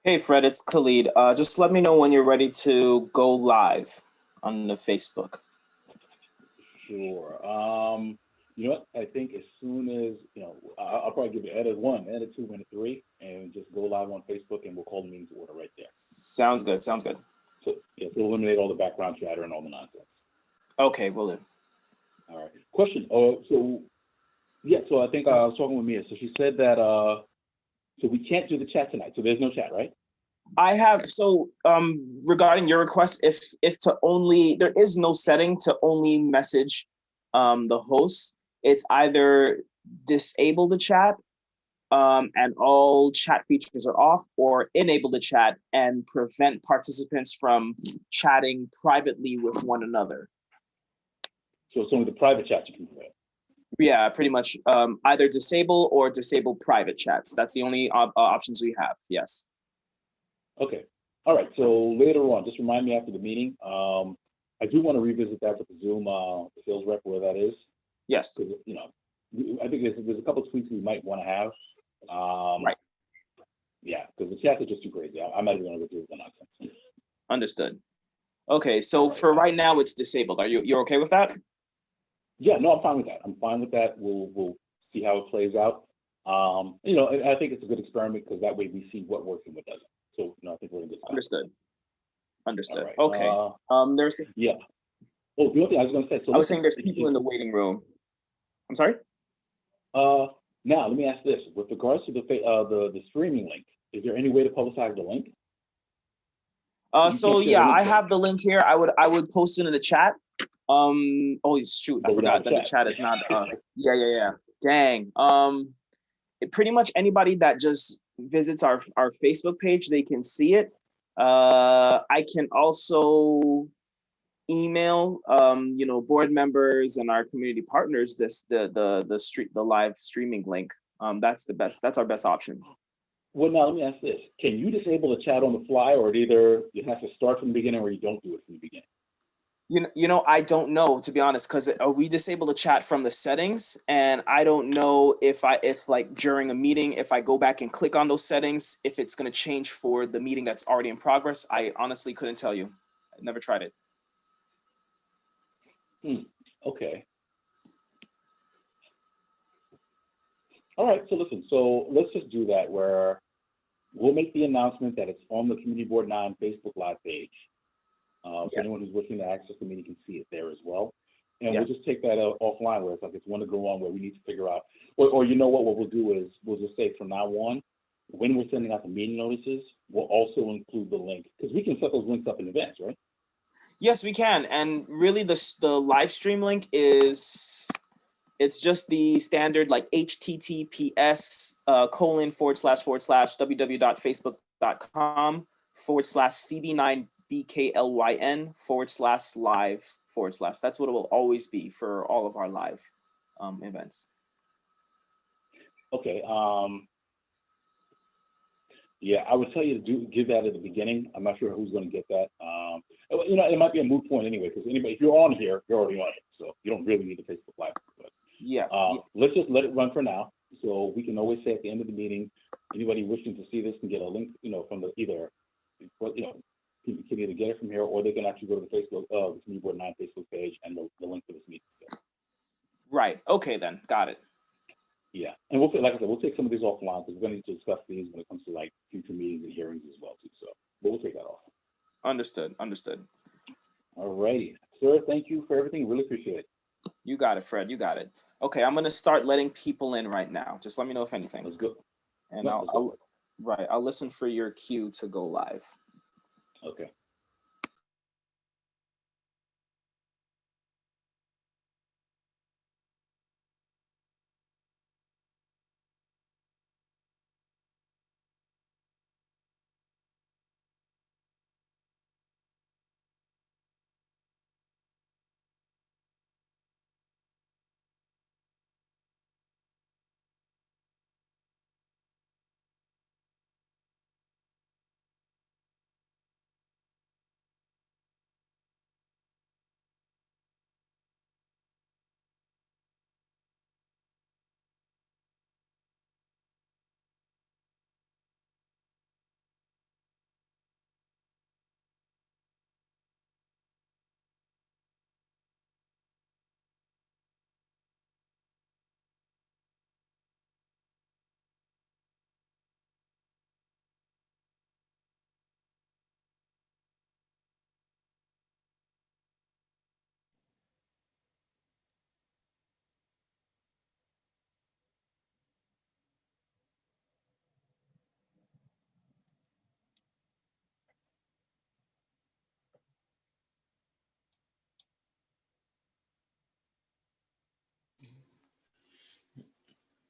Hey Fred, it's Khalid. Just let me know when you're ready to go live on the Facebook. Sure. You know what? I think as soon as I'll probably give you edit one, edit two, edit three, and just go live on Facebook, and we'll call the meeting to order right there. Sounds good. Sounds good. So yeah, to eliminate all the background chatter and all the nonsense. Okay, will do. All right. Question. So yeah, so I think I was talking with Mia. So she said that so we can't do the chat tonight. So there's no chat, right? I have regarding your request, if to only there is no setting to only message the host. It's either disable the chat and all chat features are off, or enable the chat and prevent participants from chatting privately with one another. So it's only the private chat you can prevent. Yeah, pretty much either disable or disable private chats. That's the only options we have. Yes. Okay. All right. So later on, just remind me after the meeting. I do want to revisit that with the Zoom sales rep where that is. Yes. Because I think there's a couple of tweaks we might want to have. Right. Yeah, because the chats are just too crazy. I'm not even going to go through the nonsense. Understood. Okay, so for right now, it's disabled. You're okay with that? Yeah, no, I'm fine with that. I'm fine with that. We'll see how it plays out. I think it's a good experiment because that way we see what works and what doesn't. So, I think we're in good spot. Understood. Understood. Right. Okay. There's. Yeah. Oh, the other thing I was going to say. So I was saying there's people in the waiting room. I'm sorry. Now let me ask this: with regards to the streaming link, is there any way to publicize the link? So yeah, I have the link here. I would post it in the chat. Oh shoot, I forgot that the chat is not. Yeah. Dang. Pretty much anybody that just visits our Facebook page, they can see it. I can also email board members and our community partners the live streaming link. That's our best option. Well, now let me ask this: can you disable the chat on the fly, or it either you have to start from the beginning, or you don't do it from the beginning? I don't know, to be honest, because we disable the chat from the settings, and I don't know if like during a meeting, if I go back and click on those settings, if it's going to change for the meeting that's already in progress. I honestly couldn't tell you. I never tried it. Okay. All right. So listen. So let's just do that. Where we'll make the announcement that it's on the Community Board 9 Facebook Live page. Yes. Anyone who's wishing to access the meeting can see it there as well. And we'll just take that offline where it's like it's one to go on where we need to figure out, or you know what we'll do is we'll just say from now on, when we're sending out the meeting notices, we'll also include the link because we can set those links up in advance, right? Yes, we can. And really the live stream link it's just the standard like https www.facebook.com/cb9bklyn/live/. That's what it will always be for all of our live events. Okay. Yeah, I would tell you to give that at the beginning. I'm not sure who's going to get that. It might be a moot point anyway, because if you're on here, you're already on it, so you don't really need the Facebook Live. But, yes. Let's just let it run for now, so we can always say at the end of the meeting, anybody wishing to see this can get a link, from can either get it from here, or they can actually go to the Facebook, the Community Board 9 Facebook page, and the link for this meeting. Right. Okay, then. Got it. Yeah, and like I said, we'll take some of these offline because we're going to need to discuss these when it comes to like future meetings and hearings as well too. So, but we'll take that off. Understood. All righty, sir. Thank you for everything. Really appreciate it. You got it, Fred. You got it. Okay, I'm gonna start letting people in right now. Just let me know if anything. Let's go. And I'll listen for your cue to go live. Okay.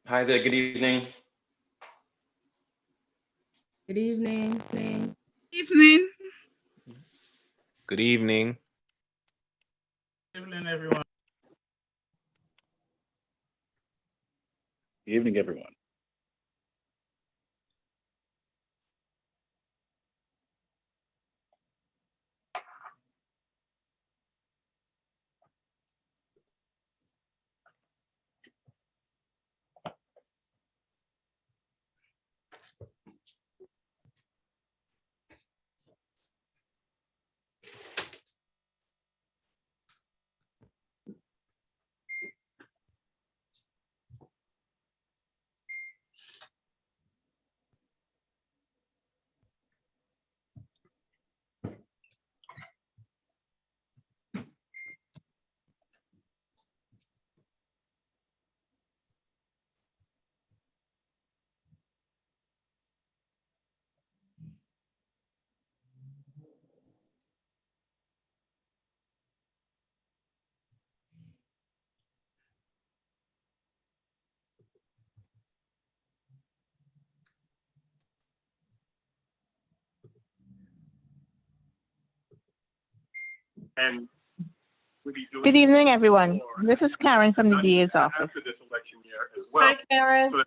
Hi there, good evening. Good evening. Evening. Good evening. Good evening, everyone. Good evening, everyone. And Good evening, everyone. This is Karen from the DA's office. after this election year as well. Hi, Karen. So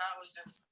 That was just.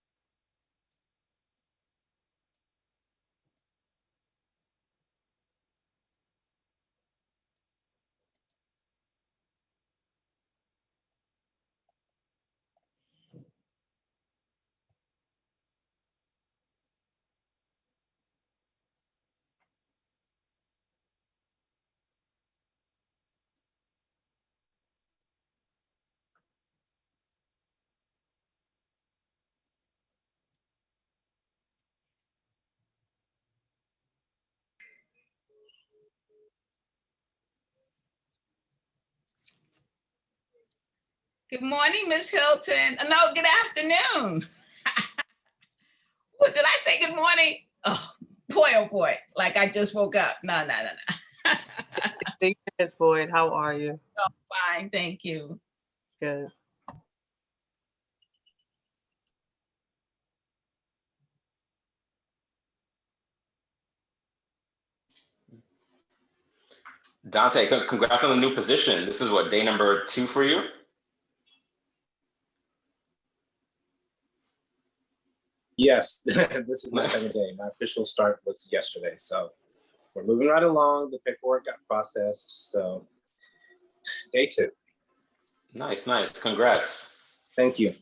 Good morning, Miss Hilton. No, good afternoon. What did I say? Good morning. Oh boy. Like I just woke up. No. Miss Boyd, how are you? Oh, fine, thank you. Good. Dante, congrats on the new position. This is what, day number 2 for you? Yes, this is my second day. My official start was yesterday. So we're moving right along. The paperwork got processed. So day 2. Nice, nice. Congrats. Thank you.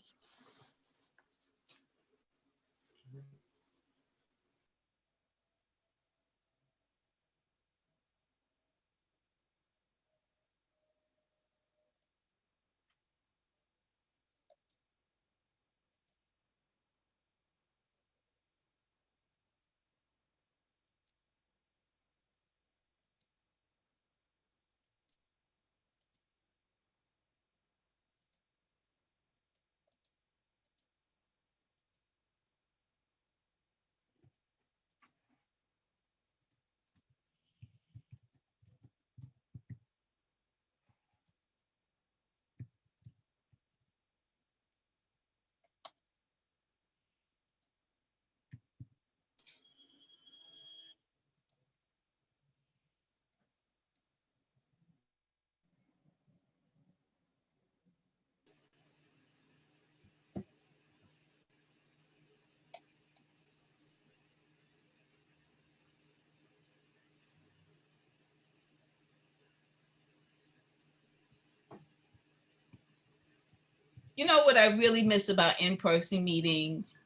You know what I really miss about in-person meetings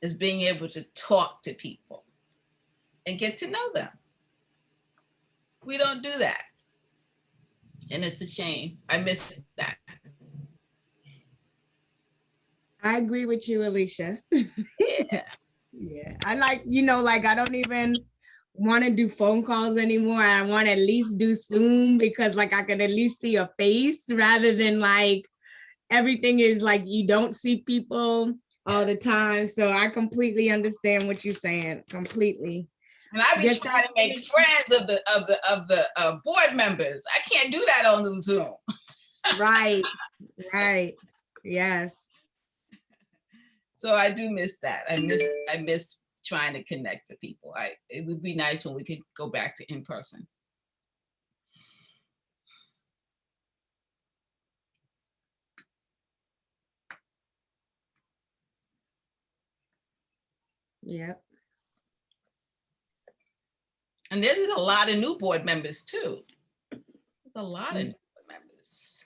is being able to talk to people and get to know them. We don't do that. And it's a shame. I miss that. I agree with you, Alicia. Yeah. Yeah. I like, like I don't even want to do phone calls anymore. I want to at least do Zoom because like I could at least see a face rather than like everything is like you don't see people all the time. So I completely understand what you're saying. Completely. And I be trying to make friends of the board members. I can't do that on the Zoom. Right. Right. Yes. So I do miss that. I miss trying to connect to people. It would be nice when we could go back to in person. Yep. And there's a lot of new board members too. There's a lot of new board members.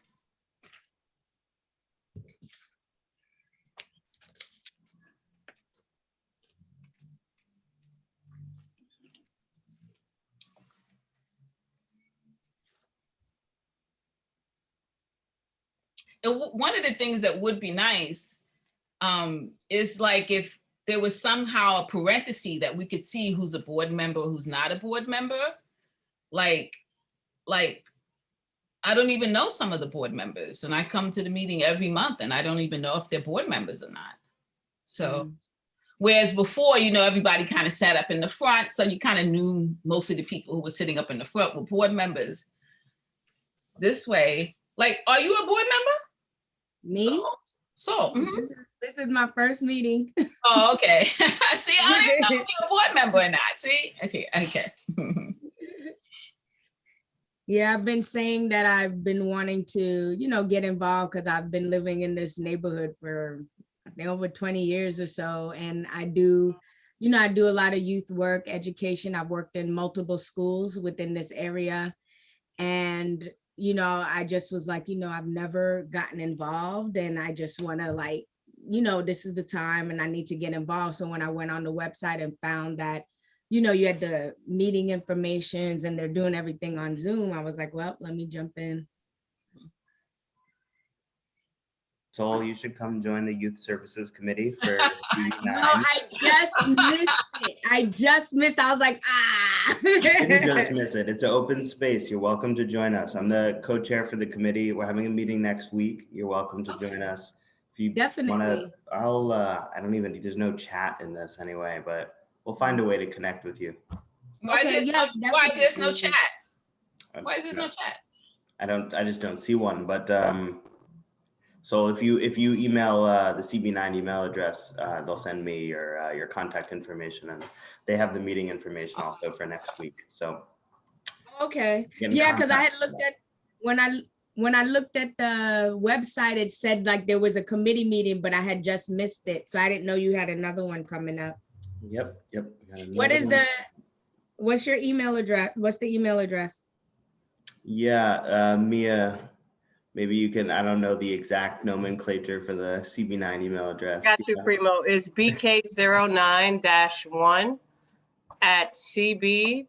One of the things that would be nice is like if there was somehow a parenthesis that we could see who's a board member, who's not a board member. Like I don't even know some of the board members, and I come to the meeting every month and I don't even know if they're board members or not. So, whereas before, everybody kind of sat up in the front, so you kind of knew most of the people who were sitting up in the front were board members. This way, like, are you a board member? Me? This is my first meeting. Oh, okay. See, I didn't know if you're a board member or not. See, I see. Okay. Yeah, I've been saying that I've been wanting to, get involved because I've been living in this neighborhood for I think over 20 years or so. And I do, I do a lot of youth work, education. I've worked in multiple schools within this area. And, I just was like, I've never gotten involved and I just want to like, this is the time and I need to get involved. So when I went on the website and found that, you had the meeting informations and they're doing everything on Zoom, I was like, well, let me jump in. Sol, you should come join the Youth Services Committee for CB9. No, I just missed it. I was like, You didn't just miss it. It's an open space. You're welcome to join us. I'm the co-chair for the committee. We're having a meeting next week. You're welcome to join us. If you definitely I don't even, there's no chat in this anyway, but we'll find a way to connect with you. Why there's no chat? Why is there no chat? I just don't see one, but so if you email the CB9 email address, they'll send me your contact information, and they have the meeting information also for next week. So okay, yeah, because I had looked at when when I looked at the website, it said like there was a committee meeting, but I had just missed it. So I didn't know you had another one coming up. Yep. We got What another is one. what's your email address? What's the email address? Yeah, Mia, maybe you can, I don't know the exact nomenclature for the CB9 email address. Got you, Primo. It's BK09-1 at cb.nyc.gov.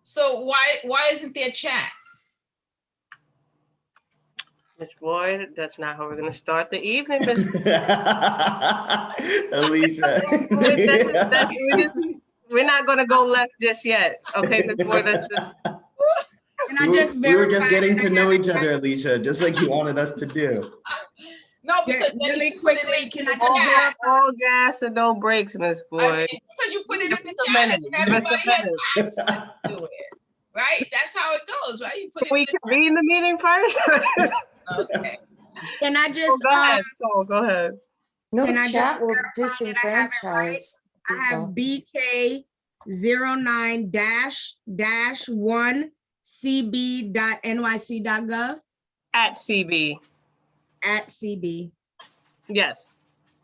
So why isn't there chat? Miss Boyd, that's not how we're gonna start the evening, Miss. Alicia. We're not gonna go left just yet. Okay, Miss Boyd, let's just. Can I just We were just verify getting that to I know have each other, Alicia, just like you wanted us to do. No, because then really you put it quickly, in can the I just chat. verify? All gas and no brakes, Miss I mean, Boyd. because you put it in the Give us a chat minute. and Give us a everybody has minute. access to it, right? That's how it goes, right? You put Can it we in the convene the meeting first? Okay. Can I just Go ahead, so go ahead. No Can I just chat will verify that I have it right? disenfranchise I have people. BK09-1 cb.nyc.gov At CB. at CB. Yes.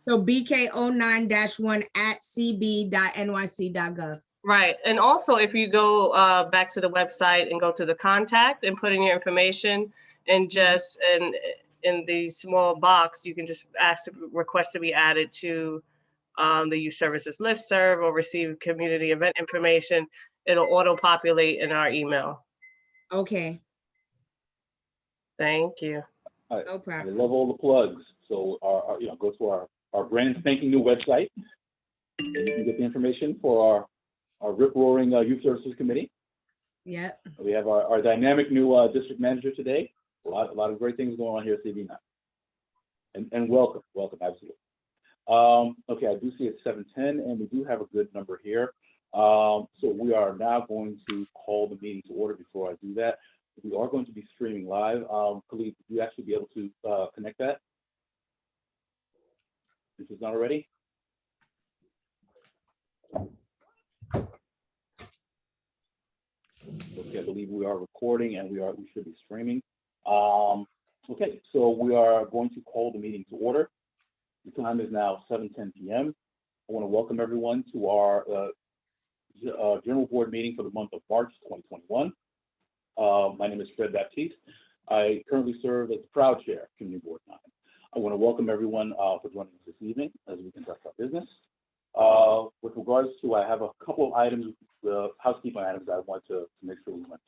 So BK09-1 at cb.nyc.gov. Right. And also, if you go back to the website and go to the contact and put in your information and just in the small box, you can just ask request to be added to the youth services listserv or receive community event information. It'll auto populate in our email. Okay. Thank you. All right. No problem. I love all the plugs. So go to our brand spanking new website, and you can get the information for our rip-roaring Youth Services Committee. Yep. We have our dynamic new district manager today. A lot of great things going on here at CB9. And welcome, absolutely. Okay, I do see it's 7:10, and we do have a good number here. So we are now going to call the meeting to order. Before I do that, we are going to be streaming live. Khalid, would you actually be able to connect that? If it's not already? Okay, I believe we are recording and we should be streaming. Okay, so we are going to call the meeting to order. The time is now 7:10 p.m. I want to welcome everyone to our general board meeting for the month of March 2021. My name is Fred Baptiste. I currently serve as the proud chair of Community Board 9. I want to welcome everyone for joining us this evening as we conduct our business. With regards to, I have a couple of items, housekeeping items that I want to make sure we went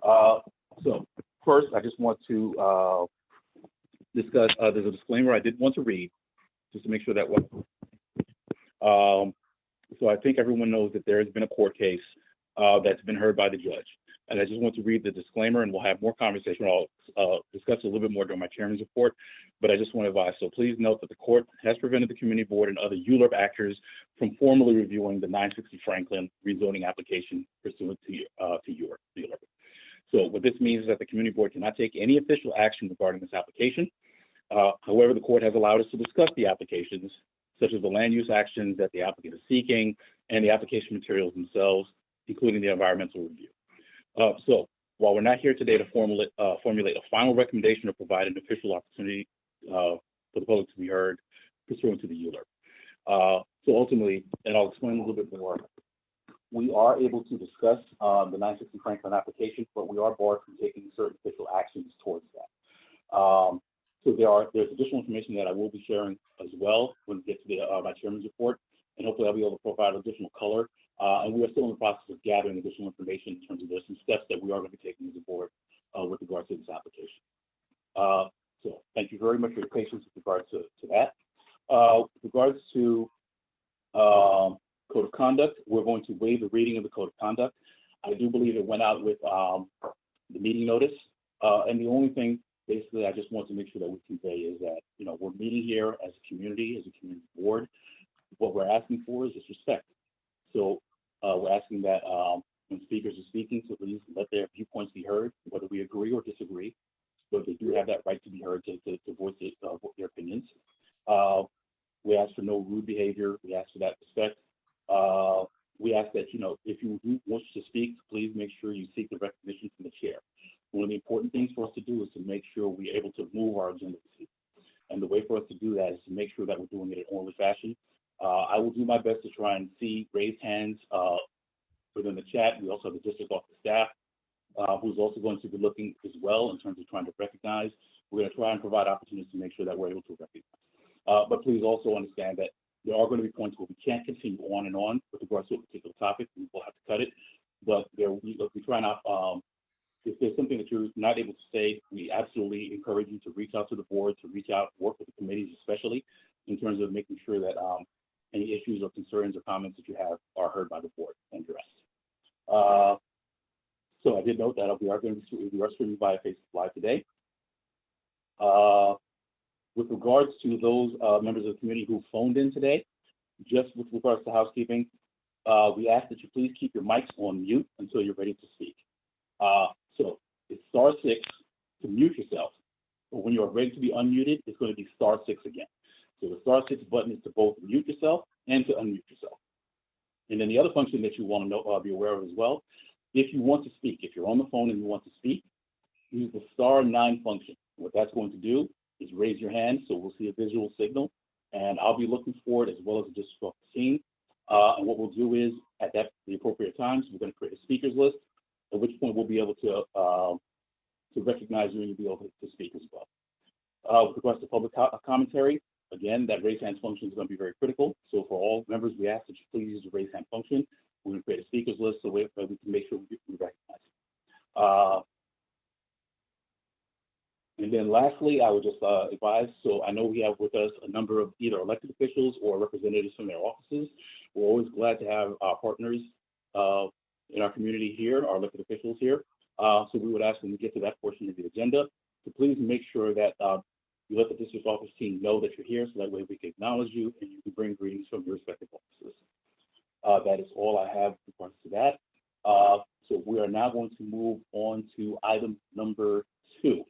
through. So first, I just want to discuss, there's a disclaimer I did want to read, just to make sure that so I think everyone knows that there has been a court case that's been heard by the judge. And I just want to read the disclaimer, and we'll have more conversation. I'll discuss a little bit more during my chairman's report, but I just want to advise. So please note that the court has prevented the community board and other ULURP actors from formally reviewing the 960 Franklin rezoning application pursuant to ULURP. So what this means is that the community board cannot take any official action regarding this application. However, the court has allowed us to discuss the applications, such as the land use actions that the applicant is seeking and the application materials themselves, including the environmental review. So while we're not here today to formulate a final recommendation or provide an official opportunity for the public to be heard pursuant to the ULURP. So ultimately, and I'll explain a little bit more, we are able to discuss the 960 Franklin application, but we are barred from taking certain official actions towards that. So there's additional information that I will be sharing as well when we get to my chairman's report, and hopefully I'll be able to provide additional color. And we are still in the process of gathering additional information in terms of there's some steps that we are going to be taking as a board with regards to this application. So thank you very much for your patience with regards to that. With regards to code of conduct, we're going to waive the reading of the code of conduct. I do believe it went out with the meeting notice. And the only thing, basically, I just want to make sure that we convey is that, we're meeting here as a community board. What we're asking for is just respect. So we're asking that when speakers are speaking, to please let their viewpoints be heard, whether we agree or disagree. But they do have that right to be heard to voice their opinions. We ask for no rude behavior. We ask for that respect. we ask that, if you do wish to speak, please make sure you seek the recognition from the chair. One of the important things for us to do is to make sure we're able to move our agenda this evening. And the way for us to do that is to make sure that we're doing it in an orderly fashion. I will do my best to try and see raised hands within the chat. We also have the district office staff who's also going to be looking as well in terms of trying to recognize. We're going to try and provide opportunities to make sure that we're able to recognize. But please also understand that there are going to be points where we can't continue on and on with regards to a particular topic. We will have to cut it. But we try not, if there's something that you're not able to say, we absolutely encourage you to reach out to the board, to reach out, work with the committees, especially in terms of making sure that any issues or concerns or comments that you have are heard by the board and addressed. So I did note that we are streaming via Facebook Live today. With regards to those members of the community who phoned in today, just with regards to housekeeping, we ask that you please keep your mics on mute until you're ready to speak. So it's *6 to mute yourself, but when you're ready to be unmuted, it's going to be *6 again. So the *6 button is to both mute yourself and to unmute yourself. And then the other function that you want to be aware of as well, if you want to speak, if you're on the phone and you want to speak, use the *9 function. What that's going to do is raise your hand, so we'll see a visual signal, and I'll be looking for it as well as the district office team. And what we'll do is, at the appropriate times, we're going to create a speakers list, at which point we'll be able to recognize you and you'll be able to speak as well. With regards to public commentary, again, that raise hand function is going to be very critical. So for all members, we ask that you please use the raise hand function. We're going to create a speakers list so we can make sure we recognize it. And then lastly, I would just advise, so I know we have with us a number of either elected officials or representatives from their offices. We're always glad to have our partners in our community here, our elected officials here. So we would ask when we get to that portion of the agenda to please make sure that you let the district office team know that you're here, so that way we can acknowledge you and you can bring greetings from your respective offices. That is all I have with regards to that. So we are now going to move on to item number 2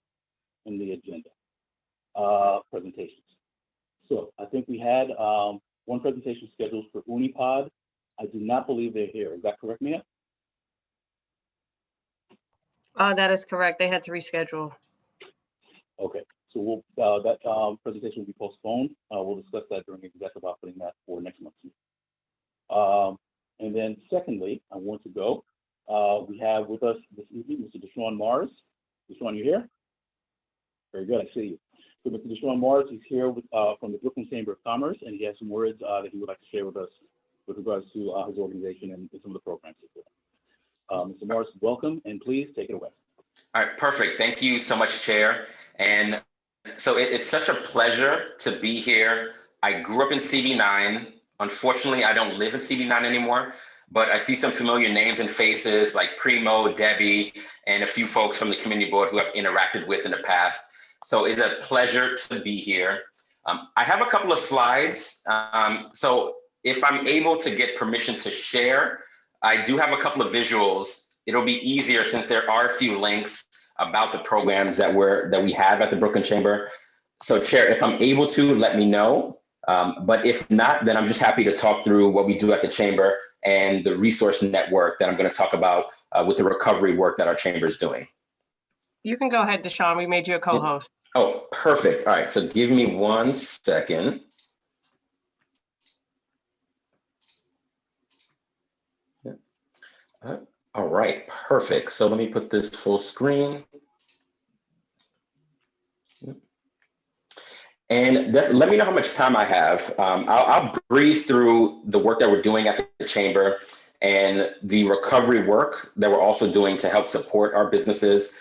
in the agenda, presentations. So I think we had one presentation scheduled for Unipod. I do not believe they're here. Is that correct, Mia? That is correct. They had to reschedule. Okay, so that presentation will be postponed. We'll discuss that during executive putting that for next month's meeting. And then secondly, I want to go. We have with us this evening Mr. Deshaun Mars. Deshaun, you here? Very good, I see you. So Mr. Deshaun Mars, he's here from the Brooklyn Chamber of Commerce, and he has some words that he would like to share with us with regards to his organization and some of the programs he's doing. Mr. Mars, welcome, and please take it away. All right, perfect. Thank you so much, Chair. And so it's such a pleasure to be here. I grew up in CB9. Unfortunately, I don't live in CB9 anymore, but I see some familiar names and faces like Primo, Debbie, and a few folks from the community board who I've interacted with in the past. So it's a pleasure to be here. I have a couple of slides. So if I'm able to get permission to share, I do have a couple of visuals. It'll be easier since there are a few links about the programs that we have at the Brooklyn Chamber. So Chair, if I'm able to, let me know. But if not, then I'm just happy to talk through what we do at the Chamber and the resource network that I'm going to talk about with the recovery work that our Chamber is doing. You can go ahead, Deshaun. We made you a co-host. Oh, perfect. All right, so give me 1 second. All right, perfect. So let me put this full screen. And let me know how much time I have. I'll breeze through the work that we're doing at the Chamber and the recovery work that we're also doing to help support our businesses,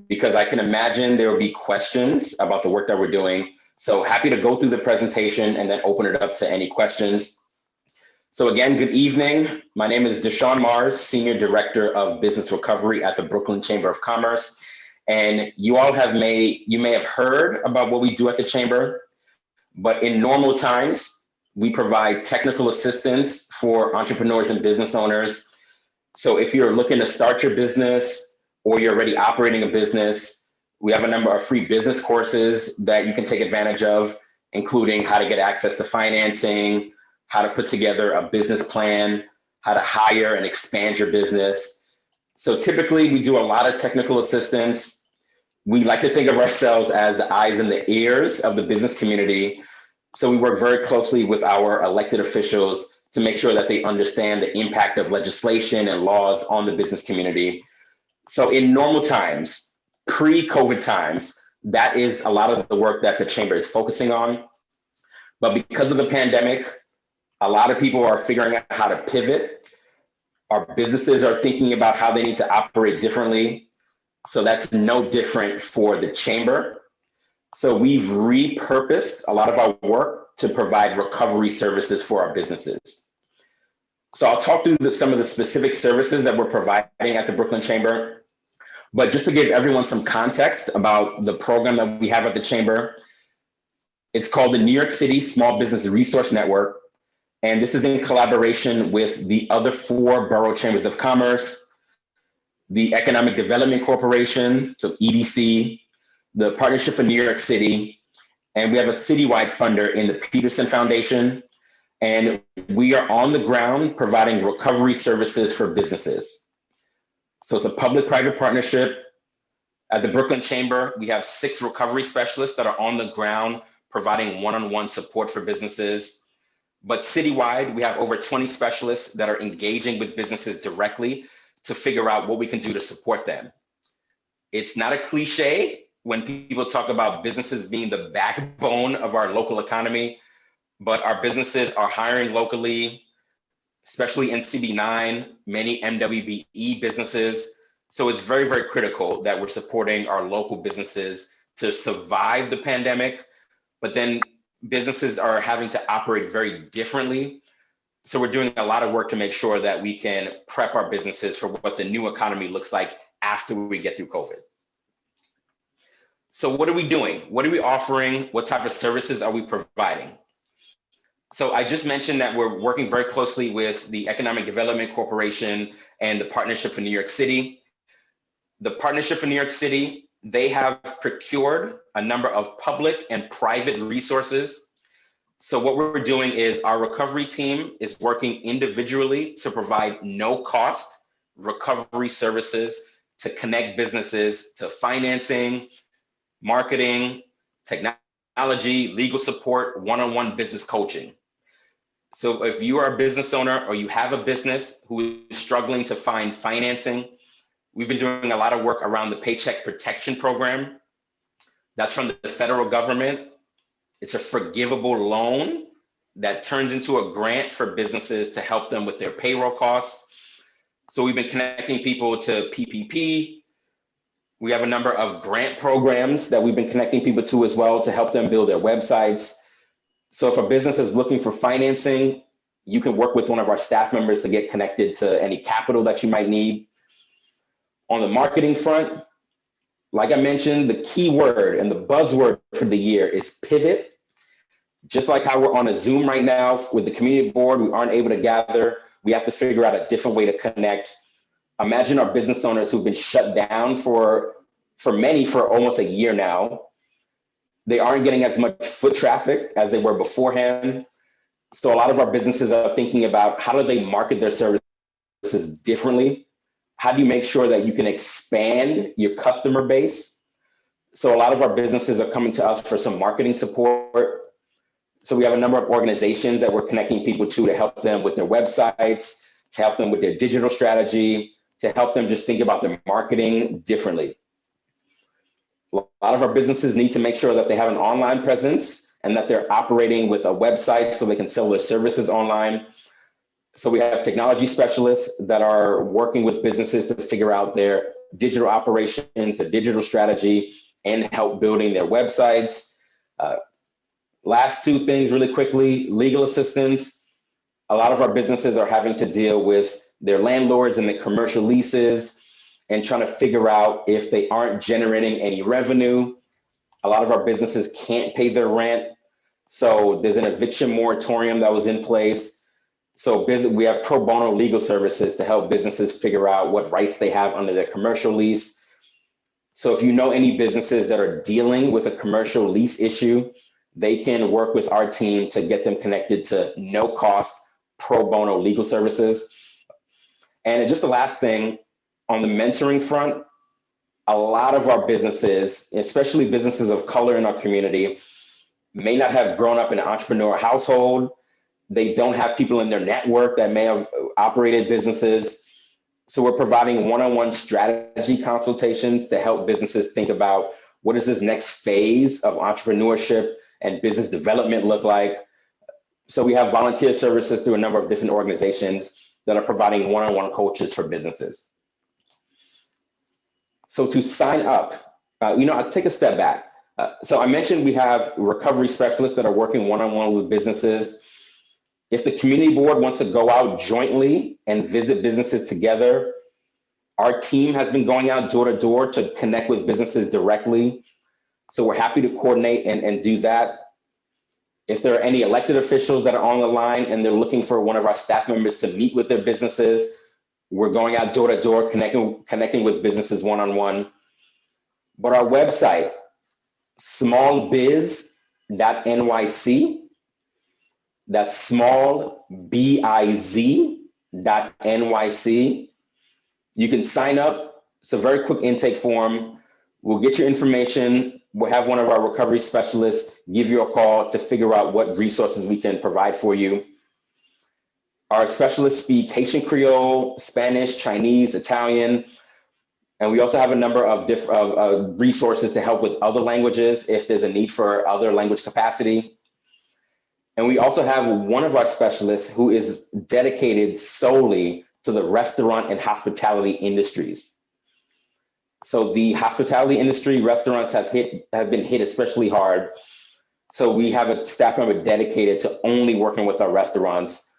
because I can imagine there will be questions about the work that we're doing. So happy to go through the presentation and then open it up to any questions. So again, good evening. My name is Deshaun Mars, Senior Director of Business Recovery at the Brooklyn Chamber of Commerce. And you may have heard about what we do at the Chamber, but in normal times, we provide technical assistance for entrepreneurs and business owners. So if you're looking to start your business or you're already operating a business, we have a number of free business courses that you can take advantage of, including how to get access to financing, how to put together a business plan, how to hire and expand your business. So typically we do a lot of technical assistance. We like to think of ourselves as the eyes and the ears of the business community. So we work very closely with our elected officials to make sure that they understand the impact of legislation and laws on the business community. So in normal times, pre-COVID times, that is a lot of the work that the chamber is focusing on. But because of the pandemic, a lot of people are figuring out how to pivot. Our businesses are thinking about how they need to operate differently. So that's no different for the chamber. So we've repurposed a lot of our work to provide recovery services for our businesses. So I'll talk through some of the specific services that we're providing at the Brooklyn Chamber. But just to give everyone some context about the program that we have at the chamber, it's called the New York City Small Business Resource Network. And this is in collaboration with the other 4 borough chambers of commerce, the Economic Development Corporation, so EDC, the Partnership for New York City, and we have a citywide funder in the Peterson Foundation. And we are on the ground providing recovery services for businesses. So it's a public-private partnership. At the Brooklyn Chamber, we have 6 recovery specialists that are on the ground providing one-on-one support for businesses. But citywide, we have over 20 specialists that are engaging with businesses directly to figure out what we can do to support them. It's not a cliche when people talk about businesses being the backbone of our local economy, but our businesses are hiring locally, especially in CB9, many MWBE businesses. So it's very, very critical that we're supporting our local businesses to survive the pandemic, but then businesses are having to operate very differently. So we're doing a lot of work to make sure that we can prep our businesses for what the new economy looks like after we get through COVID. So what are we doing? What are we offering? What type of services are we providing? So I just mentioned that we're working very closely with the Economic Development Corporation and the Partnership for New York City. The Partnership for New York City, they have procured a number of public and private resources. So what we're doing is our recovery team is working individually to provide no cost recovery services to connect businesses to financing, marketing, technology, legal support, one-on-one business coaching. So if you are a business owner or you have a business who is struggling to find financing, we've been doing a lot of work around the Paycheck Protection Program. That's from the federal government. It's a forgivable loan that turns into a grant for businesses to help them with their payroll costs. So we've been connecting people to PPP. We have a number of grant programs that we've been connecting people to as well to help them build their websites. So if a business is looking for financing, you can work with one of our staff members to get connected to any capital that you might need. On the marketing front, like I mentioned, the key word and the buzzword for the year is pivot. Just like how we're on a Zoom right now with the community board, we aren't able to gather. We have to figure out a different way to connect. Imagine our business owners who've been shut down for many for almost a year now. They aren't getting as much foot traffic as they were beforehand. So a lot of our businesses are thinking about how do they market their services differently? How do you make sure that you can expand your customer base? So a lot of our businesses are coming to us for some marketing support. So we have a number of organizations that we're connecting people to help them with their websites, to help them with their digital strategy, to help them just think about their marketing differently. A lot of our businesses need to make sure that they have an online presence and that they're operating with a website so they can sell their services online. So we have technology specialists that are working with businesses to figure out their digital operations, their digital strategy, and help building their websites. Last 2 things really quickly, legal assistance. A lot of our businesses are having to deal with their landlords and the commercial leases and trying to figure out if they aren't generating any revenue. A lot of our businesses can't pay their rent. So there's an eviction moratorium that was in place. So we have pro bono legal services to help businesses figure out what rights they have under their commercial lease. So if you know any businesses that are dealing with a commercial lease issue, they can work with our team to get them connected to no cost pro bono legal services. And just the last thing, on the mentoring front, a lot of our businesses, especially businesses of color in our community, may not have grown up in an entrepreneurial household. They don't have people in their network that may have operated businesses. So we're providing one-on-one strategy consultations to help businesses think about what does this next phase of entrepreneurship and business development look like. So we have volunteer services through a number of different organizations that are providing one-on-one coaches for businesses. So to sign up, I'll take a step back. So I mentioned we have recovery specialists that are working one-on-one with businesses. If the community board wants to go out jointly and visit businesses together, our team has been going out door to door to connect with businesses directly. So we're happy to coordinate and do that. If there are any elected officials that are on the line and they're looking for one of our staff members to meet with their businesses, we're going out door to door, connecting with businesses one-on-one. But our website, smallbiz.nyc, that's smallbiz.nyc. You can sign up. It's a very quick intake form. We'll get your information. We'll have one of our recovery specialists give you a call to figure out what resources we can provide for you. Our specialists speak Haitian Creole, Spanish, Chinese, Italian, and we also have a number of different resources to help with other languages if there's a need for other language capacity. And we also have one of our specialists who is dedicated solely to the restaurant and hospitality industries. So the hospitality industry, restaurants have been hit especially hard. So we have a staff member dedicated to only working with our restaurants.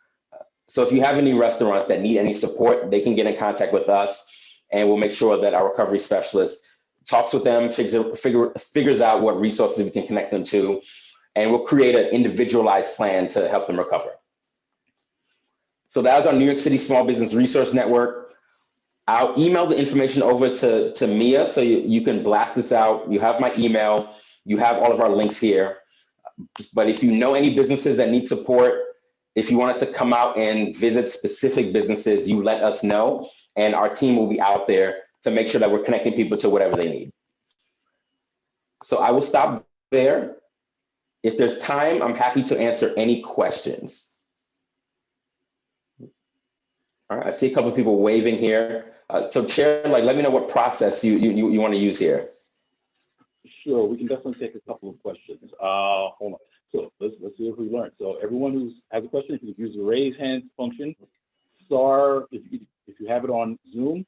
So if you have any restaurants that need any support, they can get in contact with us and we'll make sure that our recovery specialist talks with them, figures out what resources we can connect them to, and we'll create an individualized plan to help them recover. So that was our New York City Small Business Resource Network. I'll email the information over to Mia so you can blast this out. You have my email, you have all of our links here. But if you know any businesses that need support, if you want us to come out and visit specific businesses, you let us know, and our team will be out there to make sure that we're connecting people to whatever they need. So I will stop there. If there's time, I'm happy to answer any questions. All right, I see a couple of people waving here. So Chair, let me know what process you want to use here. Sure, we can definitely take a couple of questions. Hold on. So let's see if we learned. So everyone who has a question, if you use the raise hand function, if you have it on Zoom,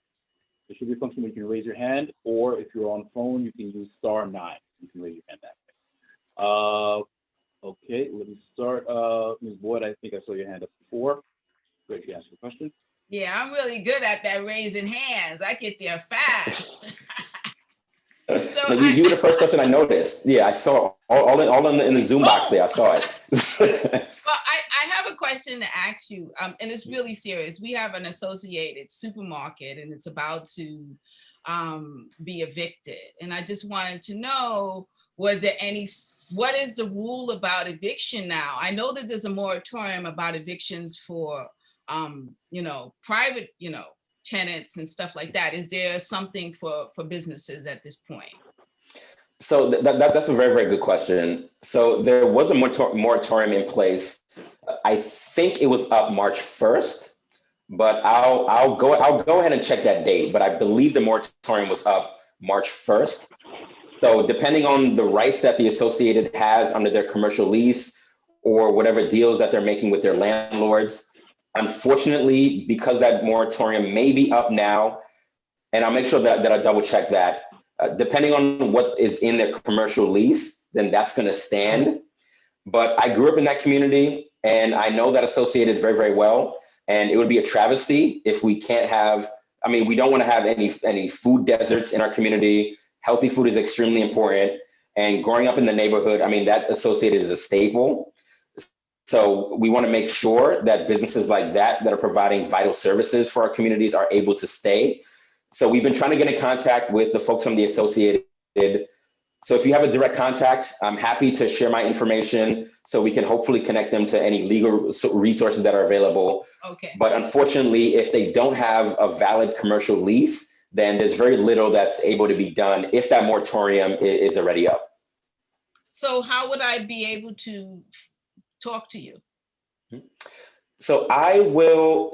there should be a function where you can raise your hand, or if you're on phone, you can use *9. You can raise your hand that way. Okay, let me start. Ms. Boyd, I think I saw your hand up before. Great, you asked a question. Yeah, I'm really good at that raising hands. I get there fast. So you were the first person I noticed. Yeah, I saw all in the Zoom box there. I saw it. Well, I have a question to ask you, and it's really serious. We have an associated supermarket, and it's about to be evicted. And I just wanted to know, what is the rule about eviction now? I know that there's a moratorium about evictions for, private, tenants and stuff like that. Is there something for businesses at this point? So that's a very, very good question. So there was a moratorium in place. I think it was up March 1st, but I'll go ahead and check that date. But I believe the moratorium was up March 1st. So depending on the rights that the associated has under their commercial lease or whatever deals that they're making with their landlords, unfortunately, because that moratorium may be up now, and I'll make sure that I double check that, depending on what is in their commercial lease, then that's going to stand. But I grew up in that community and I know that associated very, very well. And it would be a travesty if we can't have, we don't want to have any food deserts in our community. Healthy food is extremely important. And growing up in the neighborhood, that associated is a staple. So we want to make sure that businesses like that are providing vital services for our communities are able to stay. So we've been trying to get in contact with the folks from the associated. So if you have a direct contact, I'm happy to share my information so we can hopefully connect them to any legal resources that are available. Okay. But unfortunately, if they don't have a valid commercial lease, then there's very little that's able to be done if that moratorium is already up. So how would I be able to talk to you? So I will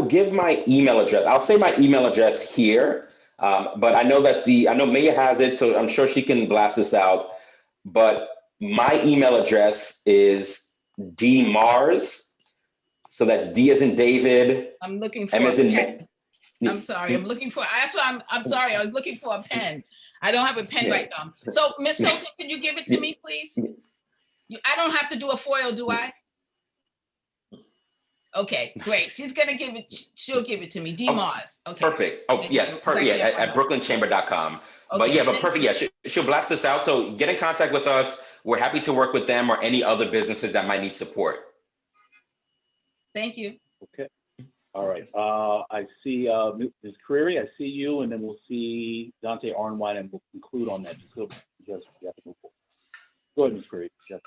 give my email address. I'll say my email address here, but I know that I know Maya has it, so I'm sure she can blast this out. But my email address is dmars. So that's D as in David. I'm looking for M as in I'm sorry. I'm looking for. That's why I'm sorry. I was looking for a pen. I don't have a pen right now. So, Miss Hilton, can you give it to me, please? I don't have to do a foil, do I? Okay, great. She's gonna give it. She'll give it to me. DMars. Okay. Perfect. Oh, yes. Perfect. Yeah, at brooklynchamber.com. Okay, but yeah, but perfect. Yeah, she'll blast this out. So get in contact with us. We're happy to work with them or any other businesses that might need support. Thank you. Okay. All right. I see Ms. Creary. I see you, and then we'll see Dante Arnwine, and we'll conclude on that. Just go. Yes, you have to move forward. Go ahead, Ms. Creary. Yes.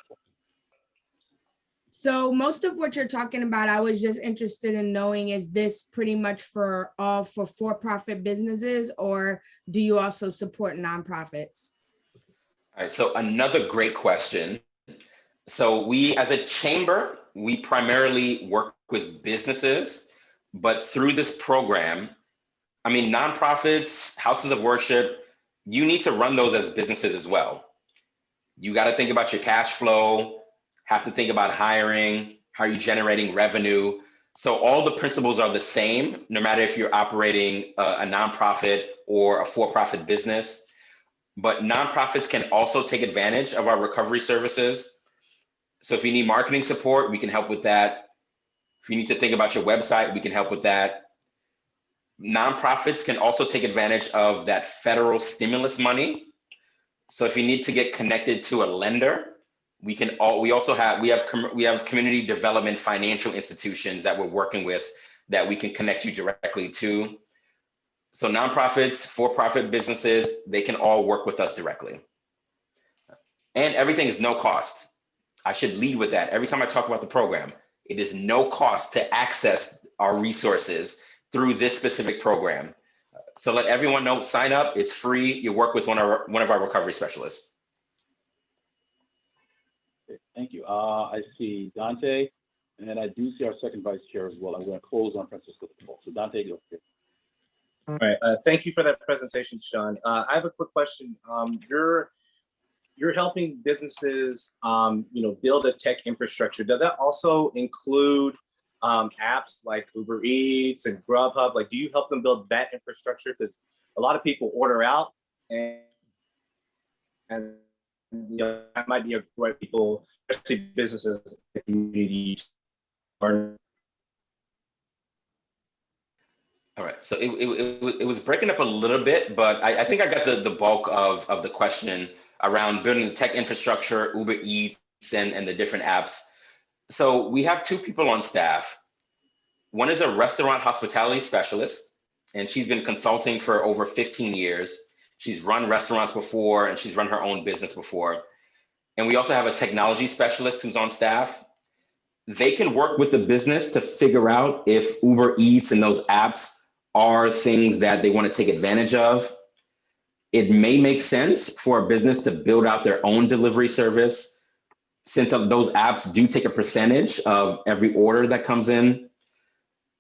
So most of what you're talking about, I was just interested in knowing, is this pretty much for all for-profit businesses, or do you also support nonprofits? All right, so another great question. So we, as a chamber, we primarily work with businesses, but through this program, I mean, nonprofits, houses of worship, you need to run those as businesses as well. You got to think about your cash flow, have to think about hiring, how are you generating revenue. So all the principles are the same, no matter if you're operating a nonprofit or a for-profit business. But nonprofits can also take advantage of our recovery services. So if you need marketing support, we can help with that. If you need to think about your website, we can help with that. Nonprofits can also take advantage of that federal stimulus money. So if you need to get connected to a lender, we have community development financial institutions that we're working with that we can connect you directly to. So nonprofits, for-profit businesses, they can all work with us directly. And everything is no cost. I should lead with that. Every time I talk about the program, it is no cost to access our resources through this specific program. So let everyone know, sign up, it's free. You work with one of our recovery specialists. Thank you. I see Dante, and I do see our second vice chair as well. I'm going to close on Francisco. So Dante, go ahead. All right. Thank you for that presentation, Sean. I have a quick question. You're helping businesses, build a tech infrastructure. Does that also include apps like Uber Eats and Grubhub? Like, do you help them build that infrastructure? Because a lot of people order out, and that might be a great people, especially businesses that community learn. All right, so it was breaking up a little bit, but I think I got the bulk of the question around building the tech infrastructure, Uber Eats, and the different apps. So we have two people on staff. One is a restaurant hospitality specialist, and she's been consulting for over 15 years. She's run restaurants before, and she's run her own business before. And we also have a technology specialist who's on staff. They can work with the business to figure out if Uber Eats and those apps are things that they want to take advantage of. It may make sense for a business to build out their own delivery service, since those apps do take a percentage of every order that comes in.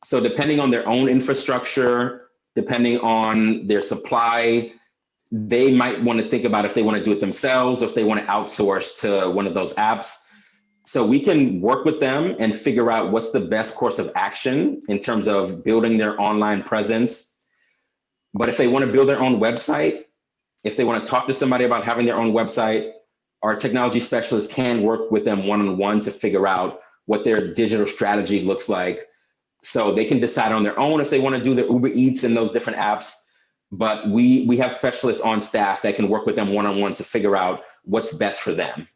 So depending on their own infrastructure, depending on their supply, they might want to think about if they want to do it themselves or if they want to outsource to one of those apps. So we can work with them and figure out what's the best course of action in terms of building their online presence. But if they want to build their own website, if they want to talk to somebody about having their own website, our technology specialists can work with them one-on-one to figure out what their digital strategy looks like. So they can decide on their own if they want to do the Uber Eats and those different apps. But we have specialists on staff that can work with them one-on-one to figure out what's best for them.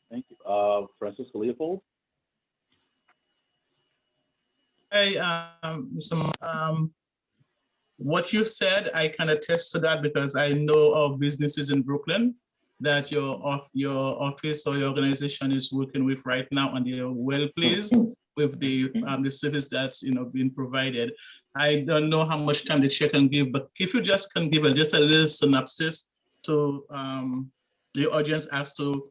Thank you. Francisco Leopold. Hey, what you've said, I can attest to that because I know of businesses in Brooklyn that your office or your organization is working with right now, and they're well pleased with the service that's being provided. I don't know how much time the chair can give, but if you just can give just a little synopsis to the audience as to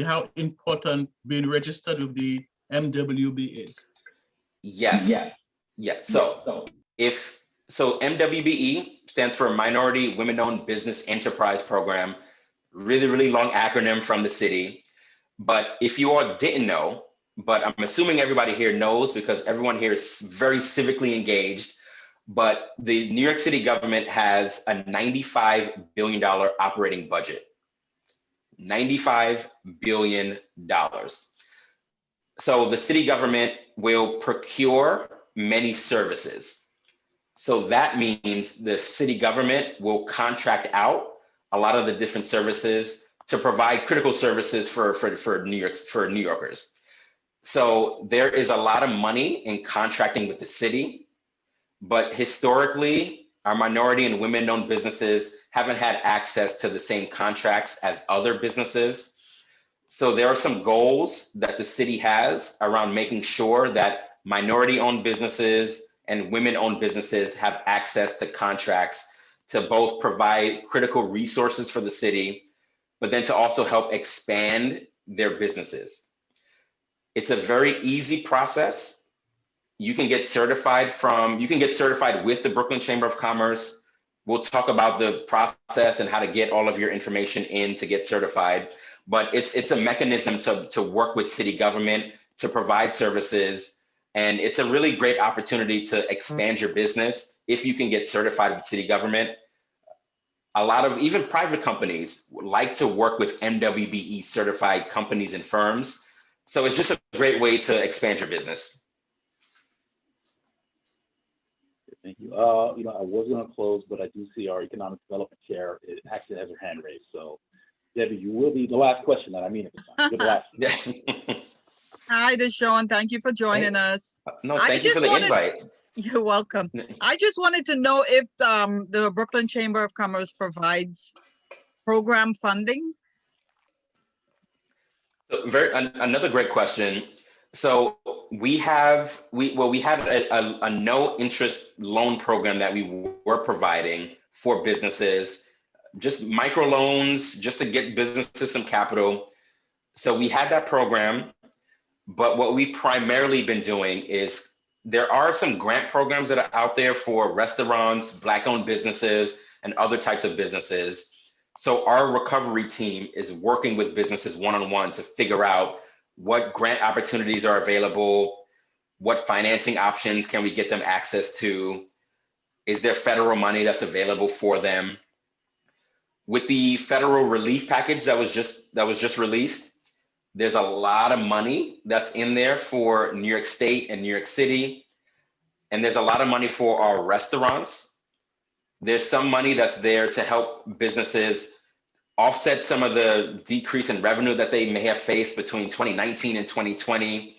how important being registered with the MWB is. Yes. So MWBE stands for Minority Women-Owned Business Enterprise Program. Really, really long acronym from the city. But if you all didn't know, but I'm assuming everybody here knows because everyone here is very civically engaged, but the New York City government has a $95 billion operating budget. $95 billion. So the city government will procure many services. So that means the city government will contract out a lot of the different services to provide critical services for New Yorkers. So there is a lot of money in contracting with the city, but historically, our minority and women-owned businesses haven't had access to the same contracts as other businesses. So there are some goals that the city has around making sure that minority-owned businesses and women-owned businesses have access to contracts to both provide critical resources for the city, but then to also help expand their businesses. It's a very easy process. You can get certified with the Brooklyn Chamber of Commerce. We'll talk about the process and how to get all of your information in to get certified. But it's a mechanism to work with city government to provide services. And it's a really great opportunity to expand your business if you can get certified with city government. A lot of even private companies like to work with MWBE certified companies and firms. So it's just a great way to expand your business. Thank you. I was going to close, but I do see our economic development chair actually has her hand raised. So Debbie, you will be the last question that I mean. You're the last. Hi, Deshaun. Thank you for joining us. No, thank you for the invite. You're welcome. I just wanted to know if the Brooklyn Chamber of Commerce provides program funding. Another great question. So we have a no interest loan program that we were providing for businesses, just micro loans, just to get businesses some capital. So we had that program, but what we've primarily been doing is there are some grant programs that are out there for restaurants, Black-owned businesses, and other types of businesses. So our recovery team is working with businesses one-on-one to figure out what grant opportunities are available, what financing options can we get them access to, is there federal money that's available for them? With the federal relief package that was just released, there's a lot of money that's in there for New York State and New York City, and there's a lot of money for our restaurants. There's some money that's there to help businesses offset some of the decrease in revenue that they may have faced between 2019 and 2020.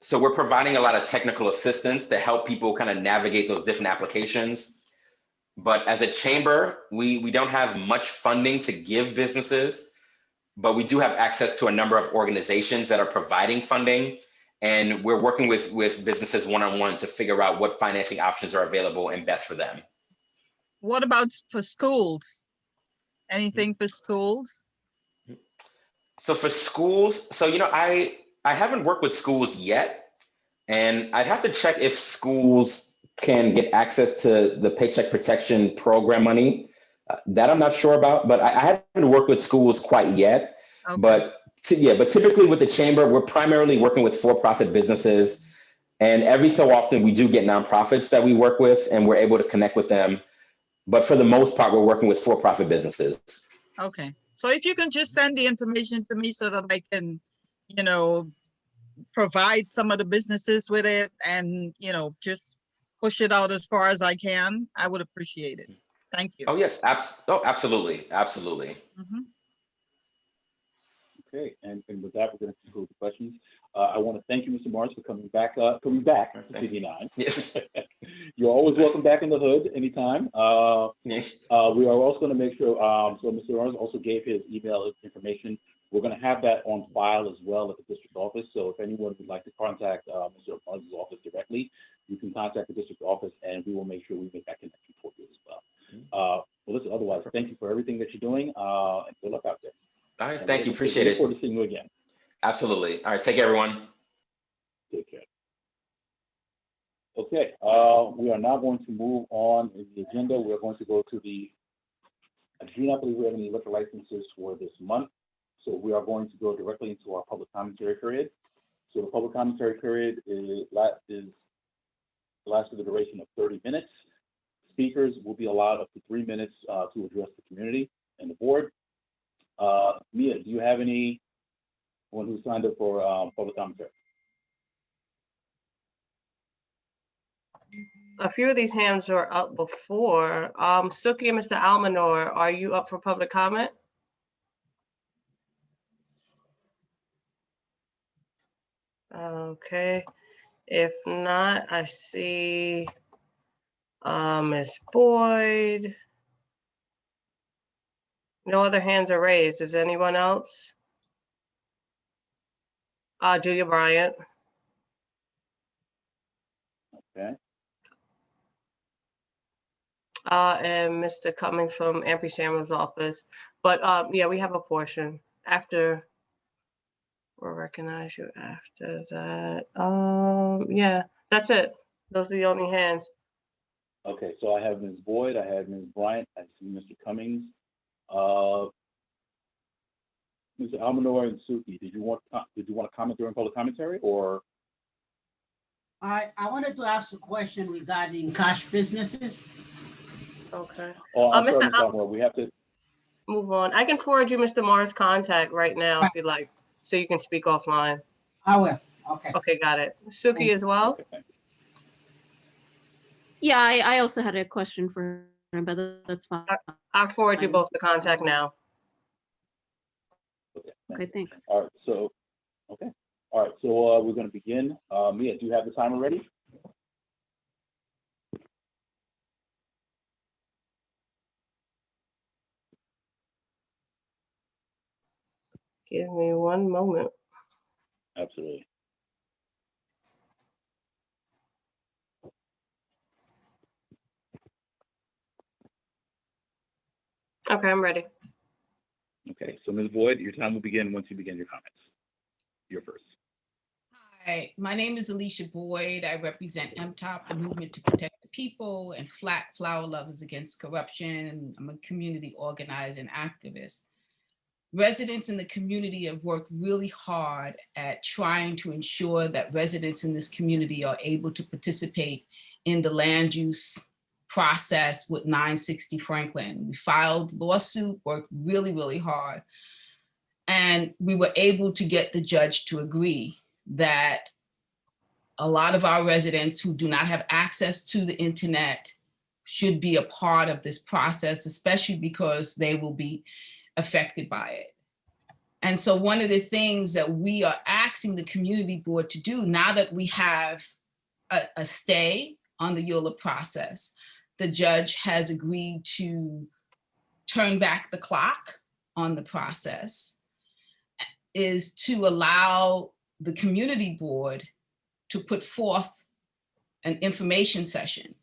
So we're providing a lot of technical assistance to help people kind of navigate those different applications. But as a chamber, we don't have much funding to give businesses, but we do have access to a number of organizations that are providing funding. And we're working with businesses one-on-one to figure out what financing options are available and best for them. What about for schools? Anything for schools? So for schools, I haven't worked with schools yet, and I'd have to check if schools can get access to the Paycheck Protection Program money. That I'm not sure about, but I haven't worked with schools quite yet. Okay. But typically with the chamber, we're primarily working with for-profit businesses, and every so often we do get nonprofits that we work with, and we're able to connect with them. But for the most part, we're working with for-profit businesses. Okay. So if you can just send the information to me so that I can, provide some of the businesses with it and, just push it out as far as I can, I would appreciate it. Thank you. Oh, yes. Absolutely. Absolutely. Mm-hmm. Okay. And with that, we're going to conclude the questions. I want to thank you, Mr. Morris, for coming back to CB9. Yes. You're always welcome back in the hood anytime. We are also going to make sure, so Mr. Owens also gave his email information. We're going to have that on file as well at the district office. So if anyone would like to contact Mr. Owens' office directly, you can contact the district office and we will make sure we make that connection for you as well. Well, listen, otherwise, thank you for everything that you're doing and good luck out there. All right, thank you, appreciate it. Look forward to seeing you again. Absolutely. All right, take care, everyone. Take care. Okay, we are now going to move on in the agenda. We're going to go to the, I do not believe we have any liquor licenses for this month. So we are going to go directly into our public commentary period. So the public commentary period lasts for the duration of 30 minutes. Speakers will be allowed up to 3 minutes to address the community and the board. Mia, do you have anyone who signed up for public commentary? A few of these hands are up before. Suki and Mr. Almanor, are you up for public comment? Okay, if not, I see Ms. Boyd. No other hands are raised. Is anyone else? Julia Bryant. Okay. And Mr. Cummings from Ampry Samuel's office. But yeah, we have a portion after. We'll recognize you after that. Yeah, that's it. Those are the only hands. Okay, so I have Ms. Boyd, I have Ms. Bryant, I see Mr. Cummings. Mr. Almanor and Suki, did you want to comment during public commentary or? I wanted to ask a question regarding cash businesses. Okay. Oh, I'm sorry, Mr. Mr. Almanor, we have to move on. I can forward you Mr. Marr's contact right now if you'd like, so you can speak offline. I will. Okay. Okay, got it. Suki as well. Okay, Yeah, I also had a question for him, but that's fine. I'll forward you both the contact now. Okay, thanks. All right, so, okay. All right, so we're going to begin. Mia, do you have the timer ready? Give me one moment. Absolutely. Okay, I'm ready. Okay, so Ms. Boyd, your time will begin once you begin your comments. You're first. Hi, my name is Alicia Boyd. I represent MTOP, the Movement to Protect the People, and Flat Flower Lovers Against Corruption. I'm a community organizer and activist. Residents in the community have worked really hard at trying to ensure that residents in this community are able to participate in the land use process with 960 Franklin. We filed lawsuit, worked really, really hard. And we were able to get the judge to agree that a lot of our residents who do not have access to the internet should be a part of this process, especially because they will be affected by it. And so one of the things that we are asking the community board to do now that we have a stay on the EULA process, the judge has agreed to turn back the clock on the process, is to allow the community board to put forth an information session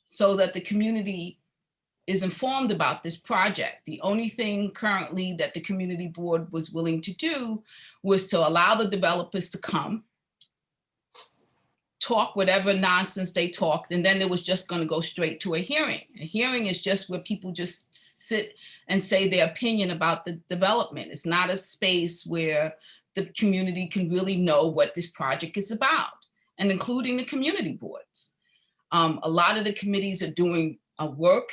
so that the community is informed about this project. The only thing currently that the community board was willing to do was to allow the developers to come, talk whatever nonsense they talked, and then it was just going to go straight to a hearing. A hearing is just where people just sit and say their opinion about the development. It's not a space where the community can really know what this project is about, and including the community boards. A lot of the committees are doing work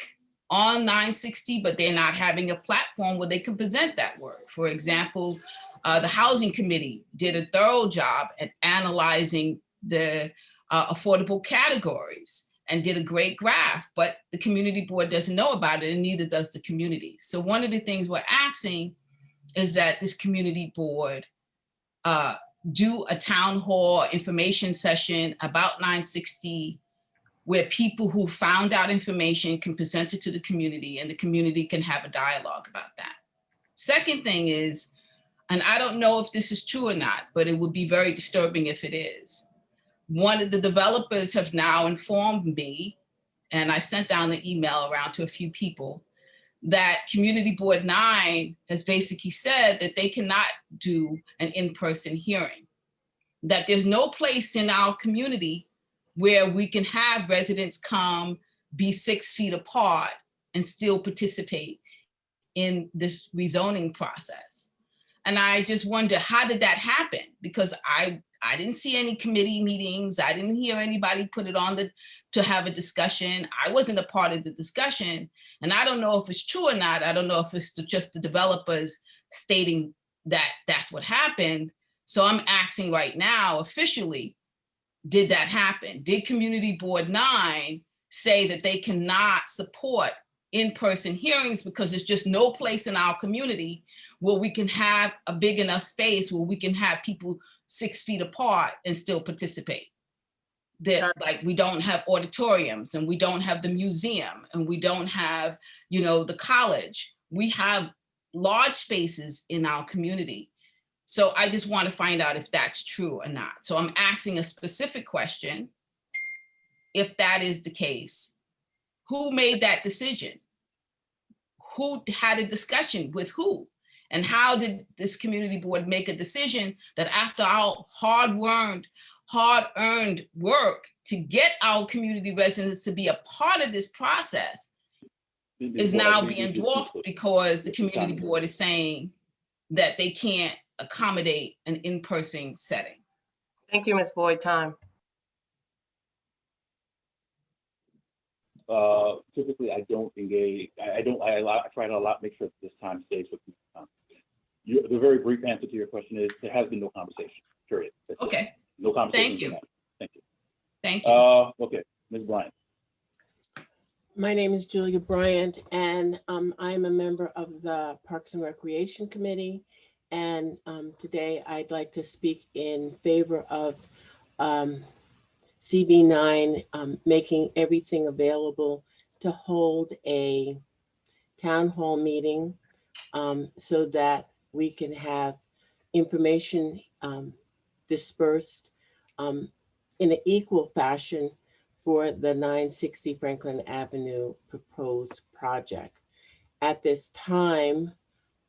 on 960, but they're not having a platform where they can present that work. For example, the Housing Committee did a thorough job at analyzing the affordable categories and did a great graph, but the community board doesn't know about it, and neither does the community. So one of the things we're asking is that this community board do a town hall information session about 960 where people who found out information can present it to the community and the community can have a dialogue about that. Second thing is, and I don't know if this is true or not, but it would be very disturbing if it is. One of the developers have now informed me, and I sent down an email around to a few people, that Community Board 9 has basically said that they cannot do an in-person hearing, that there's no place in our community where we can have residents come, be 6 feet apart, and still participate in this rezoning process. And I just wonder, how did that happen? Because I didn't see any committee meetings. I didn't hear anybody put it on to have a discussion. I wasn't a part of the discussion. And I don't know if it's true or not. I don't know if it's just the developers stating that that's what happened. So I'm asking right now, officially, did that happen? Did Community Board 9 say that they cannot support in-person hearings because there's just no place in our community where we can have a big enough space where we can have people 6 feet apart and still participate? That, like, we don't have auditoriums, and we don't have the museum, and we don't have, the college. We have large spaces in our community. So I just want to find out if that's true or not. So I'm asking a specific question. If that is the case, who made that decision? Who had a discussion with who? And how did this community board make a decision that after our hard-earned work to get our community residents to be a part of this process is now being dwarfed because the community board is saying that they can't accommodate an in-person setting? Thank you, Ms. Boyd. Time. Typically, I don't engage. I try to make sure this time stays with me. The very brief answer to your question is there has been no conversation. Period. Okay. No conversation. Thank you. Thank you. Thank you. Okay, Ms. Bryant. My name is Julia Bryant, and I'm a member of the Parks and Recreation Committee. And today I'd like to speak in favor of CB9 making everything available to hold a town hall meeting so that we can have information dispersed in an equal fashion for the 960 Franklin Avenue proposed project. At this time,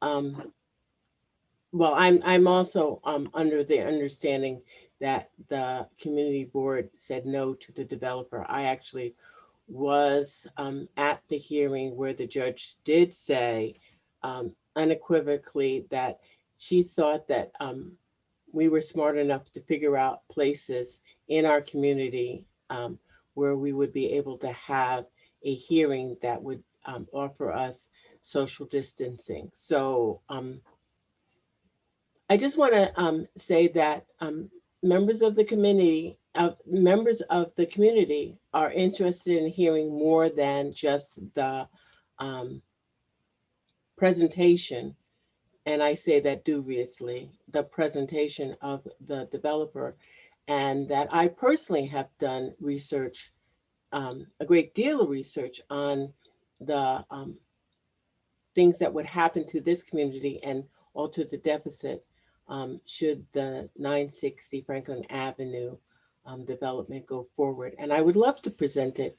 well, I'm also under the understanding that the community board said no to the developer. I actually was at the hearing where the judge did say unequivocally that she thought that we were smart enough to figure out places in our community where we would be able to have a hearing that would offer us social distancing. So I just want to say that members of the community are interested in hearing more than just the presentation, and I say that dubiously, the presentation of the developer, and that I personally have done research, a great deal of research on the things that would happen to this community and alter the deficit should the 960 Franklin Avenue development go forward. And I would love to present it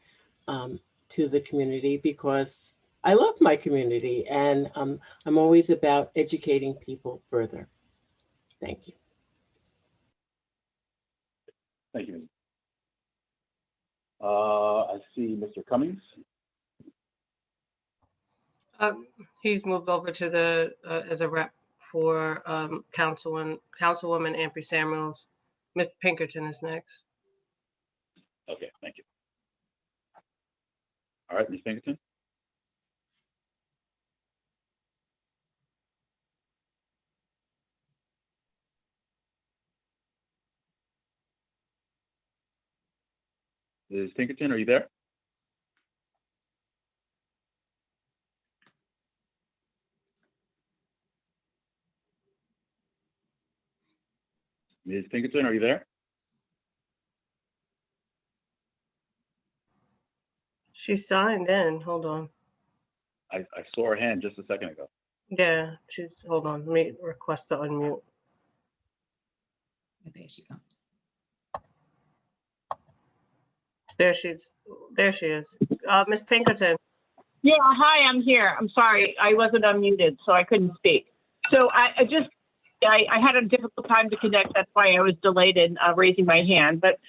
to the community because I love my community and I'm always about educating people further. Thank you. Thank you. I see Mr. Cummings. He's moved over to the as a rep for Councilwoman Ampry Samuels. Mr. Pinkerton is next. Okay, thank you. All right, Ms. Pinkerton. Ms. Pinkerton, are you there? Ms. Pinkerton, are you there? She signed in. Hold on. I saw her hand just a second ago. Yeah, hold on. Let me request to unmute. There she comes. There she is. Miss Pinkerton. Yeah, hi, I'm here. I'm sorry, I wasn't unmuted, so I couldn't speak. So I had a difficult time to connect. That's why I was delayed in raising my hand. But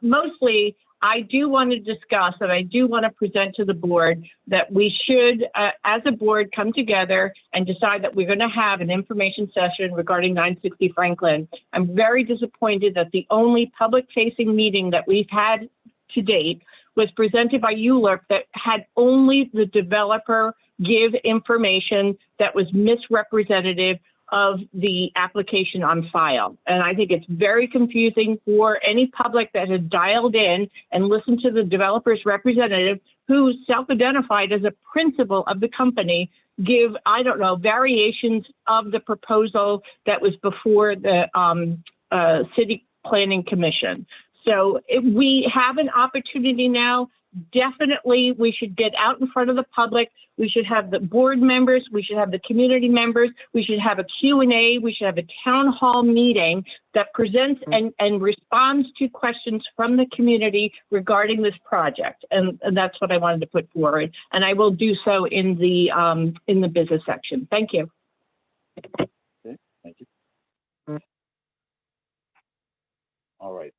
mostly, I do want to discuss and I do want to present to the board that we should, as a board, come together and decide that we're going to have an information session regarding 960 Franklin. I'm very disappointed that the only public-facing meeting that we've had to date was presented by ULURP that had only the developer give information that was misrepresentative of the application on file. And I think it's very confusing for any public that has dialed in and listened to the developer's representative who self-identified as a principal of the company give, I don't know, variations of the proposal that was before the City Planning Commission. So if we have an opportunity now, definitely we should get out in front of the public. We should have the board members, we should have the community members, we should have a Q&A, we should have a town hall meeting that presents and responds to questions from the community regarding this project. And that's what I wanted to put forward. And I will do so in the business section. Thank you. Okay, thank you. All right.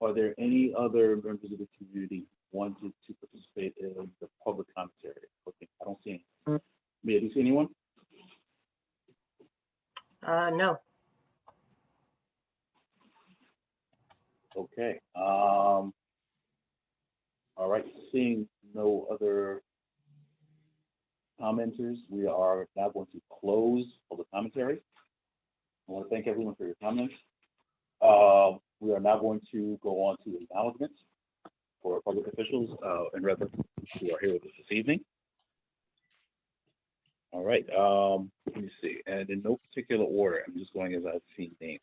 Are there any other members of the community who wanted to participate in the public commentary? Okay, I don't see any. Mia, do you see anyone? No. Okay. All right. Seeing no other commenters, we are now going to close public commentary. I want to thank everyone for your comments. We are now going to go on to acknowledgments for public officials and residents who are here with us this evening. All right, let me see. And in no particular order, I'm just going as I've seen names.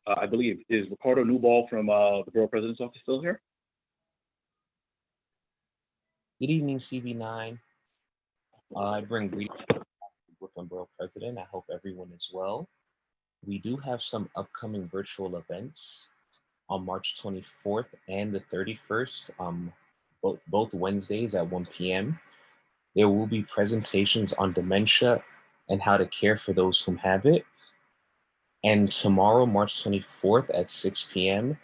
I believe, is Ricardo Newball from the Borough President's Office still here? Good evening, CV9. I bring greetings to the Brooklyn Borough President. I hope everyone is well. We do have some upcoming virtual events on March 24th and the 31st, both Wednesdays at 1 p.m. There will be presentations on dementia and how to care for those who have it. And tomorrow, March 24th at 6 p.m.,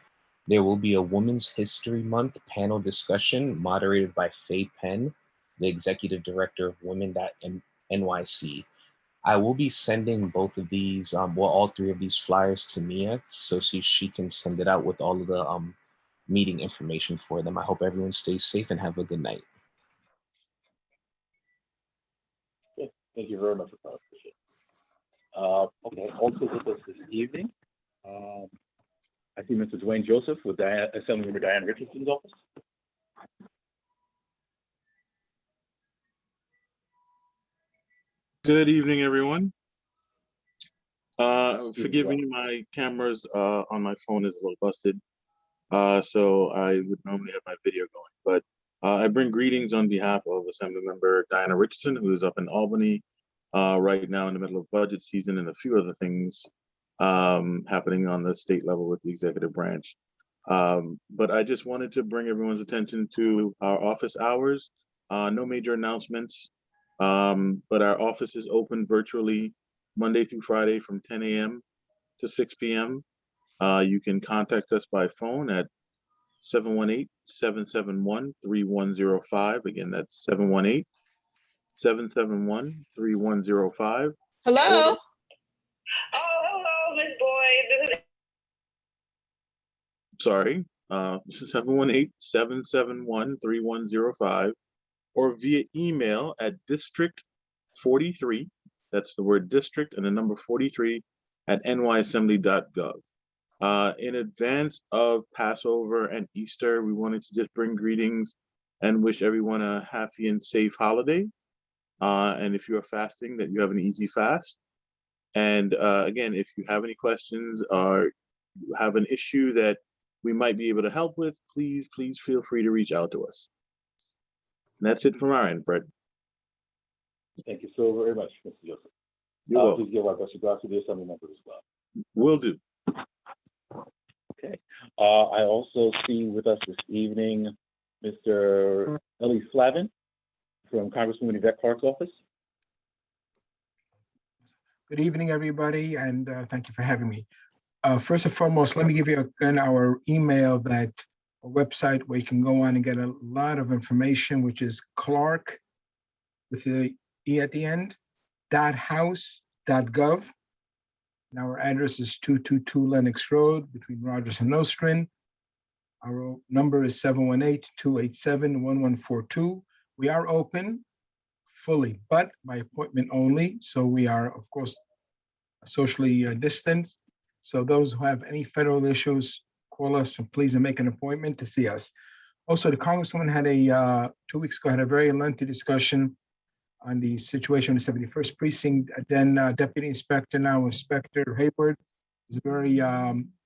there will be a Women's History Month panel discussion moderated by Faye Penn, the Executive Director of Women.NYC. I will be sending both of these, all three of these flyers to Mia so she can send it out with all of the meeting information for them. I hope everyone stays safe and have a good night. Okay, thank you very much for clarification. Okay, also with us this evening, I see Mr. Dwayne Joseph with Assemblymember Diane Richardson's office. Good evening, everyone. Forgive me, my cameras on my phone is a little busted, so I would normally have my video going. But I bring greetings on behalf of Assemblymember Diana Richardson, who is up in Albany right now in the middle of budget season and a few other things happening on the state level with the executive branch. But I just wanted to bring everyone's attention to our office hours. No major announcements. But our office is open virtually Monday through Friday from 10 a.m. to 6 p.m. You can contact us by phone at 718-771-3105. Again, that's 718-771-3105. Hello. Hello, Miss Boyd. Sorry, 718-771-3105. Or via email at district43, that's the word district and the number 43 at nyassembly.gov. In advance of Passover and Easter, we wanted to just bring greetings and wish everyone a happy and safe holiday. And if you are fasting, that you have an easy fast. And again, if you have any questions or you have an issue that we might be able to help with, please feel free to reach out to us. And that's it from our end, Fred. Thank you so very much, Mr. Joseph. You're welcome. Please give our best regards to the assembly members as well. Will do. Okay. I also see with us this evening Mr. Ellie Slavin from Congresswoman Yvette Clark's office. Good evening, everybody, and thank you for having me. First and foremost, let me give you again our email, that a website where you can go on and get a lot of information, which is Clark with the E at the end, .house.gov. And our address is 222 Lenox Road between Rogers and Nostrand. Our number is 718-287-1142. We are open fully, but by appointment only. So we are, of course, socially distanced. So those who have any federal issues, call us and please make an appointment to see us. Also, the Congresswoman had 2 weeks ago, had a very lengthy discussion on the situation in the 71st precinct. Then Deputy Inspector, now Inspector Hayward, was a very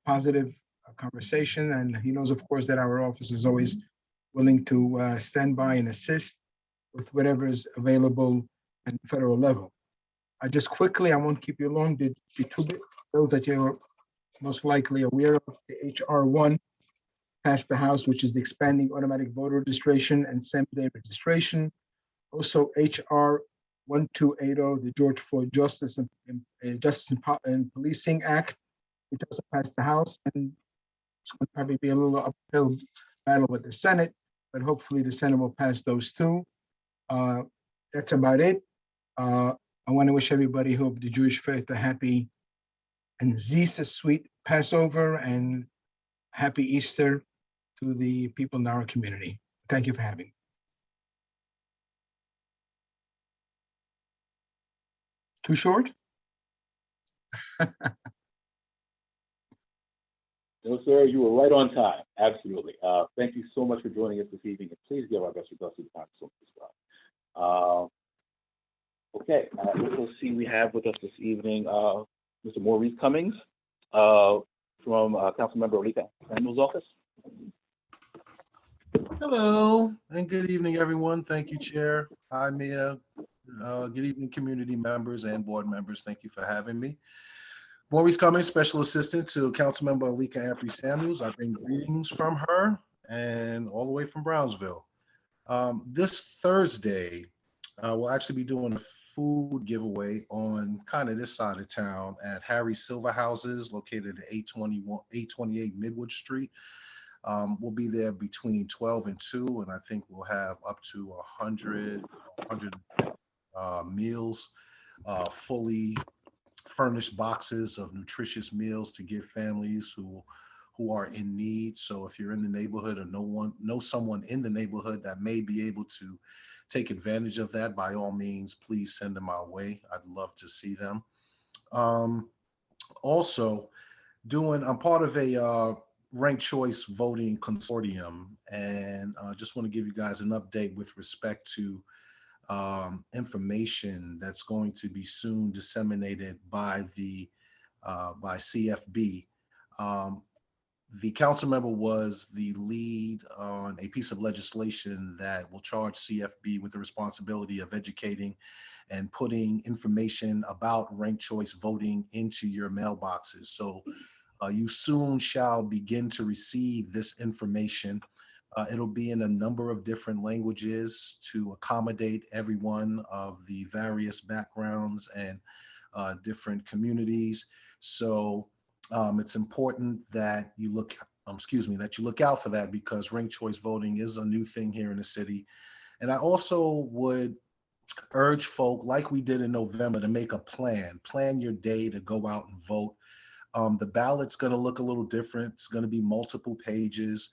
positive conversation. And he knows, of course, that our office is always willing to stand by and assist with whatever is available at the federal level. Just quickly, I won't keep you long. The 2 bills that you're most likely aware of, the HR 1 passed the House, which is the expanding automatic voter registration and same-day registration. Also, HR 1280, the George Floyd Justice and Policing Act, which also passed the House, and it's going to probably be a little uphill battle with the Senate, but hopefully the Senate will pass those 2. That's about it. I want to wish everybody who of the Jewish faith a happy and Jesus sweet Passover and happy Easter to the people in our community. Thank you for having me. Too short? No, sir, you were right on time. Absolutely. Thank you so much for joining us this evening, and please give our best regards to the Congresswoman as well. Okay, let's see, we have with us this evening Mr. Maurice Cummings from Councilmember Olika Samuel's office. Hello, and good evening, everyone. Thank you, Chair. Hi, Mia. Good evening, community members and board members. Thank you for having me. Maurice Cummings, Special Assistant to Councilmember Alika Ampry Samuels. I bring greetings from her and all the way from Brownsville. This Thursday, we'll actually be doing a food giveaway on kind of this side of town at Harry Silver Houses, located at 828 Midwood Street. We'll be there between 12 and 2, and I think we'll have up to 100 meals, fully furnished boxes of nutritious meals to give families who are in need. So if you're in the neighborhood or know someone in the neighborhood that may be able to take advantage of that, by all means, please send them our way. I'd love to see them. Also, I'm part of a ranked choice voting consortium, and just want to give you guys an update with respect to information that's going to be soon disseminated by CFB. The council member was the lead on a piece of legislation that will charge CFB with the responsibility of educating and putting information about ranked choice voting into your mailboxes. So you soon shall begin to receive this information. It'll be in a number of different languages to accommodate everyone of the various backgrounds and different communities. So it's important that you look out for that, because ranked choice voting is a new thing here in the city. And I also would urge folk, like we did in November, to make a plan your day to go out and vote. The ballot's going to look a little different. It's going to be multiple pages.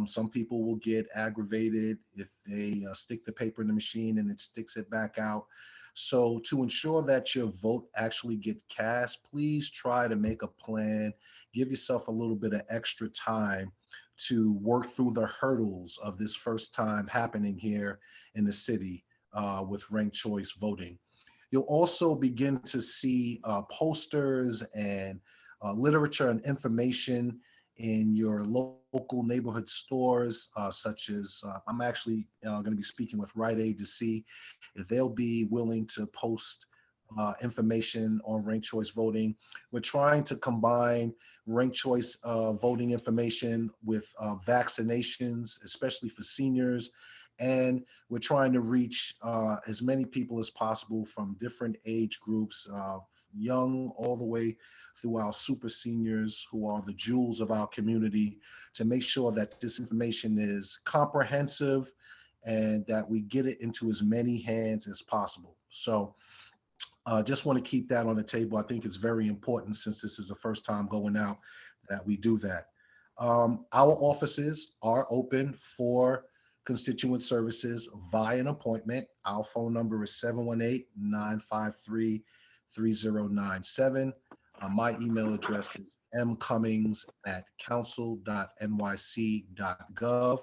Some people will get aggravated if they stick the paper in the machine and it sticks it back out. So to ensure that your vote actually gets cast, please try to make a plan. Give yourself a little bit of extra time to work through the hurdles of this first time happening here in the city with ranked choice voting. You'll also begin to see posters and literature and information in your local neighborhood stores, such as I'm actually going to be speaking with Rite Aid to see if they'll be willing to post information on ranked choice voting. We're trying to combine ranked choice voting information with vaccinations, especially for seniors. And we're trying to reach as many people as possible from different age groups, young all the way through our super seniors, who are the jewels of our community, to make sure that this information is comprehensive and that we get it into as many hands as possible. So just want to keep that on the table. I think it's very important, since this is the first time going out, that we do that. Our offices are open for constituent services via an appointment. Our phone number is 718-953-3097. My email address is mcummings@council.nyc.gov.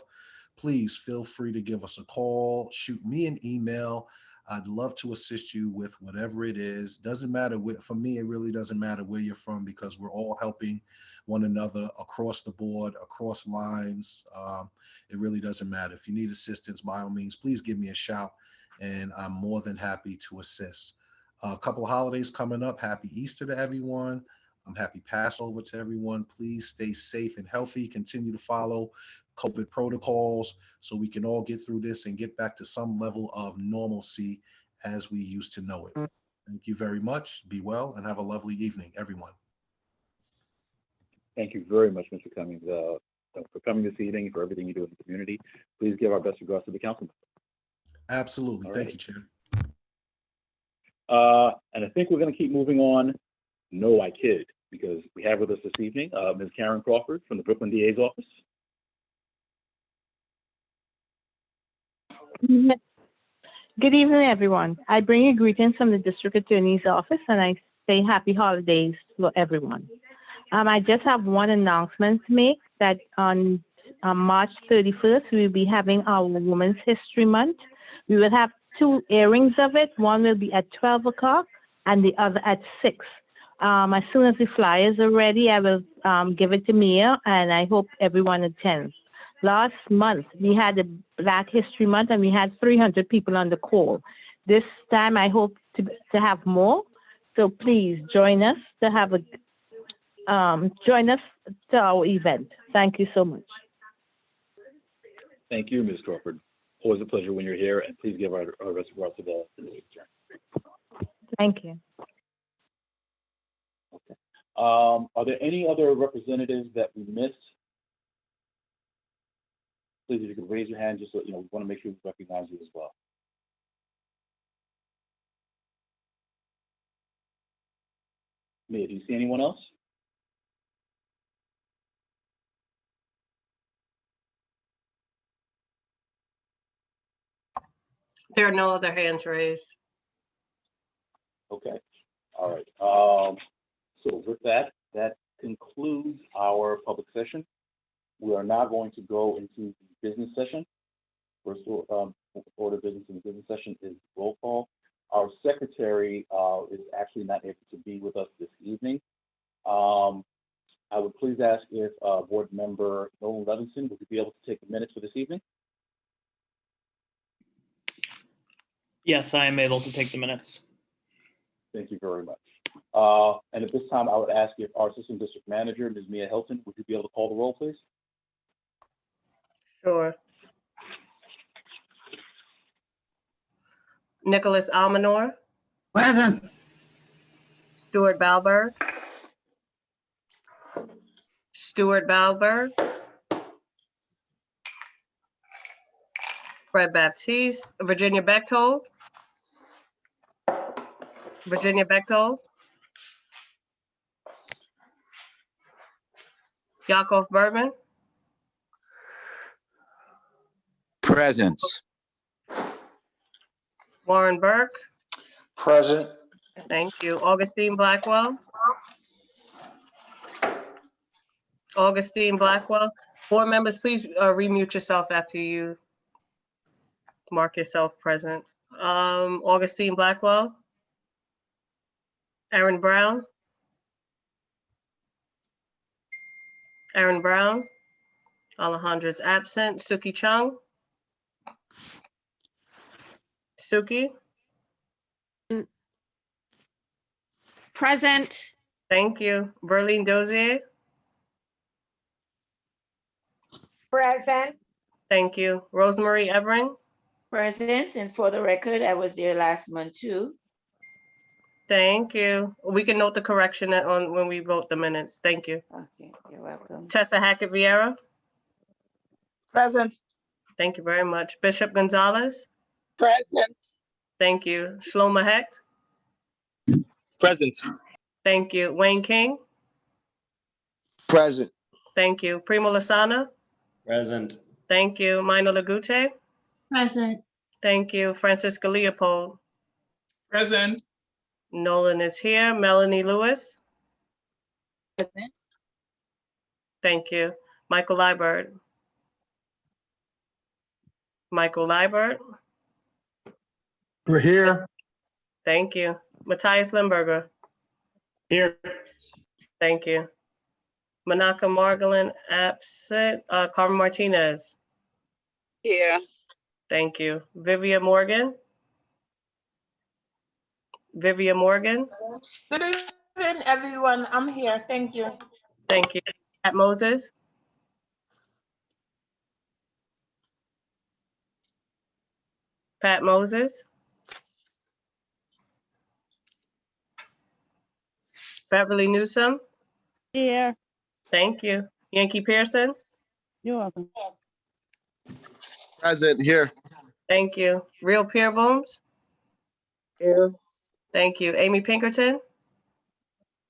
Please feel free to give us a call, shoot me an email. I'd love to assist you with whatever it is. Doesn't matter for me, it really doesn't matter where you're from, because we're all helping one another across the board, across lines. It really doesn't matter. If you need assistance, by all means, please give me a shout, and I'm more than happy to assist. A couple of holidays coming up. Happy Easter to everyone. Happy Passover to everyone. Please stay safe and healthy. Continue to follow COVID protocols so we can all get through this and get back to some level of normalcy as we used to know it. Thank you very much. Be well and have a lovely evening, everyone. Thank you very much, Mr. Cummings, for coming this evening, for everything you do in the community. Please give our best regards to the council. Absolutely. All Thank right. you, Chair. And I think we're going to keep moving on. No, I kid, because we have with us this evening Ms. Karen Crawford from the Brooklyn DA's office. Good evening, everyone. I bring you greetings from the District Attorney's Office, and I say happy holidays to everyone. I just have one announcement to make, that on March 31st, we'll be having our Women's History Month. We will have 2 airings of it. One will be at 12 o'clock and the other at 6. As soon as the flyers are ready, I will give it to Mia, and I hope everyone attends. Last month, we had a Black History Month, and we had 300 people on the call. This time, I hope to have more. So please join us to have join us to our event. Thank you so much. Thank you, Ms. Crawford. Always a pleasure when you're here, and please give our best regards to the attorney. Thank you. Okay. Are there any other representatives that we missed? Please, if you could raise your hand, just so we want to make sure we recognize you as well. Mia, do you see anyone else? There are no other hands raised. Okay. All right. So with that concludes our public session. We are now going to go into the business session. First order of business in the business session is roll call. Our secretary is actually not able to be with us this evening. I would please ask if board member Nolan Levinson would be able to take the minutes for this evening. Yes, I am able to take the minutes. Thank you very much. And at this time, I would ask if our assistant district manager, Ms. Mia Hilton, would you be able to call the roll, please? Sure. Nicholas Almanor. Present. Stuart Balberg. Stuart Balberg. Fred Baptiste. Virginia Bechtold. Virginia Bechtold. Yakov Berman. Present. Warren Burke. Present. Thank you. Augustine Blackwell. Augustine Blackwell. Board members, please remute yourself after you mark yourself present. Augustine Blackwell. Aaron Brown. Aaron Brown. Alejandra's absent. Suki Chung. Suki. Present. Thank you. Berlene Dozier. Present. Thank you. Rosemary Evering. Present, and for the record, I was there last month too. Thank you. We can note the correction on when we vote the minutes. Thank you. Okay, you're welcome. Tessa Hackett Vieira. Present. Thank you very much. Bishop Gonzalez. Present. Thank you. Shlomo Hecht. Present. Thank you. Wayne King. Present. Thank you. Primo Lasana. Present. Thank you. Minor Lagute. Present. Thank you. Francisca Leopold. Present. Nolan is here. Melanie Lewis. Present. Thank you. Michael Liebert. Michael Liebert. We're here. Thank you. Matthias Limburger. Here. Thank you. Manaka Margolin, absent. Carmen Martinez. Here. Thank you. Vivia Morgan. Vivia Morgan. Good evening, everyone. I'm here. Thank you. Thank you. Pat Moses. Pat Moses. Beverly Newsom. Here. Thank you. Yankee Pearson. You're welcome. Present. Here. Thank you. Real Pierre Booms. Here. Thank you. Amy Pinkerton.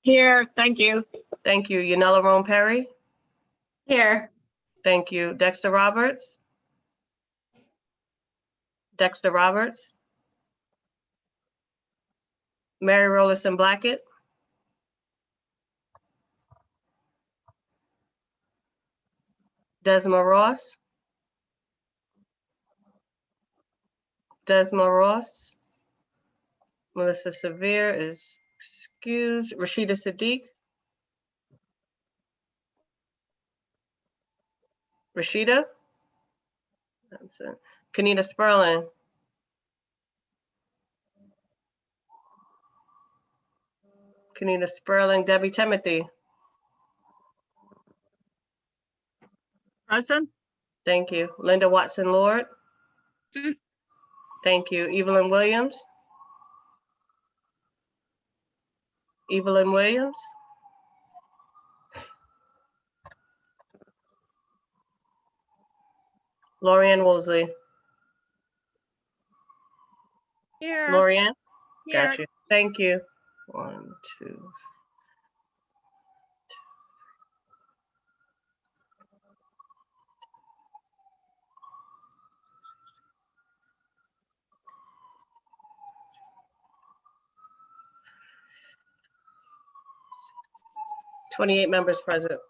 Here, thank you. Thank you. Yanela Rome Perry. Here. Thank you. Dexter Roberts. Dexter Roberts. Mary Rollison Blackett. Desma Ross. Desma Ross. Melissa Severe is excused. Rashida Sadiq. Rashida. Absent. Kanita Sperling. Kanita Sperling. Debbie Timothy. Present. Thank you. Linda Watson Lord. Thank you. Evelyn Williams. Evelyn Williams. Lorianne Woolsey. Here. Lorianne. Here. Got you. Thank you. 1, 2. 28 members present.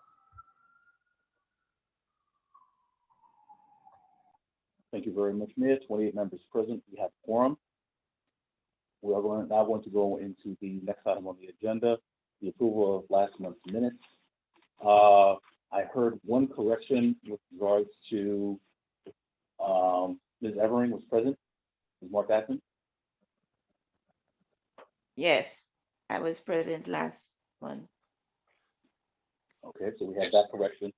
Thank you very much, Mayor. 28 members present. We have quorum. We are now going to go into the next item on the agenda, the approval of last month's minutes. I heard one correction with regards to Ms. Evering was present. Ms. Mark Ackman? Yes, I was present last one. Okay, so we have that correction.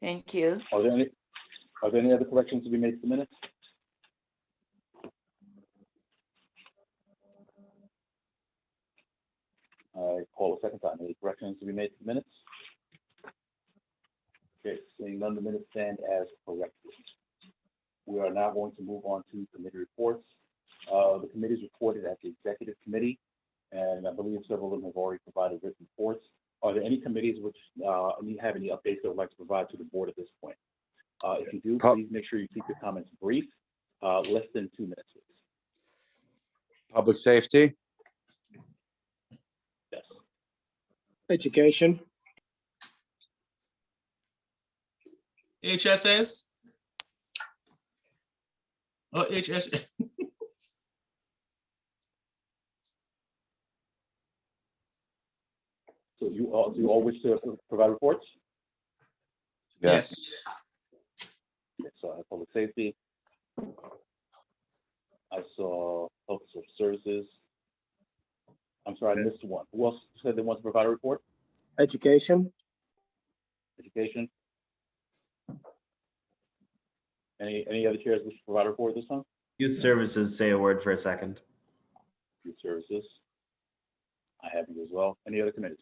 Thank you. Are there any other corrections to be made to the minutes? I call a second time. Any corrections to be made to the minutes? Okay, seeing none, the minutes stand as corrected. We are now going to move on to committee reports. The committees reported at the executive committee, and I believe several of them have already provided written reports. Are there any committees which have any updates they would like to provide to the board at this point? If you do, please make sure you keep your comments brief, less than 2 minutes. Please. Public safety. Yes. Education. HSS? Oh, HSS. So do you all wish to provide reports? Yes. Okay, so I have public safety. I saw health and social services. I'm sorry, I missed one. Who else said they want to provide a report? Education. Education. Any other chairs wish to provide a report this time? Youth services, say a word for a second. Youth services. I have you as well. Any other committees?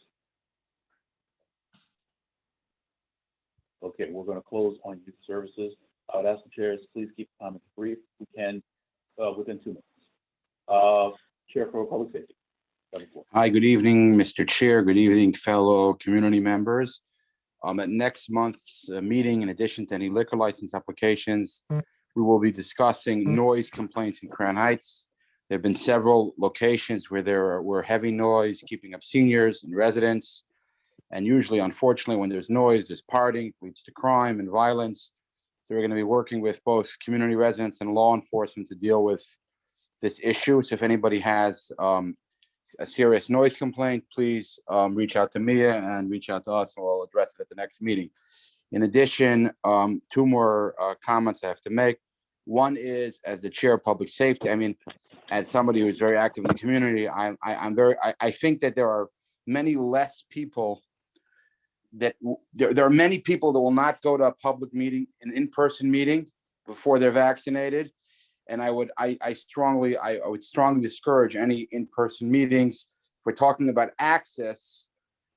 Okay, we're going to close on youth services. I would ask the chairs, please keep comments brief. We can within 2 minutes. Chair for public safety. Hi, good evening, Mr. Chair. Good evening, fellow community members. At next month's meeting, in addition to any liquor license applications, we will be discussing noise complaints in Crown Heights. There have been several locations where there were heavy noise, keeping up seniors and residents. And usually, unfortunately, when there's noise, there's partying, leads to crime and violence. So we're going to be working with both community residents and law enforcement to deal with this issue. So if anybody has a serious noise complaint, please reach out to Mia and reach out to us, and we'll address it at the next meeting. In addition, 2 more comments I have to make. One is, as the chair of public safety, I mean, as somebody who's very active in the community, I think that there are many less people that there are many people that will not go to a public meeting, an in-person meeting, before they're vaccinated. And I would strongly discourage any in-person meetings. If we're talking about access,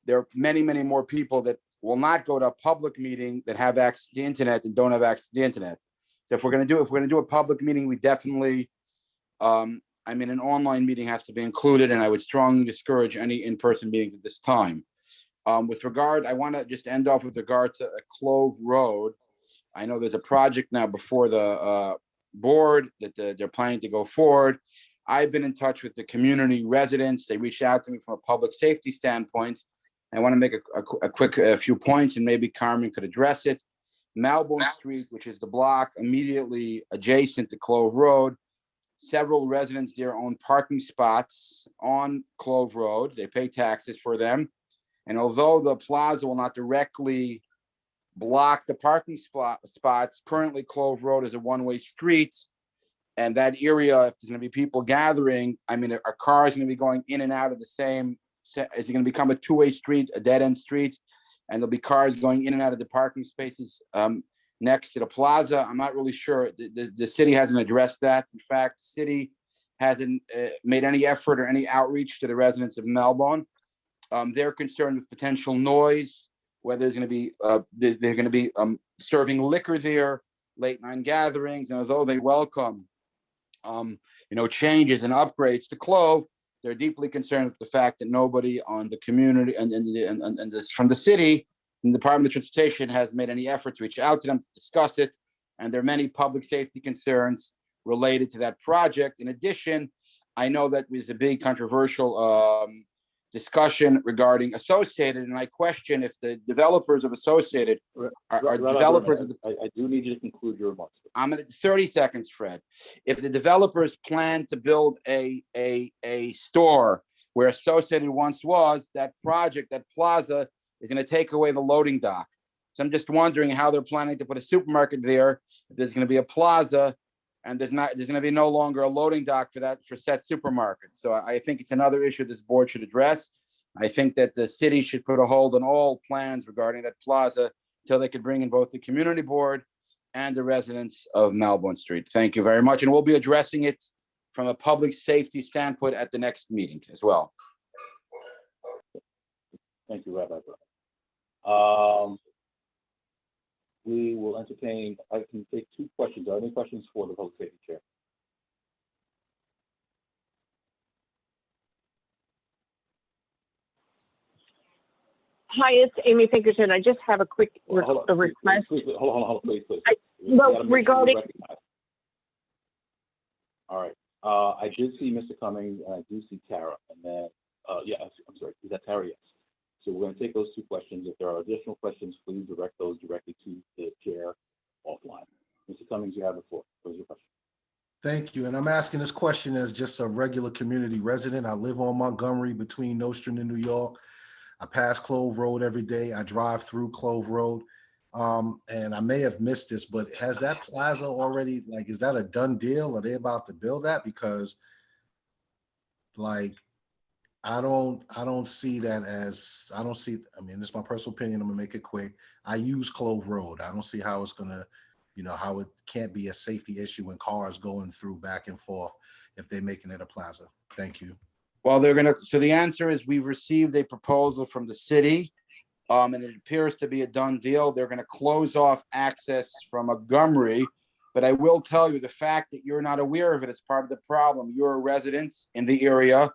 there are many, many more people that will not go to a public meeting that have access to the internet and don't have access to the internet. So if we're going to do a public meeting, we definitely, an online meeting has to be included, and I would strongly discourage any in-person meetings at this time. With regard, I want to just end off with regard to Clove Road. I know there's a project now before the board that they're planning to go forward. I've been in touch with the community residents. They reached out to me from a public safety standpoint. I want to make a quick few points, and maybe Carmen could address it. Malbone Street, which is the block immediately adjacent to Clove Road, several residents there own parking spots on Clove Road. They pay taxes for them. And although the plaza will not directly block the parking spots, currently Clove Road is a one-way street. And that area, if there's going to be people gathering, I mean, are cars going to be going in and out of the same, is it going to become a two-way street, a dead-end street? And there'll be cars going in and out of the parking spaces next to the plaza. I'm not really sure. The city hasn't addressed that. In fact, the city hasn't made any effort or any outreach to the residents of Melbourne. They're concerned with potential noise, whether there's going to be they're going to be serving liquor there, late night gatherings, and although they welcome changes and upgrades to Clove, they're deeply concerned with the fact that nobody on the community and this from the city, from the Department of Transportation, has made any effort to reach out to them to discuss it. And there are many public safety concerns related to that project. In addition, I know that there's a big controversial discussion regarding Associated, and I question if the developers of Associated are developers of the. I do need you to conclude your remarks. I'm at 30 seconds, Fred. If the developers plan to build a store where Associated once was, that project, that plaza, is going to take away the loading dock. So I'm just wondering how they're planning to put a supermarket there. If there's going to be a plaza, and there's going to be no longer a loading dock for said supermarket. So I think it's another issue this board should address. I think that the city should put a hold on all plans regarding that plaza until they could bring in both the community board and the residents of Malbone Street. Thank you very much. And we'll be addressing it from a public safety standpoint at the next meeting as well. Thank you, Rabbi. We will entertain, I can take 2 questions. Are there any questions for the public safety chair? Hi, it's Amy Pinkerton. I just have a quick request. Hold on, please. Regarding. All right. I did see Mr. Cummings, and I do see Tara. And then, I'm sorry. Is that Tara? Yes. So we're going to take those 2 questions. If there are additional questions, please direct those directly to the chair offline. Mr. Cummings, you have the floor. What is your question? Thank you. And I'm asking this question as just a regular community resident. I live on Montgomery between Nostrand and New York. I pass Clove Road every day. I drive through Clove Road. And I may have missed this, but has that plaza already, like, is that a done deal? Are they about to build that? Because like, I don't see that as, I don't see, I mean, this is my personal opinion. I'm gonna make it quick. I use Clove Road. I don't see how it's gonna, how it can't be a safety issue when cars going through back and forth if they're making it a plaza. Thank you. Well, so the answer is we've received a proposal from the city. And it appears to be a done deal. They're going to close off access from Montgomery. But I will tell you, the fact that you're not aware of it is part of the problem. You're a resident in the area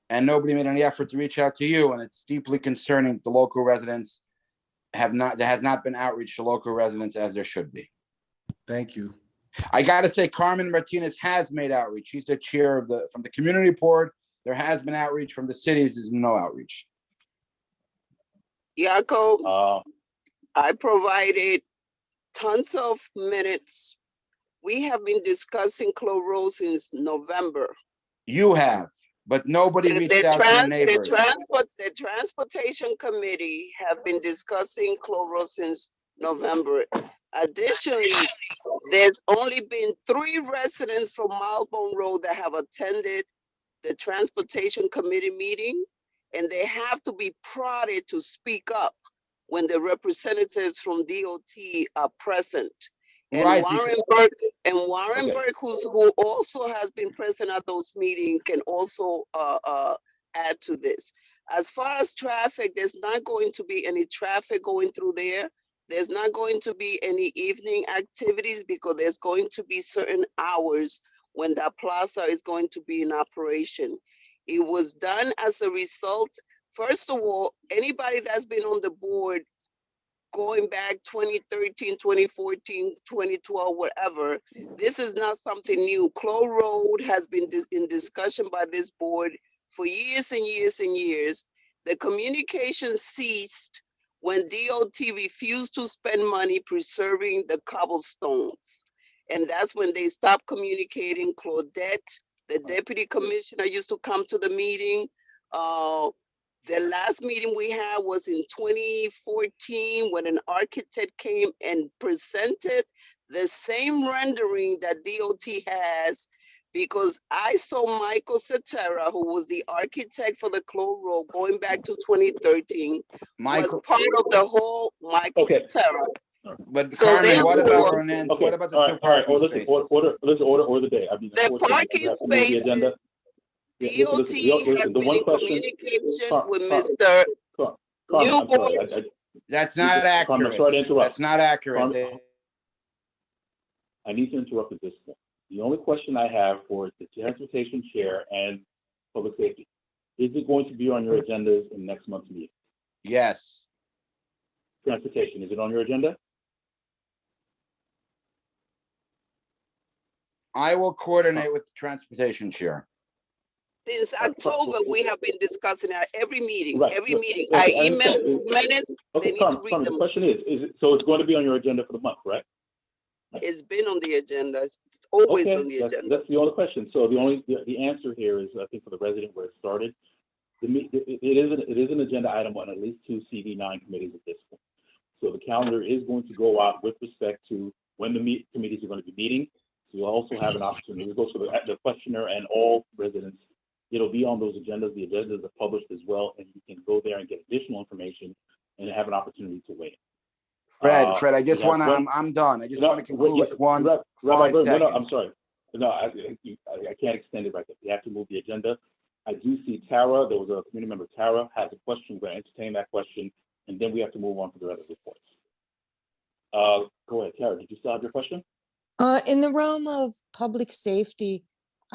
and nobody made any effort to reach out to you. And it's deeply concerning. The local residents there has not been outreach to local residents as there should be. Thank you. I got to say, Carmen Martinez has made outreach. She's the chair of from the community board. There has been outreach from the cities. There's no outreach. Yaakov, I provided tons of minutes. We have been discussing Clove Road since November. You have, but nobody reached out to your neighbors. The transportation committee have been discussing Clove Road since November. Additionally, there's only been 3 residents from Milebone Road that have attended the transportation committee meeting, and they have to be prodded to speak up when the representatives from DOT are present. And Right, Warren Burke, who also has been present at those meetings, can also add to this. As far as traffic, there's not going to be any traffic going through there. There's not going to be any evening activities because there's going to be certain hours when that plaza is going to be in operation. It was done as a result. First of all, anybody that's been on the board going back 2013, 2014, 2012, whatever, this is not something new. Clove Road has been in discussion by this board for years and years and years. The communication ceased when DOT refused to spend money preserving the cobblestones. And that's when they stopped communicating. Claudette, the deputy commissioner, used to come to the meeting. The last meeting we had was in 2014 when an architect came and presented the same rendering that DOT has, because I saw Michael Cetera, who was the architect for the Clove Road going back to 2013, was part of the whole Cetera. But So Carmen, what about therefore- Ronan? Okay, What about the all two right, all right, parking listen, spaces? order the day. I mean, The unfortunately, parking we have to move the agenda. spaces, Yeah, DOT listen, has the been one in question. communication with Mr. Carmen, I'm sorry. Newport. That's not accurate. Carmen, I'm sorry to interrupt. That's not accurate. Carmen, I need to interrupt at this point. The only question I have for the transportation chair and public safety, is it going to be on your agendas in next month's meeting? Yes. Transportation, is it on your agenda? I will coordinate with the transportation chair. Since October, we have been discussing at every meeting, Right. every meeting. Okay, I I emailed understand. minutes, they Okay, need to Carmen, read Carmen, the them. question is it, so it's going to be on your agenda for the month, correct? It's been on the agenda, it's always Okay, on the agenda. that's the only question. So the answer here is, I think for the resident where it started, it is an agenda item on at least 2 CV9 committees at this point. So the calendar is going to go out with respect to when the committees are going to be meeting. So you'll also have an opportunity. It goes for the questionnaire and all residents. It'll be on those agendas. The agendas are published as well, and you can go there and get additional information and have an opportunity to weigh in. Fred, I just want to, I'm done. I just want to conclude with one Rabbi 5 Burton, seconds. no, I'm sorry. No, I can't extend it right there. You have to move the agenda. I do see Tara, there was a community member, Tara, has a question. We're going to entertain that question, and then we have to move on to the other reports. Go ahead, Tara, did you still have your question? In the realm of public safety,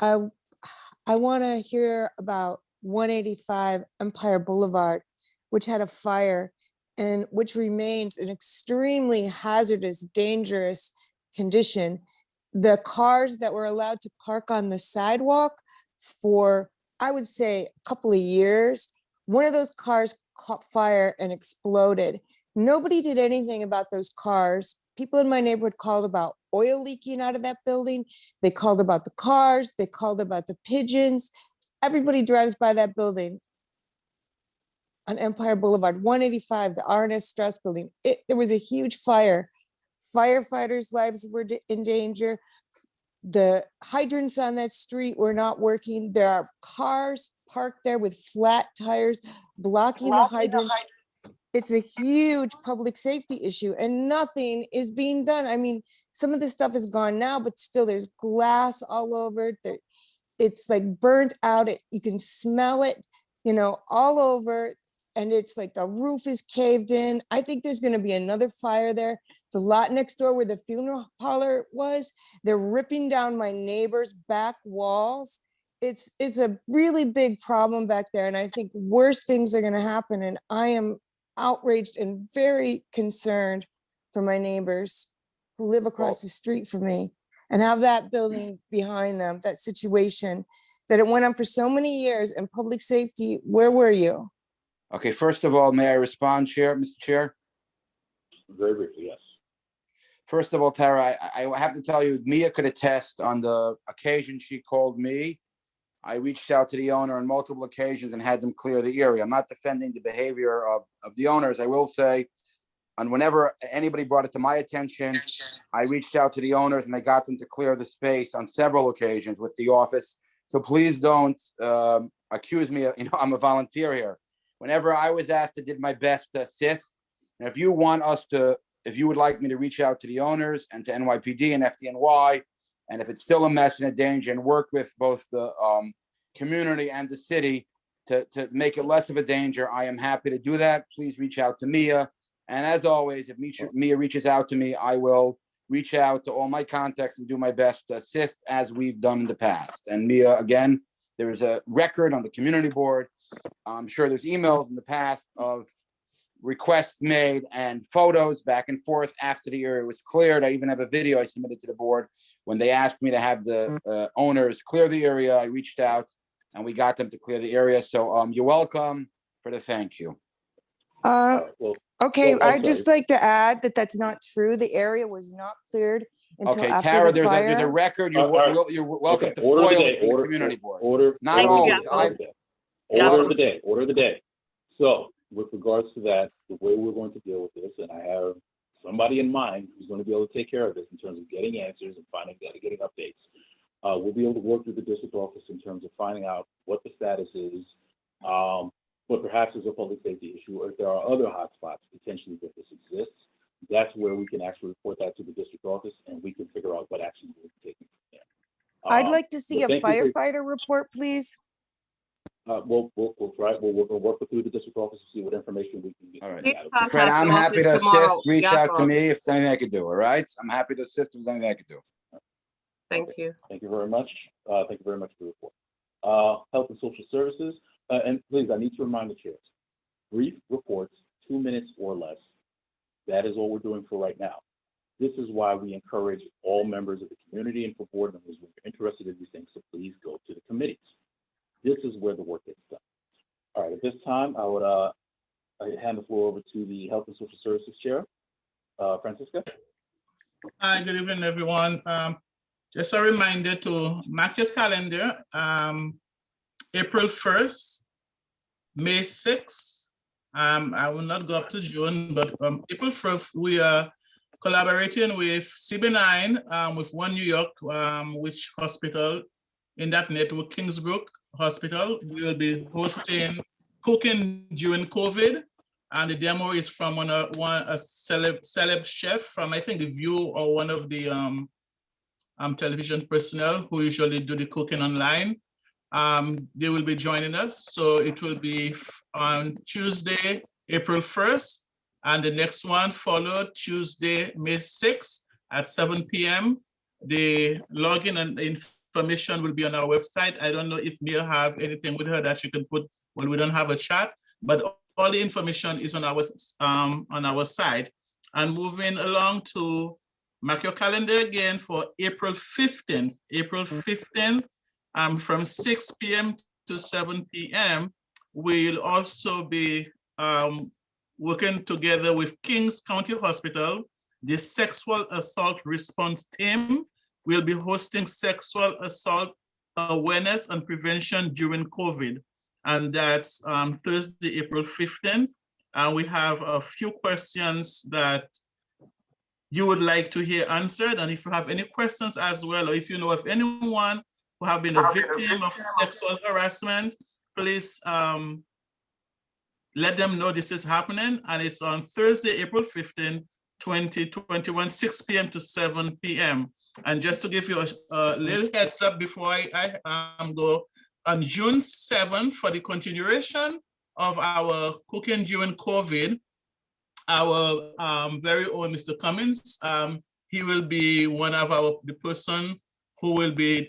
I want to hear about 185 Empire Boulevard, which had a fire and which remains an extremely hazardous, dangerous condition. The cars that were allowed to park on the sidewalk for, I would say, a couple of years, one of those cars caught fire and exploded. Nobody did anything about those cars. People in my neighborhood called about oil leaking out of that building. They called about the cars. They called about the pigeons. Everybody drives by that building. on Empire Boulevard, 185, the RNS Strauss building. There was a huge fire. Firefighters' lives were in danger. The hydrants on that street were not working. There are cars parked there with flat tires blocking the hydrants. It's a huge public safety issue and nothing is being done. I mean, some of the stuff is gone now, but still there's glass all over. It's like burnt out. You can smell it, all over. And it's like the roof is caved in. I think there's going to be another fire there. The lot next door where the funeral parlor was, they're ripping down my neighbor's back walls. It's a really big problem back there. And I think worse things are going to happen. And I am outraged and very concerned for my neighbors who live across the street from me and have that building behind them, that situation, that it went on for so many years. And public safety, where were you? Okay, first of all, may I respond, Mr. Chair? Very briefly, yes. First of all, Tara, I have to tell you, Mia could attest on the occasion she called me. I reached out to the owner on multiple occasions and had them clear the area. I'm not defending the behavior of the owners. I will say, and whenever anybody brought it to my attention, I reached out to the owners and I got them to clear the space on several occasions with the office. So please don't accuse me of, I'm a volunteer here. Whenever I was asked, I did my best to assist. And if you would like me to reach out to the owners and to NYPD and FDNY, and if it's still a mess and a danger, and work with both the community and the city to make it less of a danger, I am happy to do that. Please reach out to Mia. And as always, if Mia reaches out to me, I will reach out to all my contacts and do my best to assist as we've done in the past. And Mia, again, there is a record on the community board. I'm sure there's emails in the past of requests made and photos back and forth after the area was cleared. I even have a video I submitted to the board when they asked me to have the owners clear the area. I reached out and we got them to clear the area. So you're welcome for the thank you. Okay, I'd just like to add that that's not true. The area was not cleared until Okay, after Tara, the fire. there's a record. You're welcome to Order of the foil day, it from the community board. Order. Not order always. of the day. Order of the day. Order of the day. So with regards to that, the way we're going to deal with this, and I have somebody in mind who's going to be able to take care of this in terms of getting answers and getting updates. We'll be able to work through the district office in terms of finding out what the status is, but perhaps there's a public safety issue, or if there are other hotspots potentially that this exists, that's where we can actually report that to the district office and we can figure out what actions we'll be taking from there. I'd like to see a firefighter report, please. We'll try. We'll work through the district office to see what information we can get. All right. Fred, I'm happy to assist. Reach out to me if there's anything I could do. All right. I'm happy to assist if there's anything I could do. Thank you. Thank you very much. Thank you very much for the report. Health and Social Services, and please, I need to remind the chairs, brief reports, 2 minutes or less. That is all we're doing for right now. This is why we encourage all members of the community and for board members who are interested in these things to please go to the committees. This is where the work gets done. All right, at this time, I would hand the floor over to the Health and Social Services Chair, Francisca. Hi, good evening, everyone. Just a reminder to mark your calendar. April 1st, May 6th. I will not go up to June, but April 1st, we are collaborating with CB9, with One New York, which hospital in that network, Kingsbrook Hospital. We will be hosting cooking during COVID, and the demo is from a celeb chef from, I think, The View, or one of the television personnel who usually do the cooking online. They will be joining us. So it will be on Tuesday, April 1st, and the next one followed Tuesday, May 6th at 7 p.m. The login and information will be on our website. I don't know if Mia have anything with her that she can put when we don't have a chat, but all the information is on our site. And moving along to mark your calendar again for April 15th. April 15th, from 6 p.m. to 7 p.m. We'll also be working together with Kings County Hospital, the Sexual Assault Response Team. We'll be hosting sexual assault awareness and prevention during COVID. and that's Thursday, April 15th. And we have a few questions that you would like to hear answered. And if you have any questions as well, or if you know of anyone who have been a victim of sexual harassment, please let them know this is happening. And it's on Thursday, April 15, 2021, 6 p.m. to 7 p.m. And just to give you a little heads up before I go, on June 7th, for the continuation of our Cooking During COVID, our very own Mr. Cummins, he will be one of the person who will be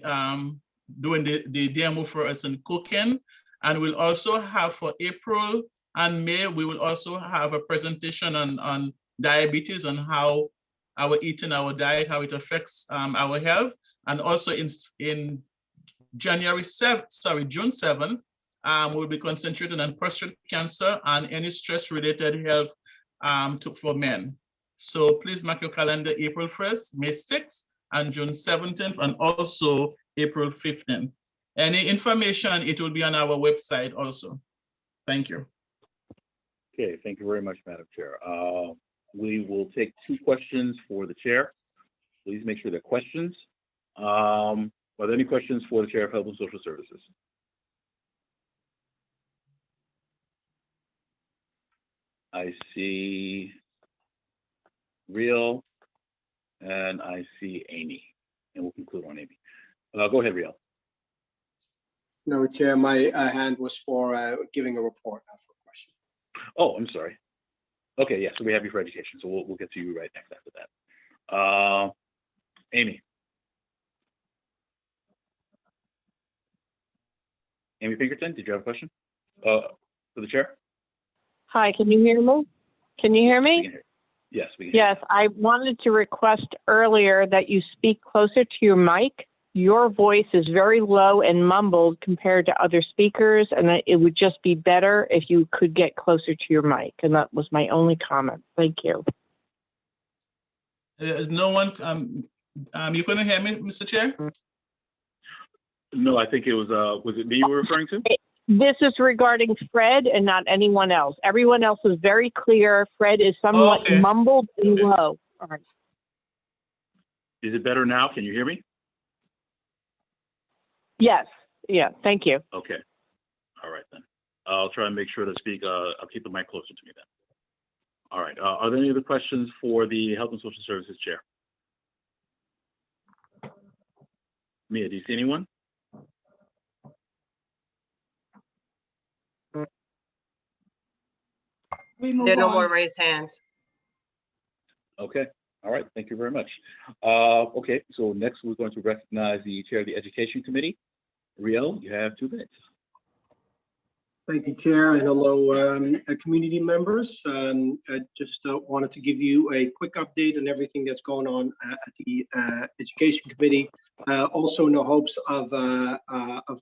doing the demo for us in cooking. And we'll also have for April and May, we will also have a presentation on diabetes and how our eating, our diet, how it affects our health. And also in June 7th, we'll be concentrating on prostate cancer and any stress-related health for men. So please mark your calendar April 1st, May 6th, and June 17th, and also April 15th. Any information, it will be on our website also. Thank you. Okay, thank you very much, Madam Chair. We will take 2 questions for the chair. Please make sure they're questions. Are there any questions for the Chair of Health and Social Services? I see Riel and I see Amy, and we'll conclude on Amy. Go ahead, Riel. No, Chair, my hand was for giving a report, not for a question. Oh, I'm sorry. Okay, yeah, so we have you for education, so we'll get to you right next after that. Amy. Amy Pinkerton, did you have a question for the chair? Hi, can you hear me? Can you hear me? Yes, we can. Yes, I wanted to request earlier that you speak closer to your mic. Your voice is very low and mumbled compared to other speakers, and that it would just be better if you could get closer to your mic. And that was my only comment. Thank you. There's no one, you couldn't hear me, Mr. Chair? No, I think it was it me you were referring to? This is regarding Fred and not anyone else. Everyone else is very clear. Fred is somewhat mumbled and low. All right. Is it better now? Can you hear me? Yes. Yeah. Thank you. Okay. All right then. I'll try and make sure to speak. I'll keep the mic closer to me then. All right. Are there any other questions for the Health and Social Services Chair? Mia, do you see anyone? There are no more raised hands. Okay. All right. Thank you very much. Okay. So next we're going to recognize the Chair of the Education Committee. Riel, you have 2 minutes. Thank you, Chair, and hello, community members. I just wanted to give you a quick update on everything that's going on at the Education Committee. Also, no hopes of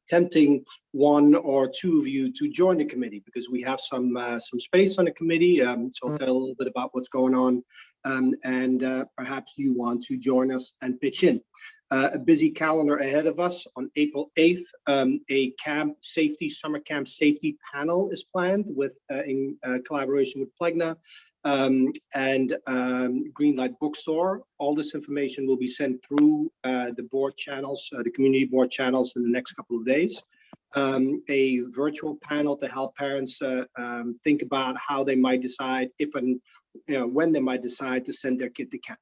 tempting 1 or 2 of you to join the committee because we have some space on the committee. So I'll tell a little bit about what's going on, and perhaps you want to join us and pitch in. A busy calendar ahead of us. On April 8th, a summer camp safety panel is planned with in collaboration with Plegna and Greenlight Bookstore. All this information will be sent through the board channels, the community board channels in the next couple of days. A virtual panel to help parents think about how they might decide if and when they might decide to send their kid to camp.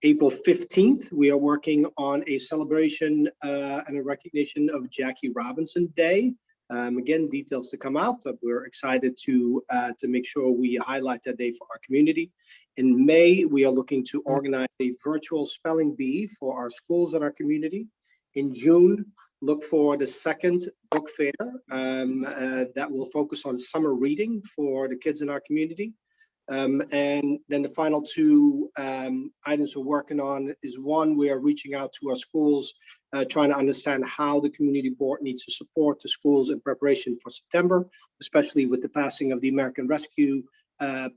April 15th, we are working on a celebration and a recognition of Jackie Robinson Day. Again, details to come out. We're excited to make sure we highlight that day for our community. In May, we are looking to organize a virtual spelling bee for our schools and our community. In June, look for the 2nd book fair that will focus on summer reading for the kids in our community. And then the final 2 items we're working on is 1, we are reaching out to our schools, trying to understand how the community board needs to support the schools in preparation for September, especially with the passing of the American Rescue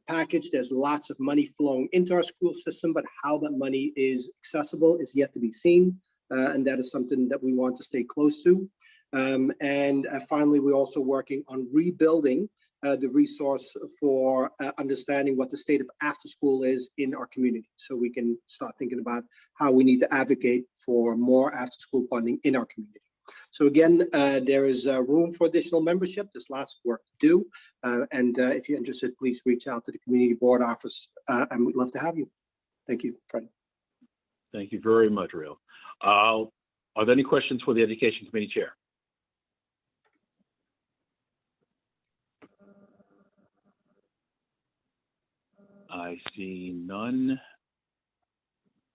package. There's lots of money flowing into our school system, but how that money is accessible is yet to be seen. And that is something that we want to stay close to. And finally, we're also working on rebuilding the resource for understanding what the state of after school is in our community. So we can start thinking about how we need to advocate for more after school funding in our community. So again, there is room for additional membership. There's lots of work to do. And if you're interested, please reach out to the community board office and we'd love to have you. Thank you, Fred. Thank you very much, Real. Are there any questions for the Education Committee Chair? I see none.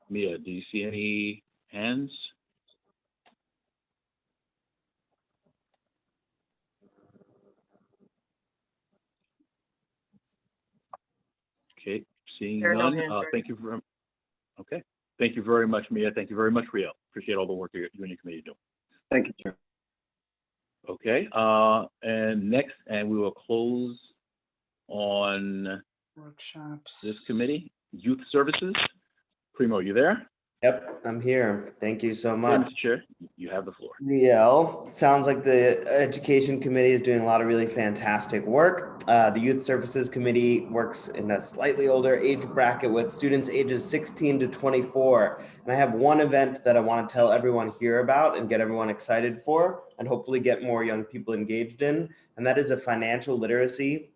Mia, do you see any hands? Okay, seeing There are no none. hands Thank you raised. very. Okay, thank you very much, Mia. Thank you very much, Rio. Appreciate all the work you and your committee do. Thank you, Chair. Okay, and next, and we will close on Workshops. this committee, Youth Services. Primo, you there? Yep, I'm here. Thank you so Okay, much. Mr. Chair, you have the floor. Riel, sounds like the Education Committee is doing a lot of really fantastic work. The Youth Services Committee works in a slightly older age bracket with students ages 16 to 24. And I have one event that I want to tell everyone here about and get everyone excited for, and hopefully get more young people engaged in. And that is a financial literacy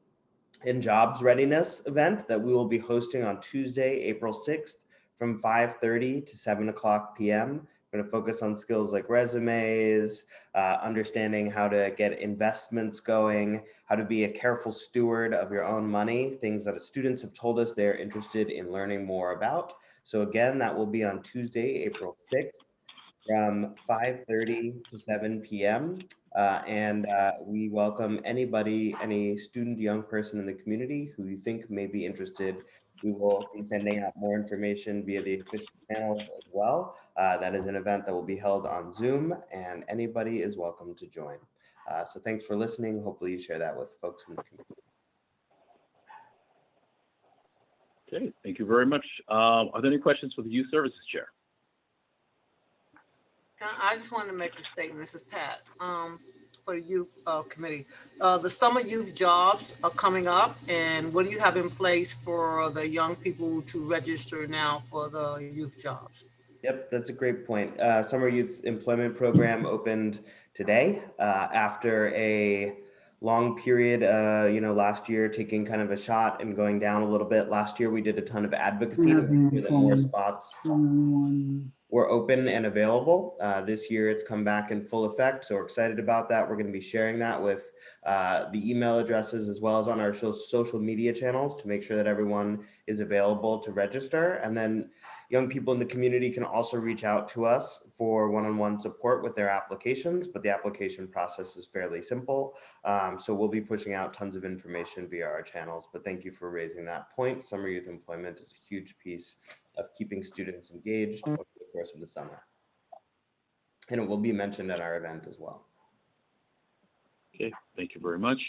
and jobs readiness event that we will be hosting on Tuesday, April 6th from 5:30 to 7:00 p.m. We're going to focus on skills like resumes, understanding how to get investments going, how to be a careful steward of your own money, things that students have told us they're interested in learning more about. So again, that will be on Tuesday, April 6th from 5:30 to 7 p.m. And we welcome anybody, any student, young person in the community who you think may be interested. We will be sending out more information via the official channels as well. That is an event that will be held on Zoom, and anybody is welcome to join. So thanks for listening. Hopefully you share that with folks in the community. Okay, thank you very much. Are there any questions for the Youth Services Chair? I just wanted to make a statement. This is Pat for the Youth Committee. The summer youth jobs are coming up, and what do you have in place for the young people to register now for the youth jobs? Yep, that's a great point. Summer Youth Employment Program opened today after a long period, last year taking kind of a shot and going down a little bit. Last year we did a ton of advocacy to make sure that more spots were open and available. This year it's come back in full effect, so we're excited about that. We're going to be sharing that with the email addresses as well as on our social media channels to make sure that everyone is available to register. And then young people in the community can also reach out to us for one-on-one support with their applications, but the application process is fairly simple. So we'll be pushing out tons of information via our channels, but thank you for raising that point. Summer youth employment is a huge piece of keeping students engaged over the course of the summer. And it will be mentioned at our event as well. Okay, thank you very much.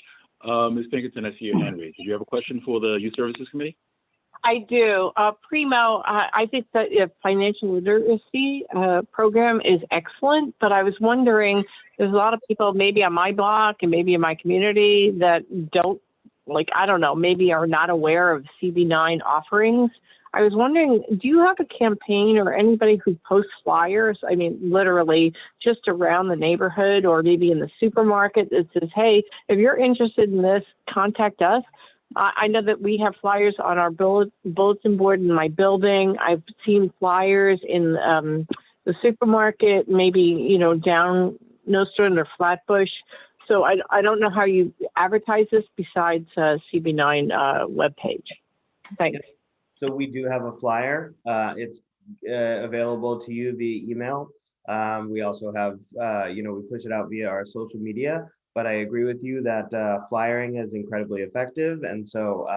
Ms. Pinkerton, I see your hand raised. Did you have a question for the Youth Services Committee? I do. Primo, I think that the financial literacy program is excellent, but I was wondering, there's a lot of people maybe on my block and maybe in my community that don't, I don't know, maybe are not aware of CB9 offerings. I was wondering, do you have a campaign or anybody who posts flyers? I mean, literally just around the neighborhood or maybe in the supermarket that says, hey, if you're interested in this, contact us. I know that we have flyers on our bulletin board in my building. I've seen flyers in the supermarket, maybe, down Nostrand or Flatbush. So I don't know how you advertise this besides CB9 webpage. Thanks. So we do have a flyer. It's available to you via email. We also have, we push it out via our social media. But I agree with you that flyering is incredibly effective. And so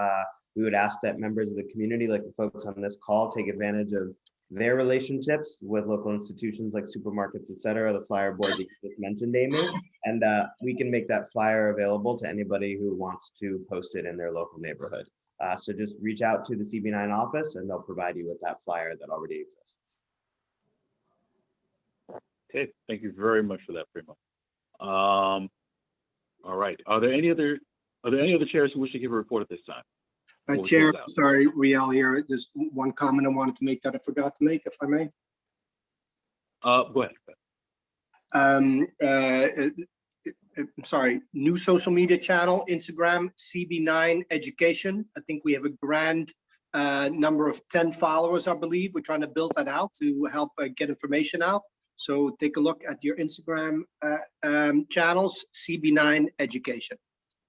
we would ask that members of the community, like the folks on this call, take advantage of their relationships with local institutions like supermarkets, et cetera, the flyer board that you just mentioned, Amy. And we can make that flyer available to anybody who wants to post it in their local neighborhood. So just reach out to the CB9 office and they'll provide you with that flyer that already exists. Okay, thank you very much for that, Primo. All right. Are there any other chairs who wish to give a report at this time? Before we Chair, close out? sorry, Riel here. There's one comment I wanted to make that I forgot to make, if I may. Go ahead. I'm sorry, new social media channel, Instagram, CB9 Education. I think we have a grand number of 10 followers, I believe. We're trying to build that out to help get information out. So take a look at your Instagram channels, CB9 Education.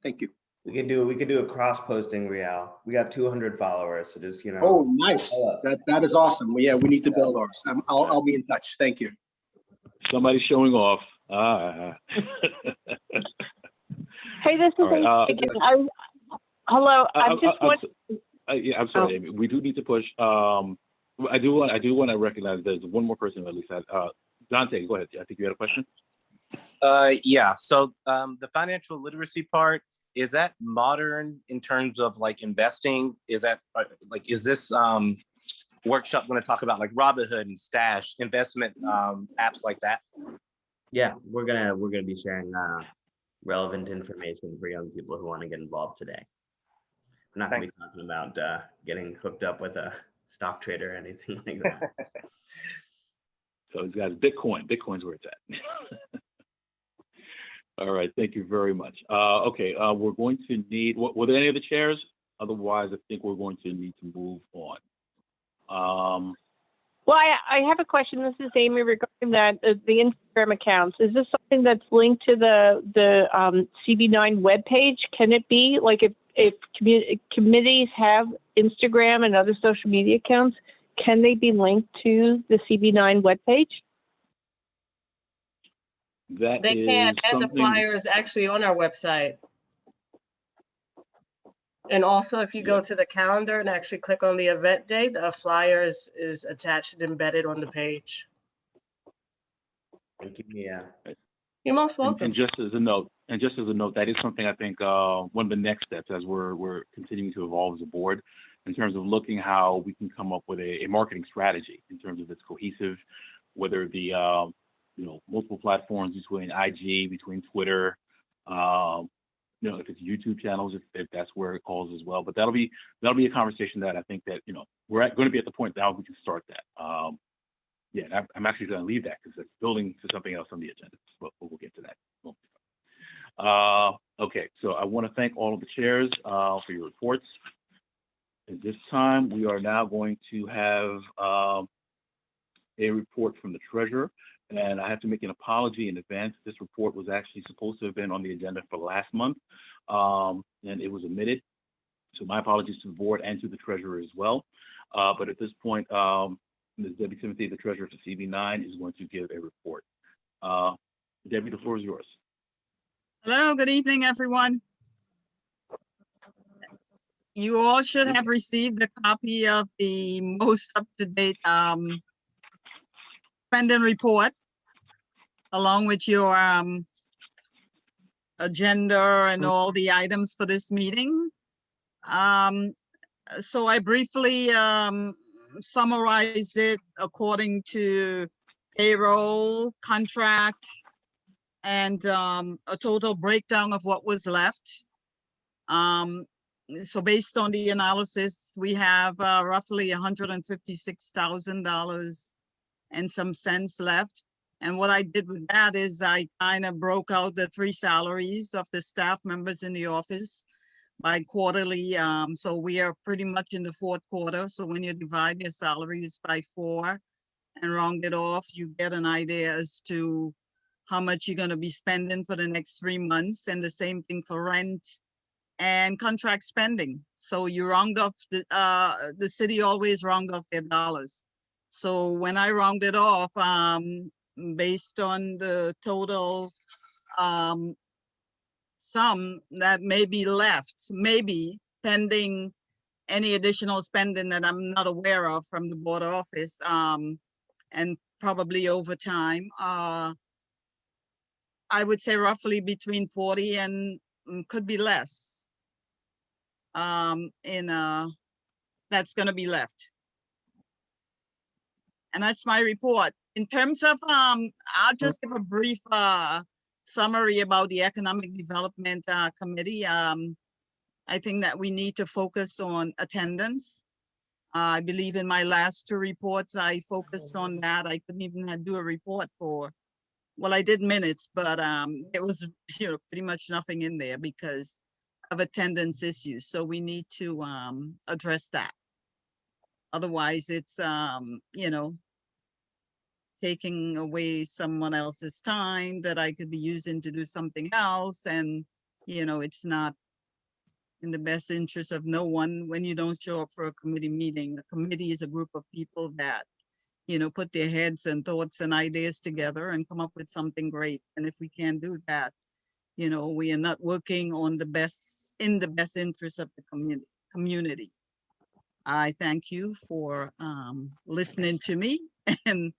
Thank you. We could do a cross posting, Rial. We got 200 followers, so just, you know. Oh, nice. That is awesome. Well, yeah, we need to build ours. I'll be in touch. Thank you. Somebody's showing off. Hey, this is All right, hello. I'm just yeah, I'm sorry, Amy. We do need to push. I do want to recognize there's one more person who at least had. Dante, go ahead. I think you had a question. Yeah. So the financial literacy part, is that modern in terms of like investing? Is that like, is this workshop going to talk about like Robinhood and Stash investment apps like that? Yeah, we're gonna be sharing relevant information for young people who want to get involved today. We're not gonna be talking about getting hooked up with a stock trader or anything like that. So guys, Bitcoin's where it's at. All right, thank you very much. Okay, we're going to need, were there any other chairs? Otherwise, I think we're going to need to move on. Well, I have a question. This is Amy regarding that the Instagram accounts. Is this something that's linked to the CB9 webpage? Can it be like if committees have Instagram and other social media accounts, can they be linked to the CB9 webpage? They can, and the flyer is actually on our website. And also, if you go to the calendar and actually click on the event date, the flyer is attached and embedded on the page. Thank you. Yeah. You're most welcome. And just as a note, that is something I think one of the next steps as we're continuing to evolve as a board in terms of looking how we can come up with a marketing strategy in terms of its cohesive, whether the multiple platforms between IG, between Twitter, if it's YouTube channels, if that's where it calls as well. But that'll be a conversation that I think that we're going to be at the point now we can start that. Yeah, I'm actually going to leave that because it's building to something else on the agenda. But we'll get to that. Okay, so I want to thank all of the chairs for your reports. At this time, we are now going to have a report from the treasurer. And I have to make an apology in advance. This report was actually supposed to have been on the agenda for last month, and it was omitted. So my apologies to the board and to the treasurer as well. But at this point, Ms. Debbie Timothy, the treasurer for CB9, is going to give a report. Debbie, the floor is yours. Hello, good evening, everyone. You all should have received a copy of the most up-to-date spending report, along with your agenda and all the items for this meeting. So I briefly summarize it according to payroll, contract, and a total breakdown of what was left. So based on the analysis, we have roughly $156,000 and some cents left. And what I did with that is I kind of broke out the 3 salaries of the staff members in the office by quarterly. So we are pretty much in the 4th quarter. So when you divide your salaries by 4 and round it off, you get an idea as to how much you're going to be spending for the next 3 months. And the same thing for rent and contract spending. So you round off, the city always round off their dollars. So when I rounded off, based on the total sum that may be left, maybe pending any additional spending that I'm not aware of from the board office, and probably over time, I would say roughly between 40 and could be less that's going to be left. And that's my report. In terms of, I'll just give a brief summary about the Economic Development Committee. I think that we need to focus on attendance. I believe in my last two reports, I focused on that. I couldn't even do a report for, well, I did minutes, but it was, pretty much nothing in there because of attendance issues. So we need to address that. Otherwise, it's, taking away someone else's time that I could be using to do something else. And, it's not in the best interest of no one when you don't show up for a committee meeting. A committee is a group of people that, put their heads and thoughts and ideas together and come up with something great. And if we can't do that, we are not working on in the best interest of the community. I thank you for listening to me. And,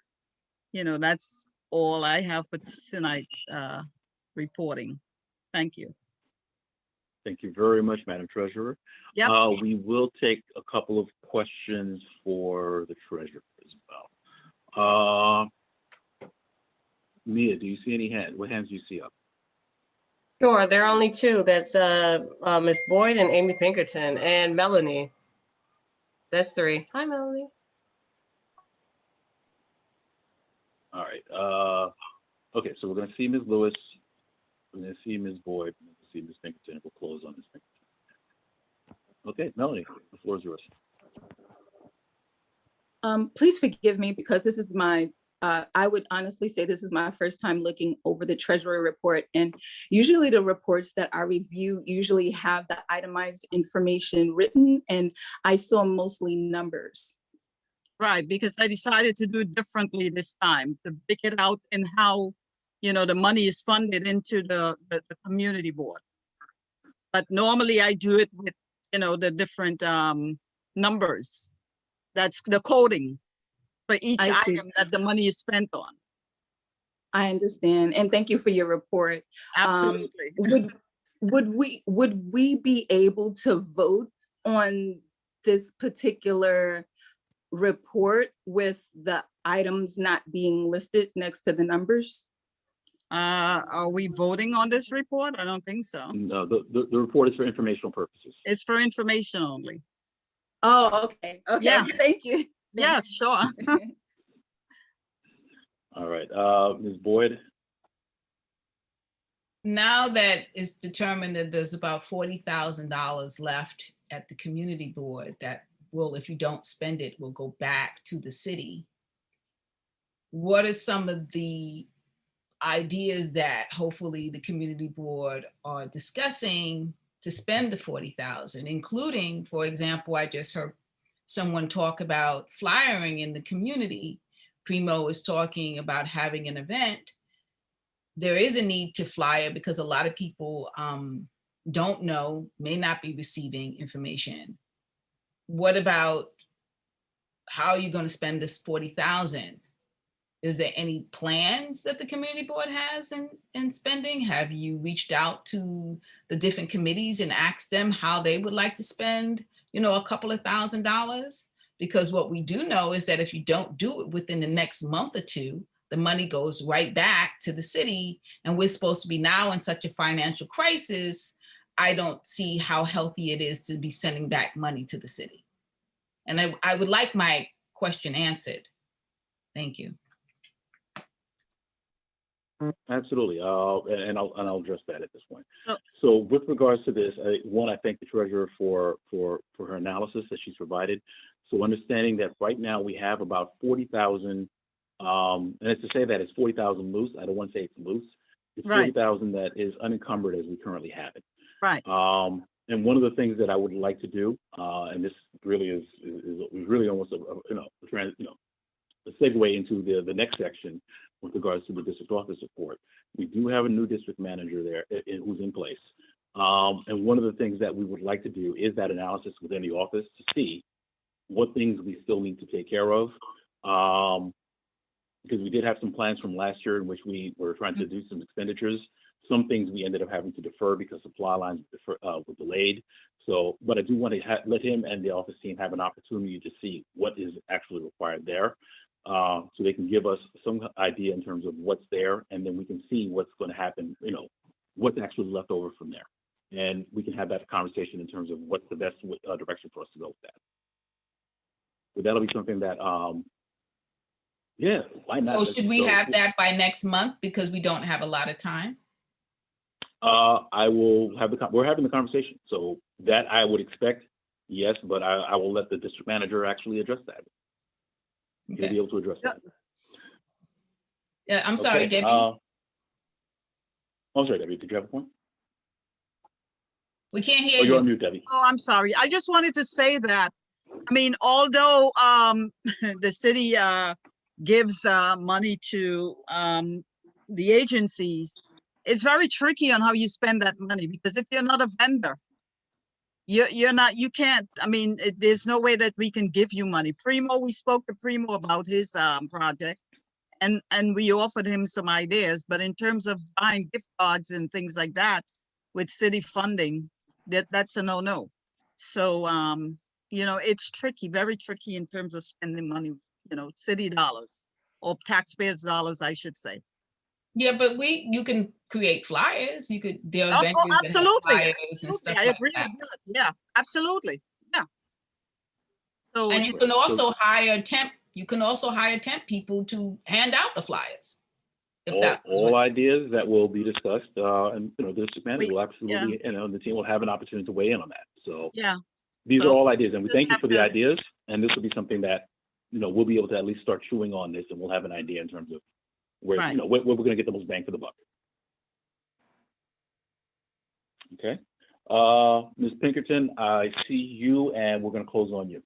that's all I have for tonight reporting. Thank you. Thank you very much, Madam Treasurer. Yep. We will take a couple of questions for the treasurer as well. Mia, do you see any hands? What hands do you see up? Sure, there are only two. That's Ms. Boyd and Amy Pinkerton and Melanie. That's three. Hi, Melanie. All right. Okay, so we're going to see Ms. Lewis. We're going to see Ms. Boyd. We're going to see Ms. Pinkerton. We'll close on Ms. Pinkerton. Okay, Melanie, the floor is yours. Please forgive me because this is my, I would honestly say this is my first time looking over the Treasury report. And usually the reports that I review usually have the itemized information written, and I saw mostly numbers. Right, because I decided to do it differently this time, to pick it out and how, the money is funded into the community board. But normally I do it with, the different numbers. That's the coding for each item that the money is spent on. I understand, and thank you for your report. Absolutely. Would we be able to vote on this particular report with the items not being listed next to the numbers? Are we voting on this report? I don't think so. No, the report is for informational purposes. It's for information only. Oh, okay. Okay. Yeah. Thank you. Yeah, sure. All right, Ms. Boyd. Now that it's determined that there's about $40,000 left at the community board that will, if you don't spend it, will go back to the city. What are some of the ideas that hopefully the community board are discussing to spend the $40,000, including, for example, I just heard someone talk about flyering in the community. Primo was talking about having an event. There is a need to flyer because a lot of people don't know, may not be receiving information. What about how are you going to spend this $40,000? Is there any plans that the community board has in spending? Have you reached out to the different committees and asked them how they would like to spend, a couple of $1,000s? Because what we do know is that if you don't do it within the next month or two, the money goes right back to the city, and we're supposed to be now in such a financial crisis. I don't see how healthy it is to be sending back money to the city. And I would like my question answered. Thank you. Absolutely, and I'll address that at this point. So with regards to this, I thank the treasurer for her analysis that she's provided. So understanding that right now we have about 40,000, and it's to say that it's 40,000 loose. I don't want to say it's loose. It's 40,000 that is unencumbered as we currently have it. Right. And one of the things that I would like to do, and this really is really almost a segue into the next section with regards to the district office support. We do have a new district manager there who's in place. And one of the things that we would like to do is that analysis within the office to see what things we still need to take care of. Because we did have some plans from last year in which we were trying to do some expenditures. Some things we ended up having to defer because supply lines were delayed. So, but I do want to let him and the office team have an opportunity to see what is actually required there. so they can give us some idea in terms of what's there, and then we can see what's going to happen, you know, what's actually left over from there. And we can have that conversation in terms of what's the best direction for us to go with that. But that'll be something that, yeah, why not? So Let's should we go. have that by next month because we don't have a lot of time? I will have we're having the conversation. So that I would expect, yes, but I will let the district manager actually address that. He'll Okay. be able to address that. Yeah, I'm sorry, Okay, Debbie. I'm sorry, Debbie, did you have a point? We can't hear Oh, you're you. on mute, Debbie. Oh, I'm sorry. I just wanted to say that, I mean, although the city gives money to the agencies, it's very tricky on how you spend that money, because if you're not a vendor, you can't, I mean, there's no way that we can give you money. Primo, we spoke to Primo about his project, and we offered him some ideas, but in terms of buying gift cards and things like that with city funding, that's a no-no. So, you know, it's tricky, very tricky in terms of spending money, you know, city dollars or taxpayers' dollars, I should say. Yeah, but you can create flyers. You could, there are Oh, venues that have absolutely. flyers and stuff I like agree that. with that. Yeah, absolutely. Yeah. So And you can also hire temp people to hand out the flyers. If that was All what, ideas that will be discussed, and you know, the district manager will absolutely, you know, the team will have an opportunity to weigh in on that. So yeah, these are all ideas, and we just thank you have for the to- ideas. And this will be something that, you know, we'll be able to at least start chewing on this, and we'll have an idea in terms of where, Right. you know, where we're going to get the most bang for the buck. Okay, Ms. Pinkerton, I see you, and we're going to close on you.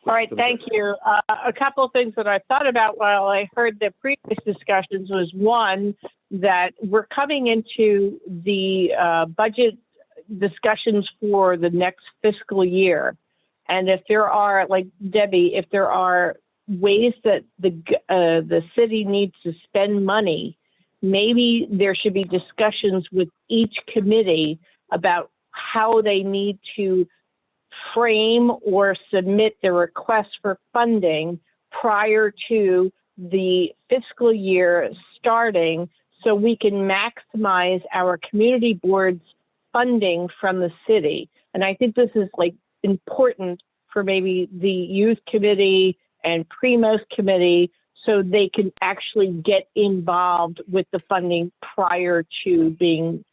All right, thank you. A couple of things that I thought about while I heard the previous discussions was, one, that we're coming into the budget discussions for the next fiscal year. And if there are, like Debbie, if there are ways that the city needs to spend money, maybe there should be discussions with each committee about how they need to frame or submit the request for funding prior to the fiscal year starting, so we can maximize our community board's funding from the city. And I think this is like important for maybe the youth committee and Primo's committee, so they can actually get involved with the funding prior to being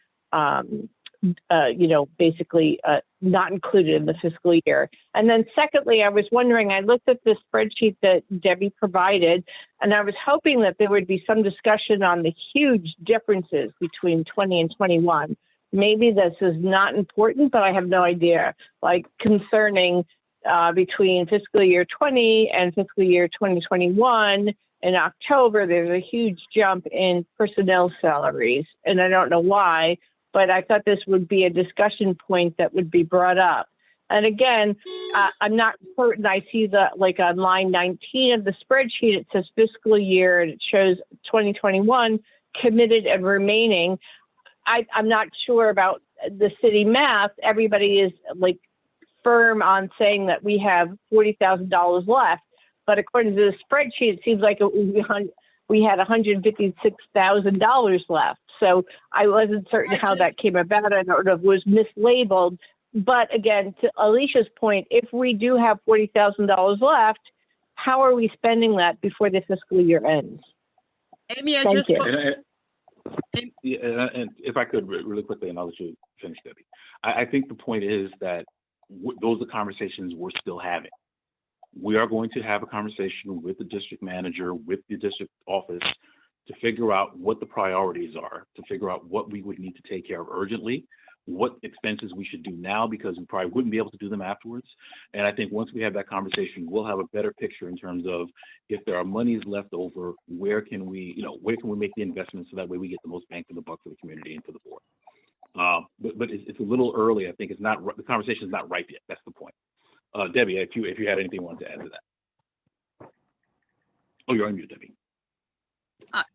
you know, basically not included in the fiscal year. And then secondly, I was wondering, I looked at the spreadsheet that Debbie provided, and I was hoping that there would be some discussion on the huge differences between 20 and 21. Maybe this is not important, but I have no idea, like concerning between fiscal year 20 and fiscal year 2021. In October, there's a huge jump in personnel salaries, and I don't know why, but I thought this would be a discussion point that would be brought up. And again, I'm not certain. I see the, like on line 19 of the spreadsheet, it says fiscal year, and it shows 2021 committed and remaining. I'm not sure about the city math. Everybody is like firm on saying that we have $40,000 left, but according to the spreadsheet, it seems like we had $156,000 left. So I wasn't certain how that came about. I don't know if it was mislabeled. But again, to Alicia's point, if we do have $40,000 left, how are we spending that before the fiscal year ends? Amy, I Thank just you. And if I could really quickly, and I'll let you finish, Debbie. I think the point is that those are conversations we're still having. We are going to have a conversation with the district manager, with the district office, to figure out what the priorities are, to figure out what we would need to take care of urgently, what expenses we should do now, because we probably wouldn't be able to do them afterwards. And I think once we have that conversation, we'll have a better picture in terms of if there are monies left over, where can we make the investments so that way we get the most bang for the buck for the community and for the board. But it's a little early. I think the conversation is not ripe yet. That's the point. Debbie, if you had anything you wanted to add to that. Oh, you're on mute, Debbie.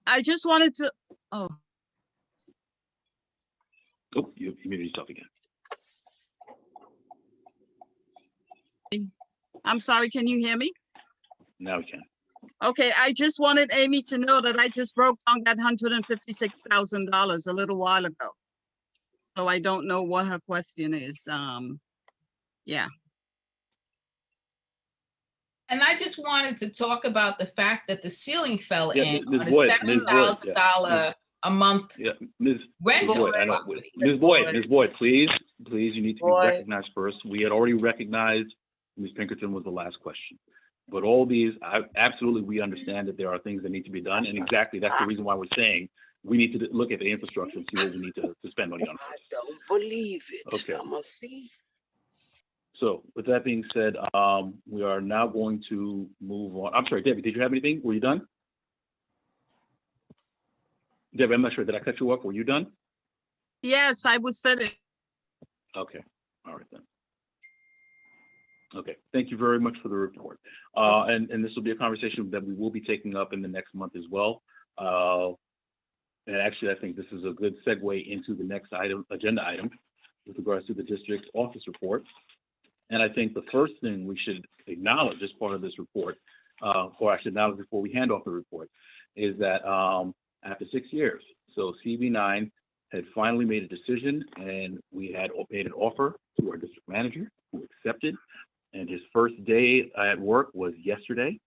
I just wanted to, Oh, you muted yourself again. I'm sorry, can you hear me? Now we can. Okay, I just wanted Amy to know that I just broke down that $156,000 a little while ago. So I don't know what her question is. Yeah. And I just wanted to talk about the fact that the ceiling fell Yeah, in Ms. on a Boyd, Ms. Boyd, yeah. $7,000 a month Yeah, Ms. rental Boyd, I know. property. Ms. Boyd, please, you need to be Boyd. recognized first. We had already recognized Ms. Pinkerton was the last question. But all these, absolutely, we understand that there are things that need to be done. And exactly, that's the reason why we're saying we need to look at the infrastructure and see what we need to spend money on. I don't believe it. Okay. I'm gonna see. So with that being said, we are now going to move on. I'm sorry, Debbie, did you have anything? Were you done? Debbie, I'm not sure. Did I cut you off? Were you done? Yes, I was finished. Okay. All right then. Okay. Thank you very much for the report. And this will be a conversation that we will be taking up in the next month as well. And actually, I think this is a good segue into the next item, agenda item, with regards to the district office report. And I think the first thing we should acknowledge as part of this report, or I should acknowledge before we hand off the report, is that after 6 years, so CB9 had finally made a decision, and we had made an offer to our district manager, who accepted, and his first day at work was yesterday.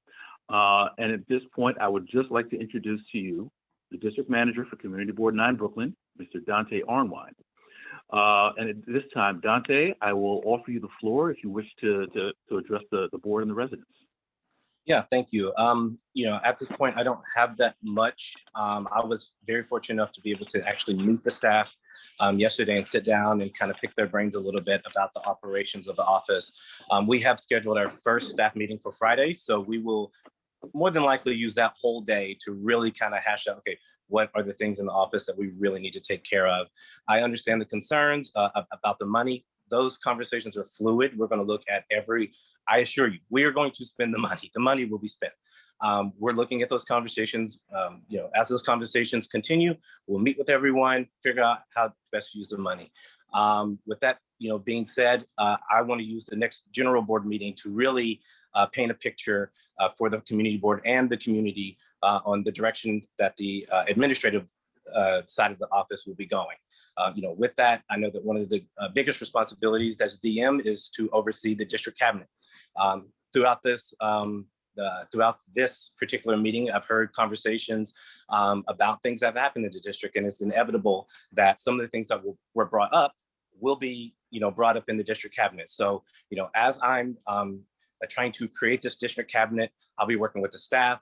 And at this point, I would just like to introduce to you the district manager for Community Board 9 Brooklyn, Mr. Dante Arnwine. And at this time, Dante, I will offer you the floor if you wish to address the board and the residents. Yeah, thank you. At this point, I don't have that much. I was very fortunate enough to be able to actually meet the staff yesterday and sit down and kind of pick their brains a little bit about the operations of the office. We have scheduled our first staff meeting for Friday, so we will more than likely use that whole day to really kind of hash out, okay, what are the things in the office that we really need to take care of? I understand the concerns about the money. Those conversations are fluid. We're going to look at I assure you, we are going to spend the money. The money will be spent. We're looking at those conversations. As those conversations continue, we'll meet with everyone, figure out how best to use the money. With that, being said, I want to use the next general board meeting to really paint a picture for the community board and the community on the direction that the administrative side of the office will be going. With that, I know that one of the biggest responsibilities as DM is to oversee the district cabinet. Throughout this particular meeting, I've heard conversations about things that have happened in the district, and it's inevitable that some of the things that were brought up will be, brought up in the district cabinet. So, as I'm trying to create this district cabinet, I'll be working with the staff,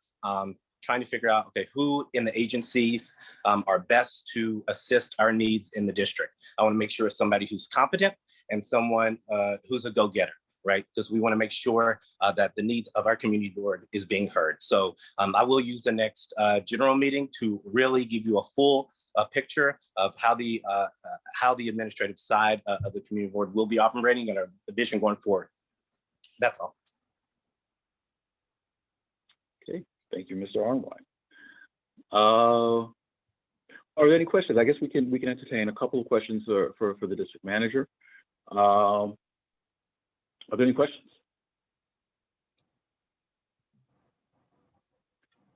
trying to figure out, okay, who in the agencies are best to assist our needs in the district. I want to make sure it's somebody who's competent and someone who's a go-getter, right? Because we want to make sure that the needs of our community board is being heard. So I will use the next general meeting to really give you a full picture of how the administrative side of the community board will be operating and our vision going forward. That's all. Okay, thank you, Mr. Arnwine. Are there any questions? I guess we can entertain a couple of questions for the district manager. Are there any questions?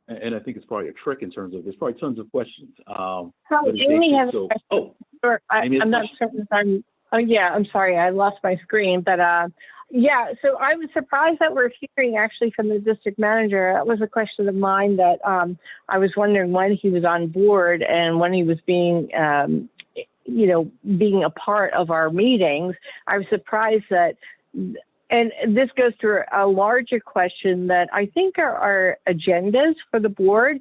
And I think it's probably a trick in terms of there's probably tons of questions. Amy has a question. I'm not certain if I'm. Oh yeah, I'm sorry, I lost my screen, but yeah. So I was surprised that we're hearing actually from the district manager. That was a question of mine that I was wondering when he was on board and when he was being, being a part of our meetings. I was surprised that. And this goes to a larger question that I think our agendas for the board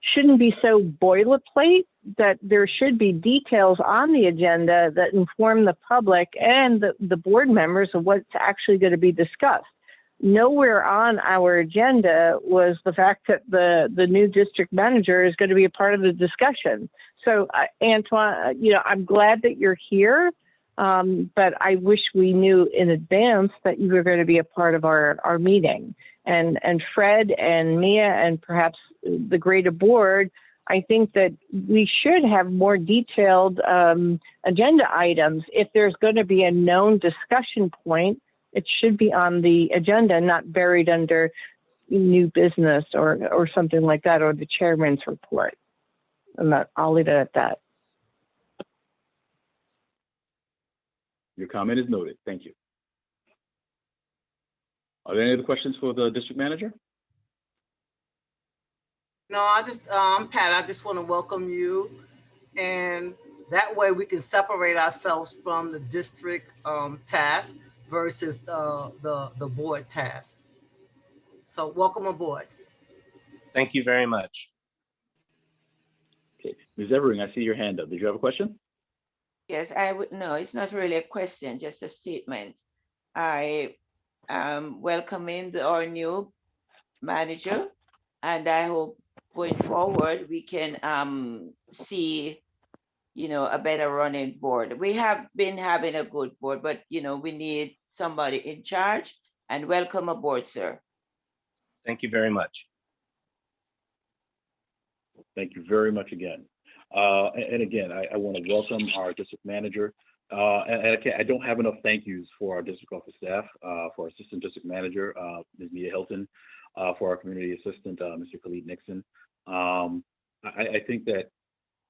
shouldn't be so boilerplate, that there should be details on the agenda that inform the public and the board members of what's actually going to be discussed. Nowhere on our agenda was the fact that the new district manager is going to be a part of the discussion. So Antoine, I'm glad that you're here. But I wish we knew in advance that you were going to be a part of our meeting. And Fred and Mia and perhaps the greater board, I think that we should have more detailed agenda items. If there's going to be a known discussion point, it should be on the agenda, not buried under new business or something like that, or the chairman's report. And I'll leave it at that. Your comment is noted. Thank you. Are there any other questions for the district manager? No, I'm Pat. I just want to welcome you, and that way we can separate ourselves from the district task versus the board task. So welcome aboard. Thank you very much. Okay, Ms. Evering, I see your hand up. Did you have a question? Yes, I would. No, it's not really a question, just a statement. I am welcoming our new manager, and I hope going forward we can see, a better running board. We have been having a good board, but we need somebody in charge. And welcome aboard, sir. Thank you very much. Thank you very much again. And again, I want to welcome our district manager. And I don't have enough thank yous for our district office staff, for our assistant district manager, Ms. Mia Hilton, for our community assistant, Mr. Khalid Nixon. I think that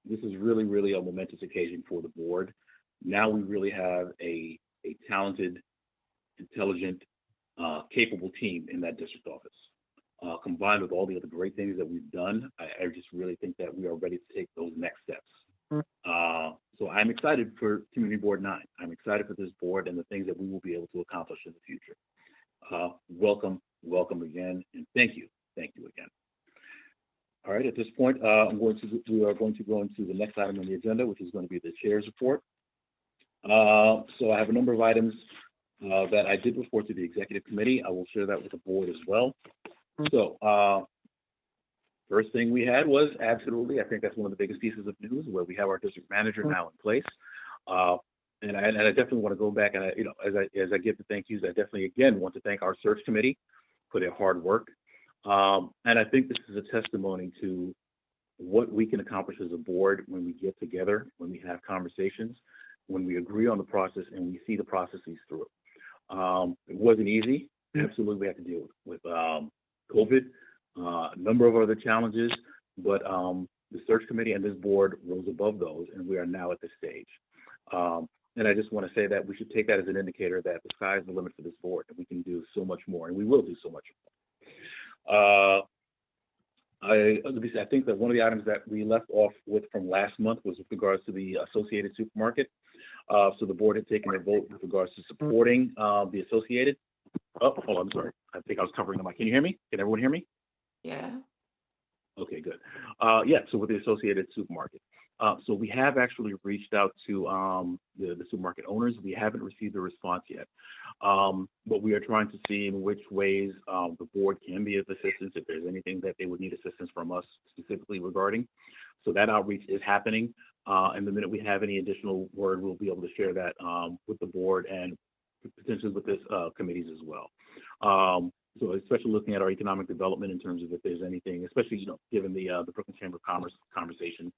this is really, really a momentous occasion for the board. Now we really have a talented, intelligent, capable team in that district office. Combined with all the other great things that we've done, I just really think that we are ready to take those next steps. So I'm excited for Community Board 9. I'm excited for this board and the things that we will be able to accomplish in the future. Welcome again, and thank you again. All right, at this point, we are going to go into the next item on the agenda, which is going to be the chair's report. So I have a number of items that I did report to the executive committee. I will share that with the board as well. So first thing we had was absolutely, I think that's one of the biggest pieces of news, where we have our district manager now in place. And I definitely want to go back and as I give the thank yous, I definitely again want to thank our search committee for their hard work. And I think this is a testimony to what we can accomplish as a board when we get together, when we have conversations, when we agree on the process and we see the processes through. It wasn't easy. Absolutely, we have to deal with COVID, a number of other challenges, but the search committee and this board rose above those, and we are now at this stage. And I just want to say that we should take that as an indicator that the sky's the limit for this board, and we can do so much more, and we will do so much more. I think that one of the items that we left off with from last month was with regards to the Associated Supermarket. So the board had taken a vote with regards to supporting the Associated. Oh, hold on, I'm sorry. I think I was covering the mic. Can you hear me? Can everyone hear me? Yeah. Okay, good. Yeah, so with the Associated Supermarket. So we have actually reached out to the supermarket owners. We haven't received a response yet, but we are trying to see in which ways the board can be of assistance, if there's anything that they would need assistance from us specifically regarding. So that outreach is happening. And the minute we have any additional word, we'll be able to share that with the board and potentially with this committees as well. So especially looking at our economic development in terms of if there's anything, especially, given the Brooklyn Chamber of Commerce conversation,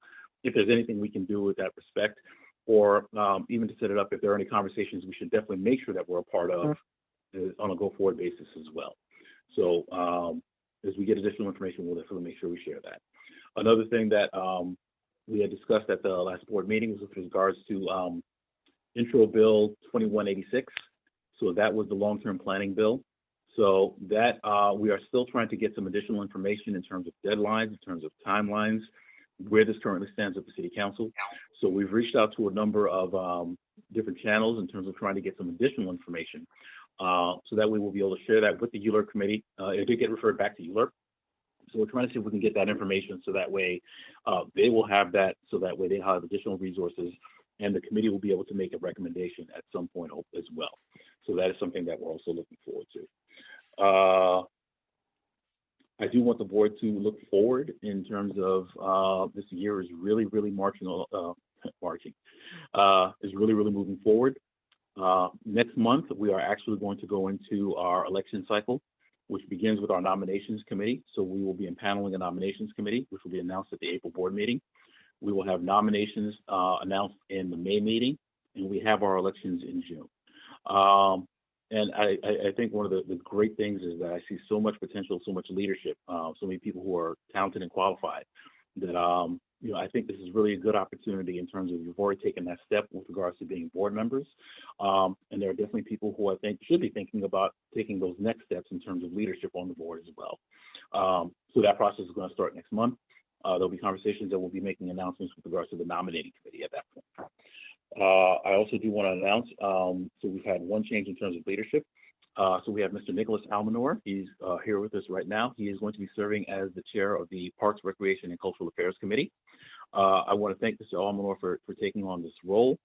if there's anything we can do with that respect, or even to set it up, if there are any conversations we should definitely make sure that we're a part of on a go-forward basis as well. So as we get additional information, we'll definitely make sure we share that. Another thing that we had discussed at the last board meeting was with regards to Intro Bill 2186. So that was the long-term planning bill. So that we are still trying to get some additional information in terms of deadlines, in terms of timelines, where this currently stands at the City Council. So we've reached out to a number of different channels in terms of trying to get some additional information. So that way we'll be able to share that with the ULURP committee. It did get referred back to ULURP. So we're trying to see if we can get that information so that way they will have that, so that way they have additional resources and the committee will be able to make a recommendation at some point as well. So that is something that we're also looking forward to. I do want the board to look forward in terms of this year is really, really is really, really moving forward. Next month, we are actually going to go into our election cycle, which begins with our nominations committee. So we will be impaneling a nominations committee, which will be announced at the April board meeting. We will have nominations announced in the May meeting, and we have our elections in June. And I think one of the great things is that I see so much potential, so much leadership, so many people who are talented and qualified that, I think this is really a good opportunity in terms of you've already taken that step with regards to being board members. And there are definitely people who I think should be thinking about taking those next steps in terms of leadership on the board as well. So that process is going to start next month. There'll be conversations that we'll be making announcements with regards to the nominating committee at that point. I also do want to announce, so we've had one change in terms of leadership. So we have Mr. Nicholas Almanor. He's here with us right now. He is going to be serving as the chair of the Parks, Recreation, and Cultural Affairs Committee. I want to thank Mr. Almanor for taking on this role.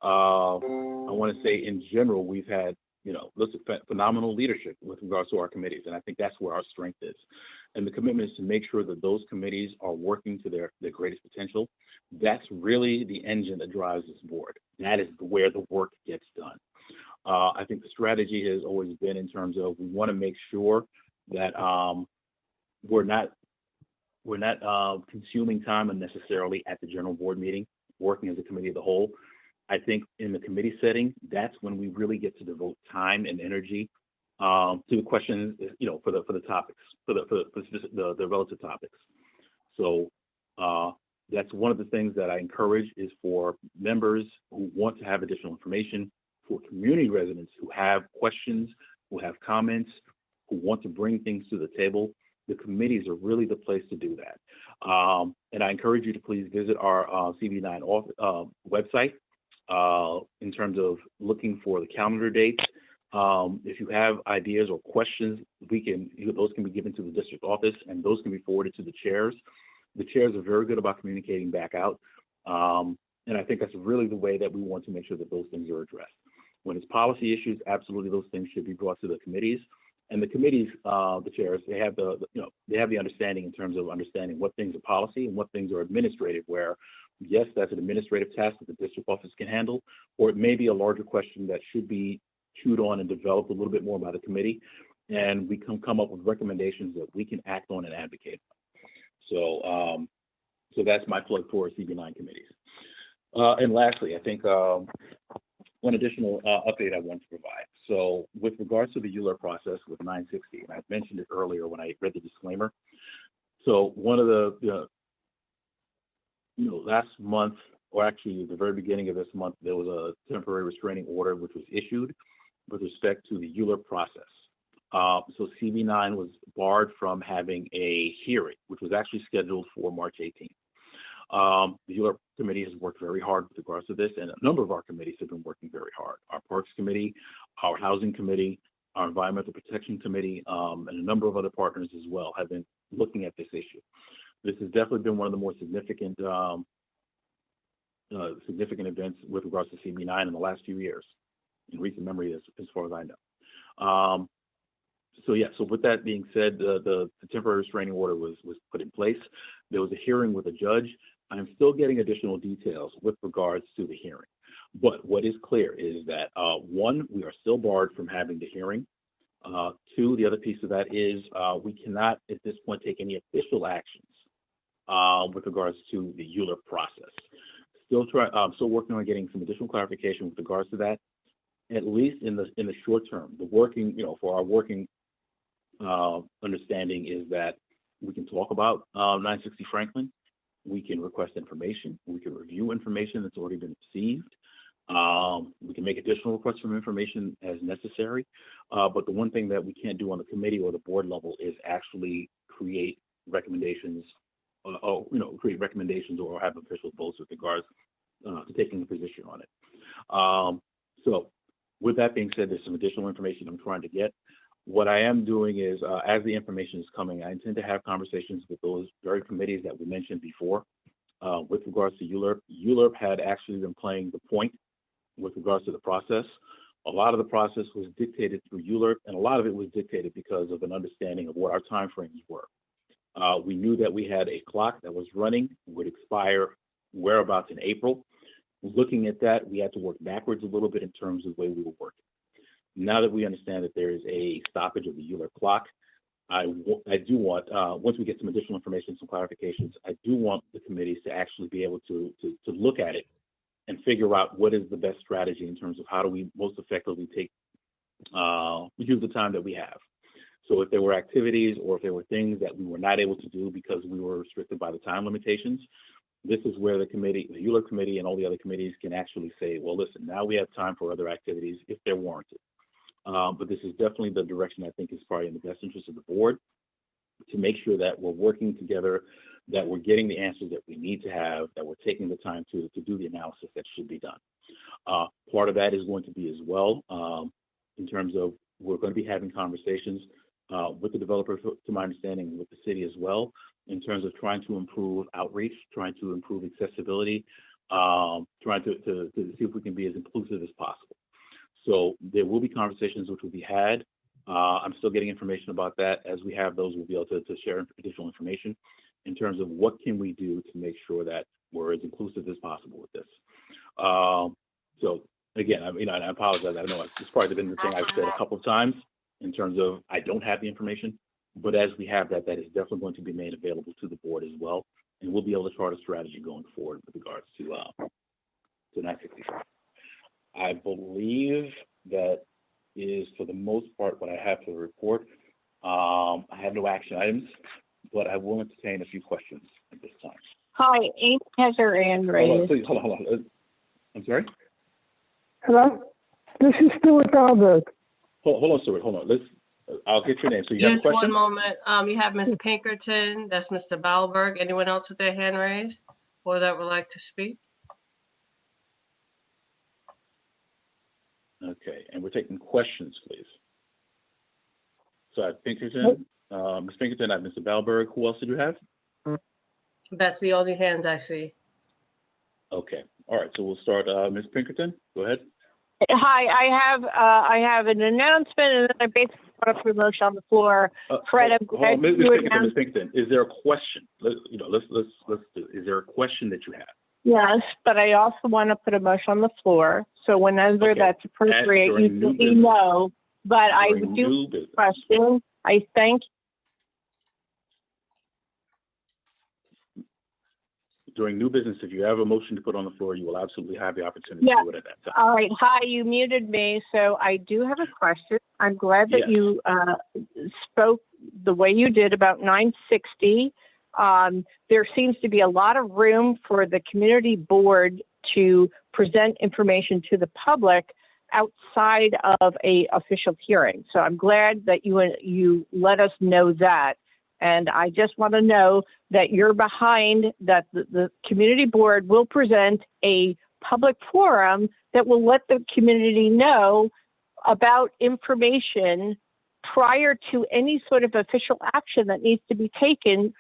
I want to say in general, we've had, phenomenal leadership with regards to our committees. And I think that's where our strength is. And the commitment is to make sure that those committees are working to their greatest potential. That's really the engine that drives this board. That is where the work gets done. I think the strategy has always been in terms of we want to make sure that we're not consuming time unnecessarily at the general board meeting, working as a committee of the whole. I think in the committee setting, that's when we really get to devote time and energy to the questions, for the topics, for the relative topics. So that's one of the things that I encourage is for members who want to have additional information, for community residents who have questions, who have comments, who want to bring things to the table. The committees are really the place to do that. And I encourage you to please visit our CV9 website in terms of looking for the calendar dates. If you have ideas or questions, those can be given to the district office and those can be forwarded to the chairs. The chairs are very good about communicating back out. And I think that's really the way that we want to make sure that those things are addressed. When it's policy issues, absolutely those things should be brought to the committees. And the committees, the chairs, they have the understanding in terms of understanding what things are policy and what things are administrative, where yes, that's an administrative task that the district office can handle, or it may be a larger question that should be chewed on and developed a little bit more by the committee. And we can come up with recommendations that we can act on and advocate. So, so that's my plug for CV9 committees. And lastly, I think one additional update I want to provide. So with regards to the ULURP process with 960, and I mentioned it earlier when I read the disclaimer. So one of the last month, or actually the very beginning of this month, there was a temporary restraining order which was issued with respect to the ULURP process. So CV9 was barred from having a hearing, which was actually scheduled for March 18th. The ULURP committee has worked very hard with regards to this, and a number of our committees have been working very hard. Our Parks Committee, our Housing Committee, our Environmental Protection Committee, and a number of other partners as well have been looking at this issue. This has definitely been one of the more significant events with regards to CV9 in the last few years, in recent memory, as far as I know. So with that being said, the temporary restraining order was put in place. There was a hearing with a judge. I'm still getting additional details with regards to the hearing. But what is clear is that, one, we are still barred from having the hearing. Two, the other piece of that is we cannot at this point take any official actions with regards to the ULURP process. Still working on getting some additional clarification with regards to that. At least in the short term, the working, for our working understanding is that we can talk about 960 Franklin. We can request information. We can review information that's already been received. We can make additional requests for information as necessary. But the one thing that we can't do on the committee or the board level is actually create recommendations, or have official votes with regards to taking a position on it. So with that being said, there's some additional information I'm trying to get. What I am doing is, as the information is coming, I intend to have conversations with those very committees that we mentioned before. With regards to ULURP, ULURP had actually been playing the point with regards to the process. A lot of the process was dictated through ULURP, and a lot of it was dictated because of an understanding of what our timeframes were. We knew that we had a clock that was running, would expire whereabouts in April. Looking at that, we had to work backwards a little bit in terms of the way we were working. Now that we understand that there is a stoppage of the ULURP clock, I do want, once we get some additional information, some clarifications, I do want the committees to actually be able to look at it and figure out what is the best strategy in terms of how do we most effectively take use the time that we have. So if there were activities or if there were things that we were not able to do because we were restricted by the time limitations, this is where the committee, the ULURP committee and all the other committees can actually say, well, listen, now we have time for other activities if they're warranted. But this is definitely the direction I think is probably in the best interest of the board, to make sure that we're working together, that we're getting the answers that we need to have, that we're taking the time to do the analysis that should be done. Part of that is going to be as well, in terms of we're going to be having conversations with the developer, to my understanding, with the city as well, in terms of trying to improve outreach, trying to improve accessibility, trying to see if we can be as inclusive as possible. So there will be conversations which will be had. I'm still getting information about that. As we have those, we'll be able to share additional information in terms of what can we do to make sure that we're as inclusive as possible with this. So again, I apologize. I know it's probably been the thing I've said a couple of times in terms of I don't have the information, but as we have that, that is definitely going to be made available to the board as well, and we'll be able to chart a strategy going forward with regards to 965. I believe that is for the most part what I have to report. I have no action items, but I will entertain a few questions at this time. Hi, Amy has her hand raised. Please, hold on. I'm sorry? Hello? This is Stuart Dahlberg. Hold on, Stuart, hold on. I'll get your name. So you Just have a question? one moment. You have Ms. Pinkerton, that's Mr. Balberg. Anyone else with their hand raised or that would like to speak? Okay, and we're taking questions, please. So I have Pinkerton, Ms. Pinkerton, I have Mr. Balberg. Who else did you have? That's the only hand I see. Okay, all right, so we'll start, Ms. Pinkerton, go ahead. Hi, I have an announcement, and then I basically want to put a motion on the floor. Fred, I'm glad Ms. you Pinkerton, announced. Ms. Pinkerton, is there a question? Let's do. Is there a question that you have? Yes, but I also want to put a motion on the floor. So whenever Okay. that's appropriate, During you new let me business. know. But I During do new have a business. question. I thank During new business, if you have a motion to put on the floor, you will absolutely have the opportunity Yeah. to do it at that time. All right. Hi, you muted me. So I do have a question. I'm glad that Yes. you spoke the way you did about 960. There seems to be a lot of room for the community board to present information to the public outside of a official hearing. So I'm glad that you let us know that. And I just want to know that you're behind that the community board will present a public forum that will let the community know about information prior to any sort of official action that needs to be taken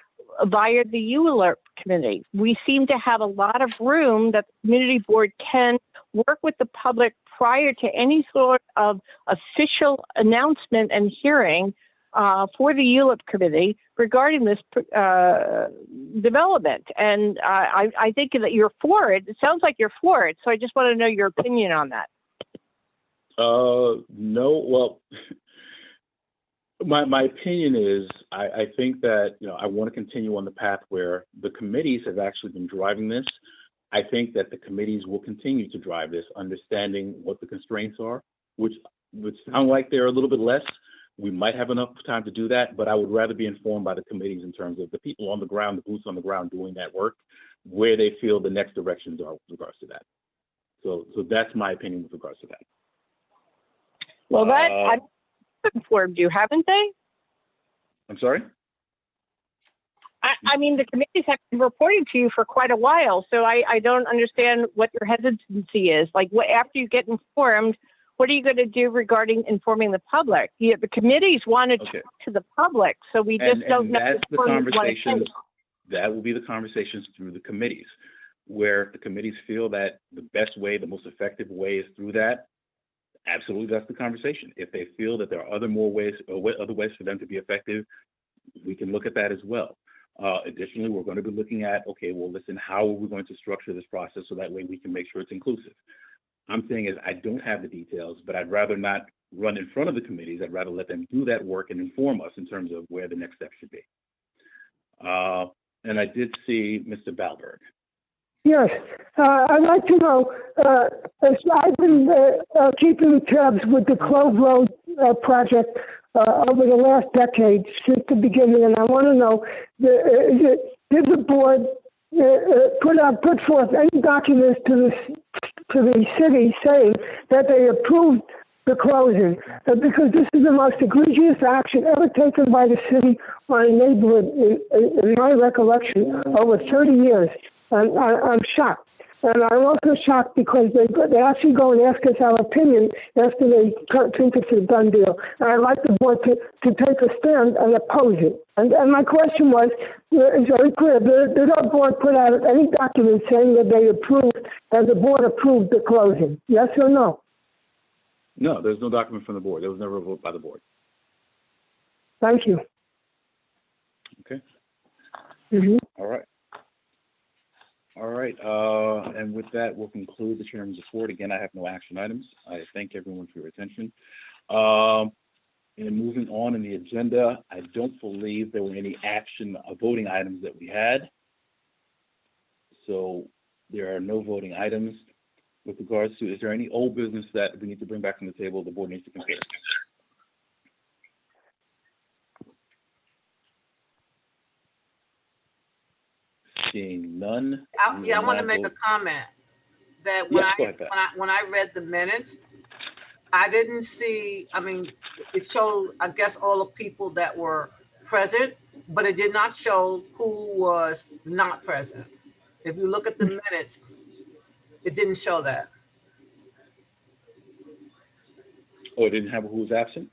via the ULURP committee. We seem to have a lot of room that the community board can work with the public prior to any sort of official announcement and hearing for the ULURP committee regarding this development. And I think that you're for it. It sounds like you're for it. So I just want to know your opinion on that. No, well, my opinion is I think that, I want to continue on the path where the committees have actually been driving this. I think that the committees will continue to drive this, understanding what the constraints are, which sound like they're a little bit less. We might have enough time to do that, but I would rather be informed by the committees in terms of the people on the ground, the boots on the ground doing that work, where they feel the next directions are with regards to that. So that's my opinion with regards to that. Well, I've informed you, haven't they? I'm sorry? I mean, the committees have been reporting to you for quite a while, so I don't understand what your hesitancy is. Like, after you get informed, what are you going to do regarding informing the public? The committees want to talk to the public, so we just don't know. That's the conversation. That will be the conversations through the committees, where the committees feel that the best way, the most effective way is through that. Absolutely, that's the conversation. If they feel that there are other ways for them to be effective, we can look at that as well. Additionally, we're going to be looking at, okay, well, listen, how are we going to structure this process so that way we can make sure it's inclusive? I'm saying is I don't have the details, but I'd rather not run in front of the committees. I'd rather let them do that work and inform us in terms of where the next step should be. And I did see Mr. Balberg. Yes, I'd like to know, I've been keeping tabs with the Clove Road project over the last decade since the beginning, and I want to know, did the board put forth any documents to the city saying that they approved the closing? Because this is the most egregious action ever taken by the city on a neighborhood in my recollection over 30 years. And I'm shocked. And I'm also shocked because they actually go and ask us our opinion after they think it's a done deal. And I'd like the board to take a stand and oppose it. And my question was, it's very clear, did our board put out any document saying that they approved, that the board approved the closing? Yes or no? No, there's no document from the board. There was never a vote by the board. Thank you. Okay. Mm-hmm. All right. All right. And with that, we'll conclude the chairman's report. Again, I have no action items. I thank everyone for your attention. And moving on in the agenda, I don't believe there were any voting items that we had. So there are no voting items. With regards to, is there any old business that we need to bring back on the table the board needs to consider? Seeing none. I want to make a comment that when Yes, I read the minutes, I didn't see, I mean, it showed, I guess, all the people that were present, but it did not show who was not present. If you look at the minutes, it didn't show that. Oh, it didn't have who was absent?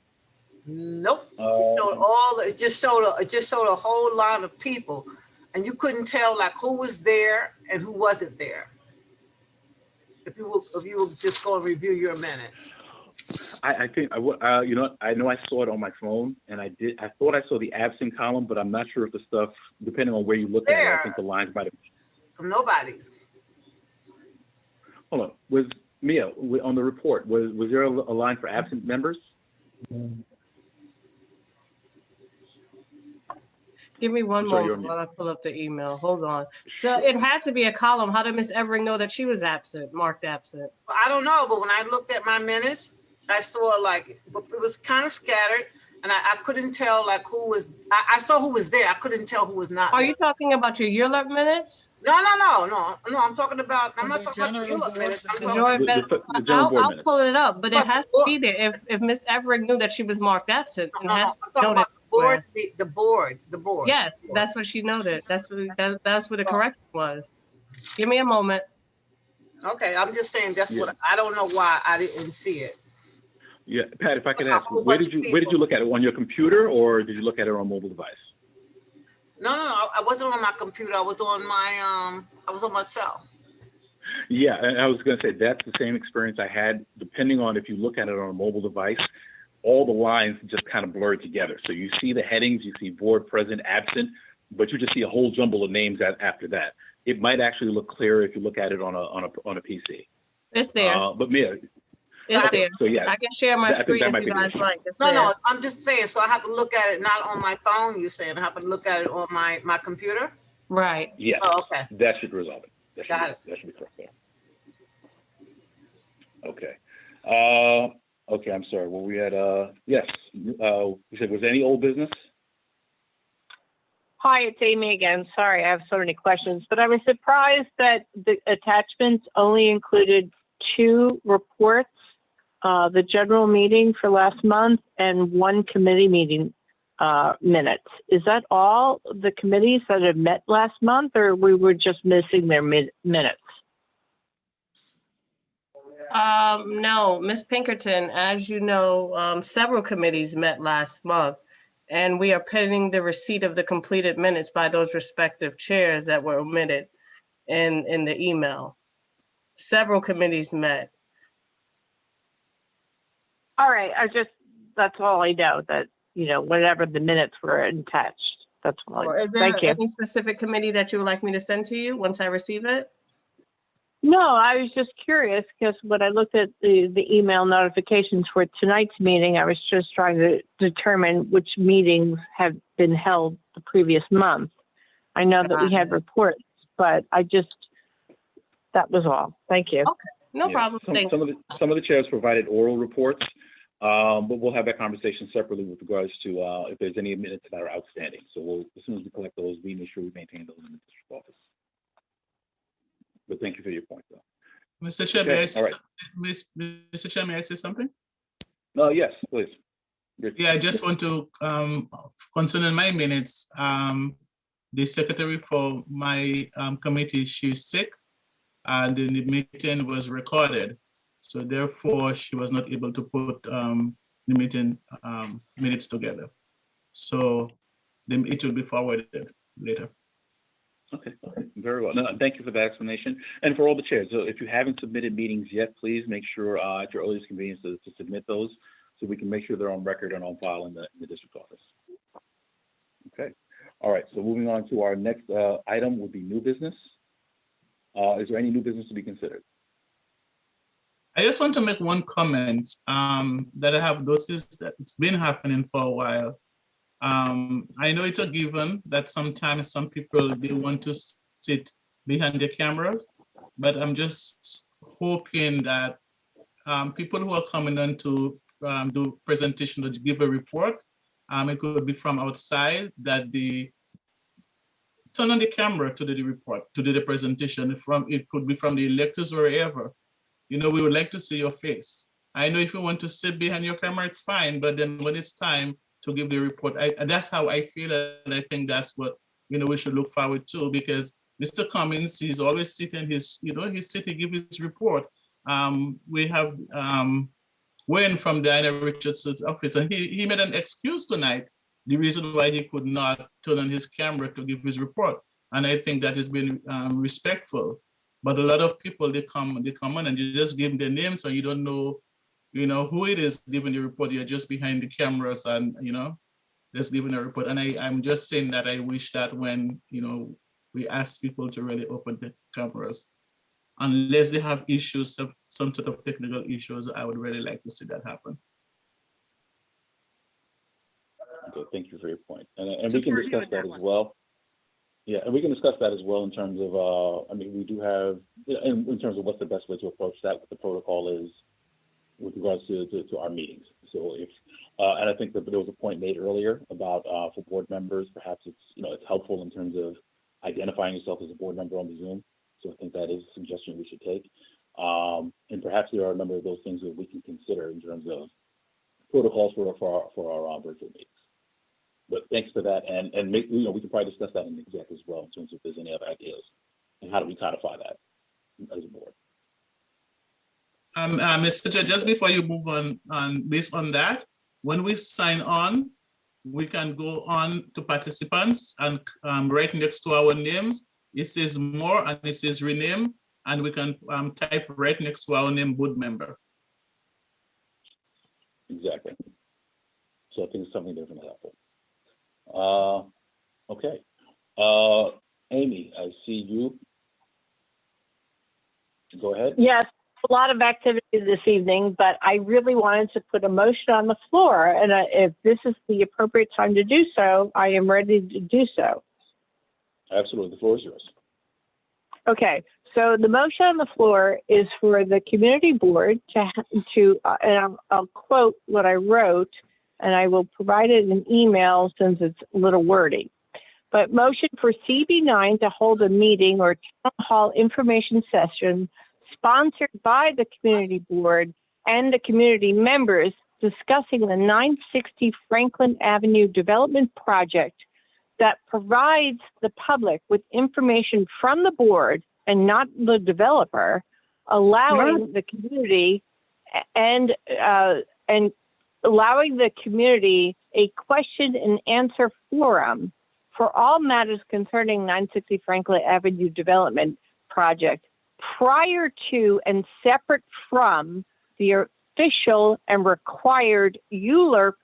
Nope. It just showed a whole lot of people, and you couldn't tell like who was there and who wasn't there. If you will just go and review your minutes. I think you know, I know I saw it on my phone, and I thought I saw the absent column, but I'm not sure if the stuff, depending on where you look at it, I think the lines might have. From nobody. Hold on, was Mia on the report? Was there a line for absent members? Give me one moment while I pull up the email. Hold on. So it had to be a column. How did Ms. Evering know that she was absent, marked absent? I don't know, but when I looked at my minutes, I saw like, it was kind of scattered, and I couldn't tell like who was, I saw who was there. I couldn't tell who was not there. Are you talking about your ULEP minutes? No, I'm talking about, I'm not talking about the ULEP minutes. I'll pull it up, but it has to be there. If Ms. Evering knew that she was marked absent, it has to know that. The board. Yes, that's what she noted. That's what the correction was. Give me a moment. Okay, I'm just saying that's what, I don't know why I didn't see it. Yeah, Pat, if I could ask, where did you look at it? On your computer, or did you look at it on a mobile device? No, I wasn't on my computer. I was on my cell. Yeah, and I was going to say that's the same experience I had. Depending on if you look at it on a mobile device, all the lines just kind of blur together. So you see the headings, you see board present, absent, but you just see a whole jumble of names after that. It might actually look clearer if you look at it on a PC. It's there. But Mia, it's there. So yeah, I can share my screen if you guys like. No, I'm just saying. So I have to look at it not on my phone. You're saying I have to look at it on my computer. Right. Yeah. Oh, okay. That should resolve it. Got it. That should be correct there. Okay. Okay, I'm sorry. Well, we had, yes, we said, was there any old business? Hi, it's Amy again. Sorry, I have so many questions, but I was surprised that the attachments only included 2 reports, the general meeting for last month and 1 committee meeting minutes. Is that all the committees that had met last month, or we were just missing their minutes? No, Ms. Pinkerton, as you know, several committees met last month, and we are pending the receipt of the completed minutes by those respective chairs that were omitted in the email. Several committees met. All right, that's all I know, that, whatever the minutes were attached. That's all. Is there Thank you. any specific committee that you would like me to send to you once I receive it? No, I was just curious because when I looked at the email notifications for tonight's meeting, I was just trying to determine which meetings have been held the previous month. I know that we had reports, but that was all. Thank you. Okay, no problem. Thanks. Some of the chairs provided oral reports. But we'll have that conversation separately with regards to if there's any minutes that are outstanding. So as soon as we collect those, we make sure we maintain those in the district office. But thank you for your point, though. Mr. Chair, Okay, may I say all right. Mr. Chair, may I say something? No, yes, please. Yeah, I just want to, concerning my minutes, the secretary for my committee, she's sick, and the meeting was recorded. So therefore, she was not able to put the meeting minutes together. So then it will be forwarded later. Okay, very well. No, thank you for that explanation. And for all the chairs, so if you haven't submitted meetings yet, please make sure at your earliest convenience to submit those so we can make sure they're on record and on file in the district office. Okay, all right, so moving on to our next item would be new business. Is there any new business to be considered? I just want to make one comment that I have noticed that it's been happening for a while. I know it's a given that sometimes some people, they want to sit behind the cameras, but I'm just hoping that people who are coming on to do presentation or to give a report, it could be from outside, that they turn on the camera to do the report, to do the presentation. It could be from the electors or wherever. You know, we would like to see your face. I know if you want to sit behind your camera, it's fine, but then when it's time to give the report, that's how I feel, and I think that's what, you know, we should look forward to, because Mr. Cummings, he's always sitting he's sitting, give his report. We have Wayne from Diana Richardson's office, and he made an excuse tonight, the reason why he could not turn on his camera to give his report. And I think that has been respectful. But a lot of people, they come on and you just give their names, so you don't know, who it is giving the report. You're just behind the cameras and, just giving a report. And I'm just saying that I wish that when, we ask people to really open the cameras, unless they have issues, some sort of technical issues, I would really like to see that happen. Okay, thank you for your point. And we can discuss that as well. Yeah, and we can discuss that as well in terms of, we do have, in terms of what's the best way to approach that, what the protocol is with regards to our meetings. So if, and I think that there was a point made earlier about for board members, perhaps it's, it's helpful in terms of identifying yourself as a board member on the Zoom. So I think that is a suggestion we should take. And perhaps there are a number of those things that we can consider in terms of protocols for our virtual meetings. But thanks for that, and we can probably discuss that in the exec as well in terms of if there's any other ideas and how do we codify that as a board. Mr. Chair, just before you move on, based on that, when we sign on, we can go on to participants and right next to our names, it says more and it says rename, and we can type right next to our name, board member. Exactly. So I think it's something different helpful. Okay. Amy, I see you. Go ahead. Yes, a lot of activity this evening, but I really wanted to put a motion on the floor. And if this is the appropriate time to do so, I am ready to do so. Absolutely, the floor is yours. Okay, so the motion on the floor is for the community board and I'll quote what I wrote, and I will provide it in an email since it's a little wordy. But motion for CB9 to hold a meeting or town hall information session sponsored by the community board and the community members discussing the 960 Franklin Avenue development project that provides the public with information from the board and not the developer, allowing the community and allowing the community a question and answer forum for all matters concerning 960 Franklin Avenue development project prior to and separate from the official and required ULURP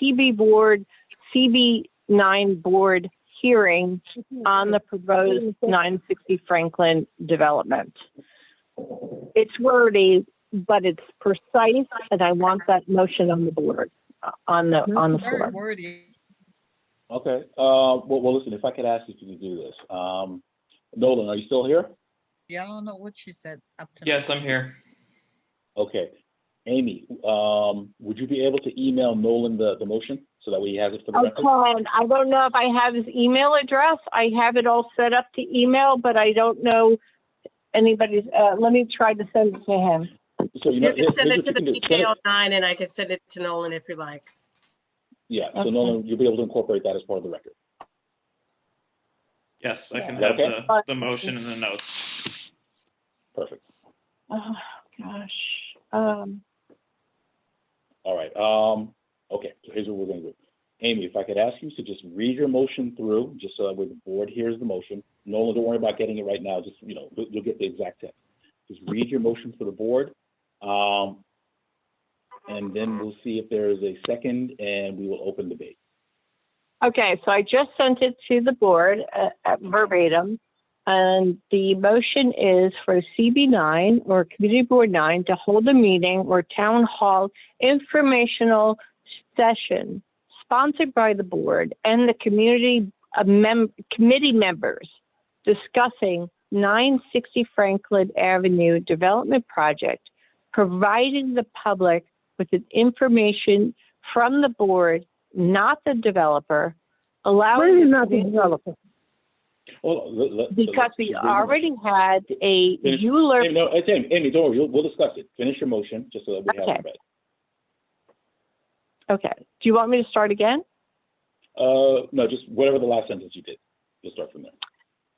CB9 board hearing on the proposed 960 Franklin development. It's wordy, but it's precise, and I want that motion on the board, on the floor. Wordy. Okay. Well, listen, if I could ask if you could do this. Nolan, are you still here? Yeah, I don't know what she said up to Yes, I'm here. Okay. Amy, would you be able to email Nolan the motion so that way he has it for the record? Okay, I don't know if I have his email address. I have it all set up to email, but I don't know anybody's, let me try to send it to him. So You can send it to the PK09 and I can send it to Nolan if you like. Yeah, so Okay. Nolan, you'll be able to incorporate that as part of the record. Yes, I can Is that have okay? the motion and the notes. Perfect. Oh, gosh. All right. Okay, so here's what we're going to do. Amy, if I could ask you to just read your motion through, just so that way the board hears the motion. Nolan, don't worry about getting it right now. Just, you know, you'll get the exact text. Just read your motion for the board. And then we'll see if there is a second and we will open debate. Okay, so I just sent it to the board at verbatim. And the motion is for CB9 or Community Board 9 to hold a meeting or town hall informational session sponsored by the board and the community committee members discussing 960 Franklin Avenue development project, providing the public with information from the board, not the developer, allowing not the developer. Well, because we already had a Euler. Amy, no, it's Amy, don't worry, we'll discuss it. Finish your motion, just so that we have it ready. Okay. Do you want me to start again? No, just whatever the last sentence you did. We'll start from there.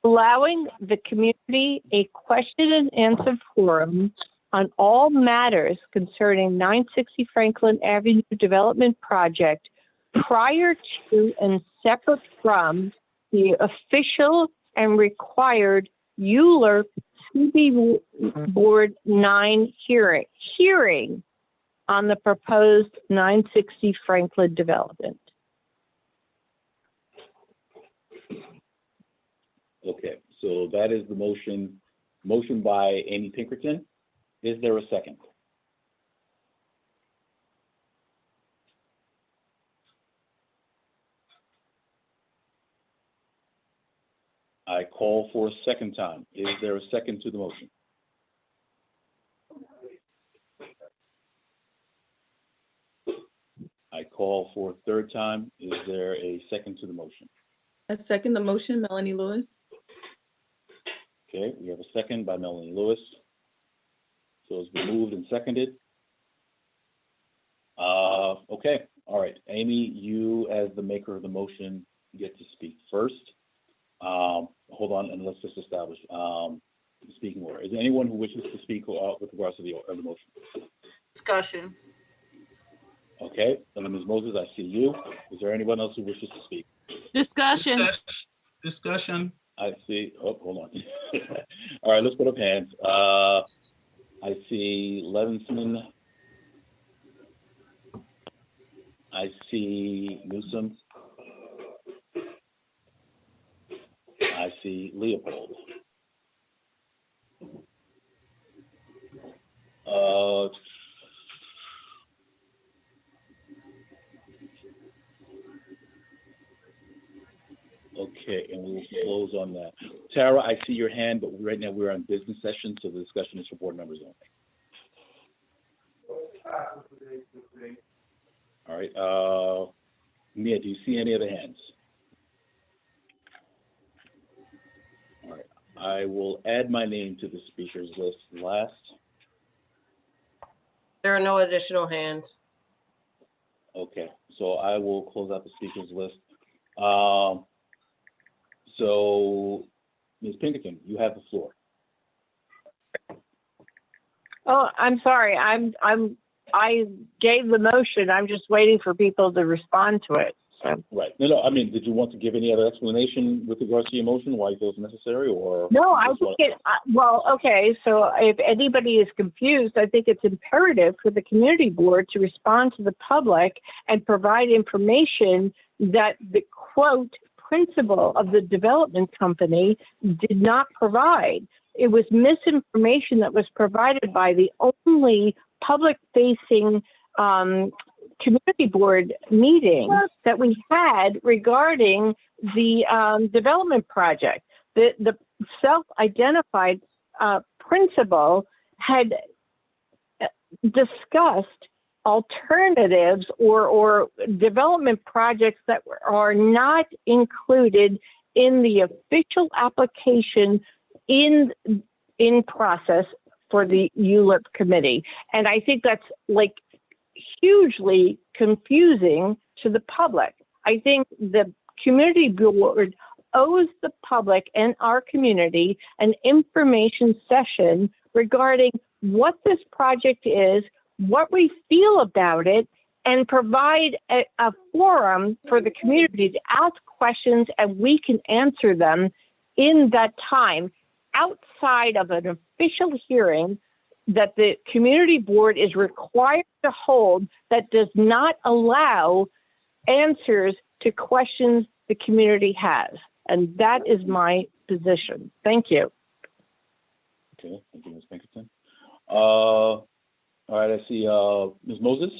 Allowing the community a question and answer forum on all matters concerning 960 Franklin Avenue development project prior to and separate from the official and required Euler CB Board 9 hearing on the proposed 960 Franklin development. Okay, so that is the motion by Amy Pinkerton. Is there a second? I call for a second time. Is there a second to the motion? I call for a third time. Is there a second to the motion? I second the motion, Melanie Lewis. Okay, we have a second by Melanie Lewis. So it's been moved and seconded. Okay, all right. Amy, you as the maker of the motion get to speak first. Hold on, and let's just establish speaking order. Is there anyone who wishes to speak with regards to the motion? Discussion. Okay, and Ms. Moses, I see you. Is there anyone else who wishes to speak? Discussion. Discussion. I see. Oh, hold on. All right, let's put up hands. I see Levinson. I see Newsom. I see Leopold. Okay, and we will close on that. Tara, I see your hand, but right now we're on business session, so the discussion is for board members only. All right, Mia, do you see any other hands? All right, I will add my name to the speakers list last. There are no additional hands. Okay, so I will close out the speakers list. So, Ms. Pinkerton, you have the floor. Oh, I'm sorry. I gave the motion. I'm just waiting for people to respond to it. So. Right. No, I mean, did you want to give any other explanation with regards to your motion, why you feel it's necessary, or? No, I think well, okay, so if anybody is confused, I think it's imperative for the community board to respond to the public and provide information that the quote principal of the development company did not provide. It was misinformation that was provided by the only public-facing community board meeting that we had regarding the development project. The self-identified principal had discussed alternatives or development projects that are not included in the official application in process for the ULIP committee. And I think that's like hugely confusing to the public. I think the community board owes the public and our community an information session regarding what this project is, what we feel about it, and provide a forum for the community to ask questions and we can answer them in that time outside of an official hearing that the community board is required to hold that does not allow answers to questions the community has. And that is my position. Thank you. Okay, thank you, Ms. Pinkerton. All right, I see Ms. Moses.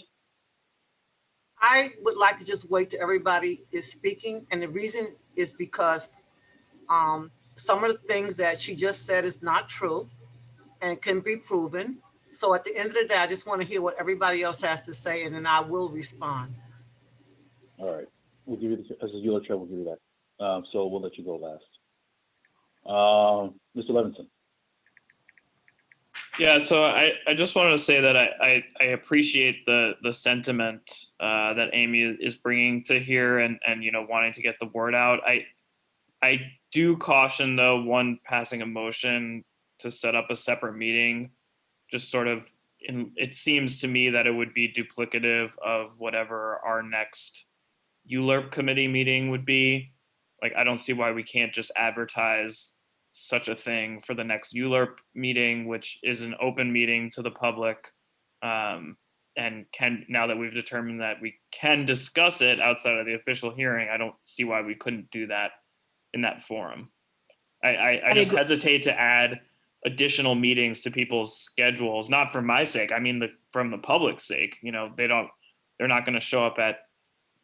I would like to just wait till everybody is speaking. And the reason is because some of the things that she just said is not true and can be proven. So at the end of the day, I just want to hear what everybody else has to say, and then I will respond. All right, we'll give you this, as a ULIP chair, we'll give you that. So we'll let you go last. Mr. Levinson. Yeah, so I just wanted to say that I appreciate the sentiment that Amy is bringing to here and wanting to get the word out. I do caution though, one, passing a motion to set up a separate meeting, just sort of it seems to me that it would be duplicative of whatever our next ULIRP committee meeting would be. Like, I don't see why we can't just advertise such a thing for the next ULIRP meeting, which is an open meeting to the public. And now that we've determined that we can discuss it outside of the official hearing, I don't see why we couldn't do that in that forum. I just hesitate to add additional meetings to people's schedules, not for my sake. I mean, from the public's sake. They're not going to show up at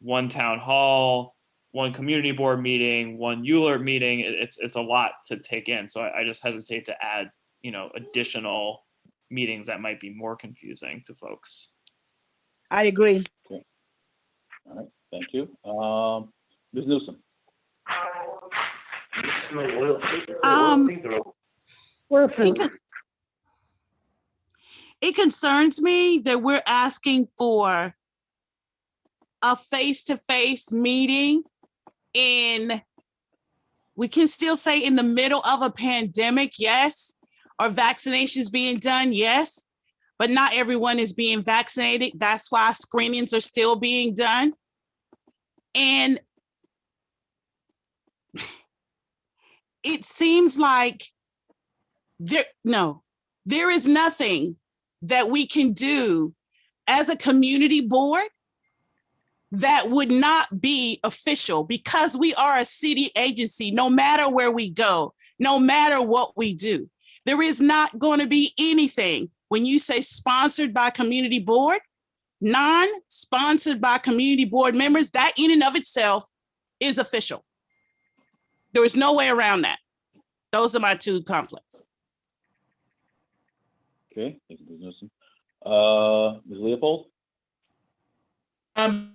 one town hall, one community board meeting, one ULIRP meeting. It's a lot to take in. So I just hesitate to add, additional meetings that might be more confusing to folks. I agree. Okay. All right, thank you. Ms. Newsom. It concerns me that we're asking for a face-to-face meeting we can still say in the middle of a pandemic, yes. Are vaccinations being done? Yes. But not everyone is being vaccinated. That's why screenings are still being done. And it seems like there is nothing that we can do as a community board that would not be official, because we are a city agency. No matter where we go, no matter what we do, there is not going to be anything when you say sponsored by community board, non-sponsored by community board members, that in and of itself is official. There is no way around that. Those are my two conflicts. Okay, thank you, Ms. Newsom. Ms. Leopold?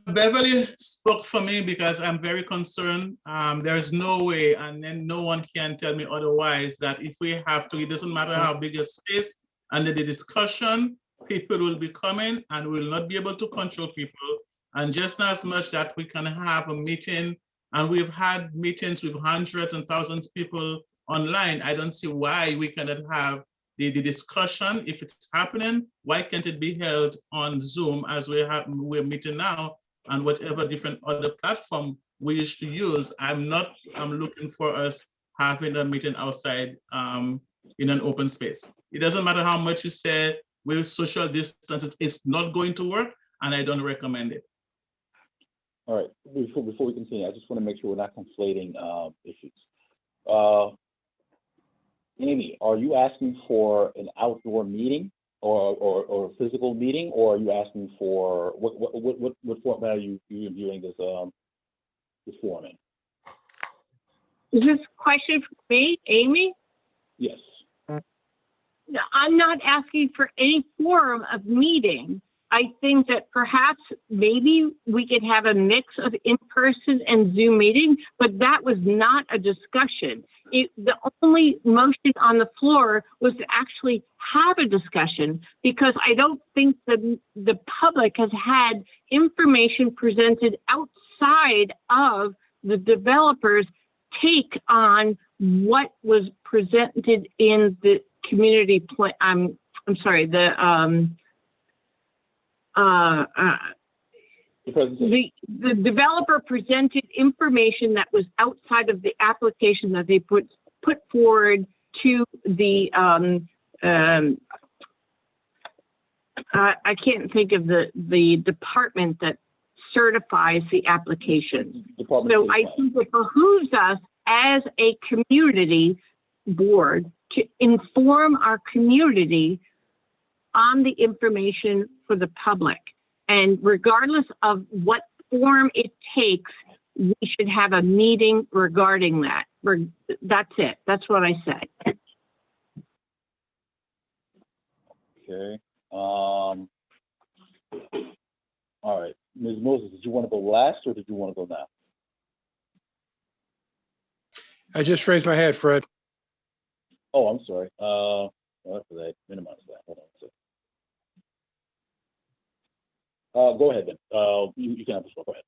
Beverly spoke for me because I'm very concerned. There is no way, and then no one can tell me otherwise, that if we have to, it doesn't matter how big a space, under the discussion, people will be coming and we will not be able to control people. And just as much that we can have a meeting, and we've had meetings with hundreds and thousands of people online, I don't see why we cannot have the discussion. If it's happening, why can't it be held on Zoom as we're meeting now, and whatever different other platform we used to use? I'm looking for us having a meeting outside in an open space. It doesn't matter how much you say with social distance, it's not going to work, and I don't recommend it. All right, before we continue, I just want to make sure we're not conflating issues. Amy, are you asking for an outdoor meeting or a physical meeting, or are you asking for what format are you viewing this forum in? Is this a question for me, Amy? Yes. I'm not asking for any form of meeting. I think that perhaps maybe we could have a mix of in-person and Zoom meeting, but that was not a discussion. The only motion on the floor was to actually have a discussion, because I don't think the public has had information presented outside of the developers' take on what was presented in the community plan. I'm sorry, the developer presented information that was outside of the application that they put forward to the I can't think of the department that certifies the application. So I think it behooves us as a community board to inform our community on the information for the public. And regardless of what form it takes, we should have a meeting regarding that. That's it. That's what I said. Okay. All right. Ms. Moses, did you want to go last or did you want to go now? I just raised my hand, Fred. Oh, I'm sorry. Minimize that. Hold on a second. Go ahead then. You can have this one. Go ahead.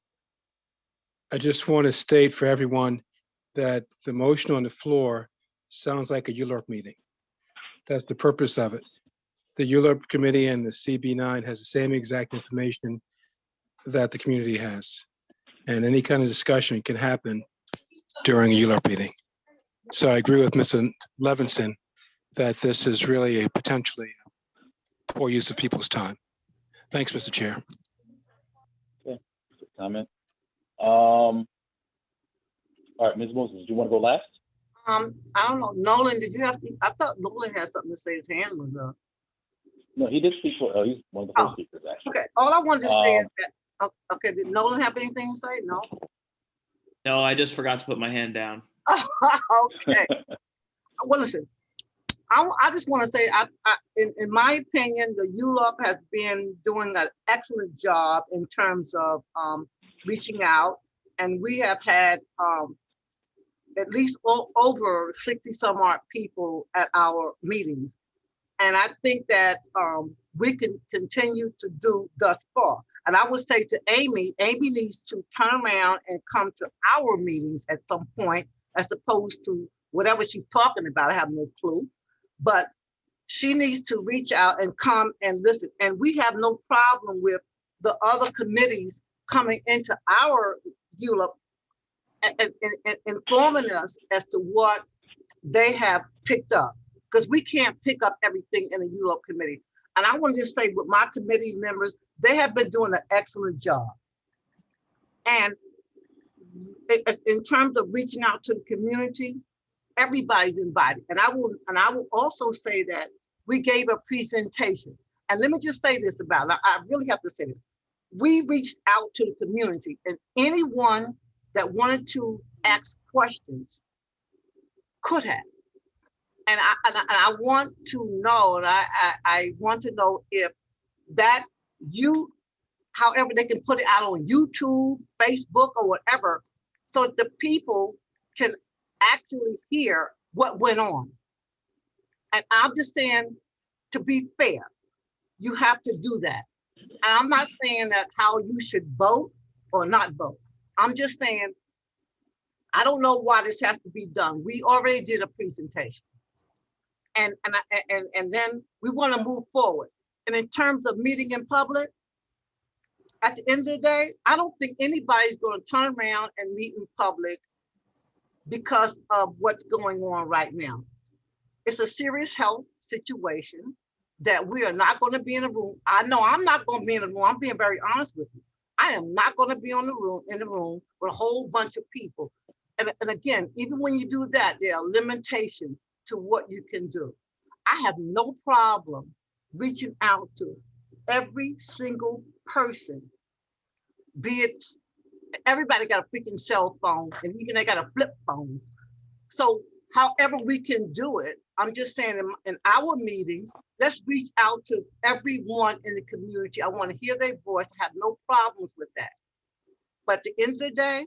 I just want to state for everyone that the motion on the floor sounds like a ULURP meeting. That's the purpose of it. The ULURP committee and the CB9 has the same exact information that the community has. And any kind of discussion can happen during a ULURP meeting. So I agree with Mr. Levinson that this is really a potentially poor use of people's time. Thanks, Mr. Chair. Okay, comment. All right, Ms. Moses, do you want to go last? I don't know. Nolan, did you have to? I thought Nolan had something to say. His hand was up. No, he did speak for, he's one of the first speakers, actually. Okay, all I wanted to say is that, okay, did Nolan have anything to say? No? No, I just forgot to put my hand down. Okay. Well, listen, I just want to say, in my opinion, the ULURP has been doing an excellent job in terms of reaching out, and we have had at least over 60 some odd people at our meetings. And I think that we can continue to do thus far. And I would say to Amy needs to turn around and come to our meetings at some point, as opposed to whatever she's talking about. I have no clue. But she needs to reach out and come and listen. And we have no problem with the other committees coming into our ULURP and informing us as to what they have picked up. Because we can't pick up everything in a ULURP committee. And I want to just say with my committee members, they have been doing an excellent job. And in terms of reaching out to the community, everybody's invited. And I will also say that we gave a presentation. And let me just say this about it. I really have to say this. We reached out to the community, and anyone that wanted to ask questions could have. And I want to know, and I want to know if that however they can put it out on YouTube, Facebook, or whatever, so that the people can actually hear what went on. And I'm just saying, to be fair, you have to do that. And I'm not saying that how you should vote or not vote. I'm just saying, I don't know why this has to be done. We already did a presentation. And then we want to move forward. And in terms of meeting in public, at the end of the day, I don't think anybody's going to turn around and meet in public because of what's going on right now. It's a serious health situation that we are not going to be in a room. I know I'm not going to be in a room. I'm being very honest with you. I am not going to be in the room with a whole bunch of people. And again, even when you do that, there are limitations to what you can do. I have no problem reaching out to every single person, be it, everybody got a freaking cell phone, and even they got a flip phone. So however we can do it. I'm just saying in our meetings, let's reach out to everyone in the community. I want to hear their voice. I have no problems with that. But at the end of the day,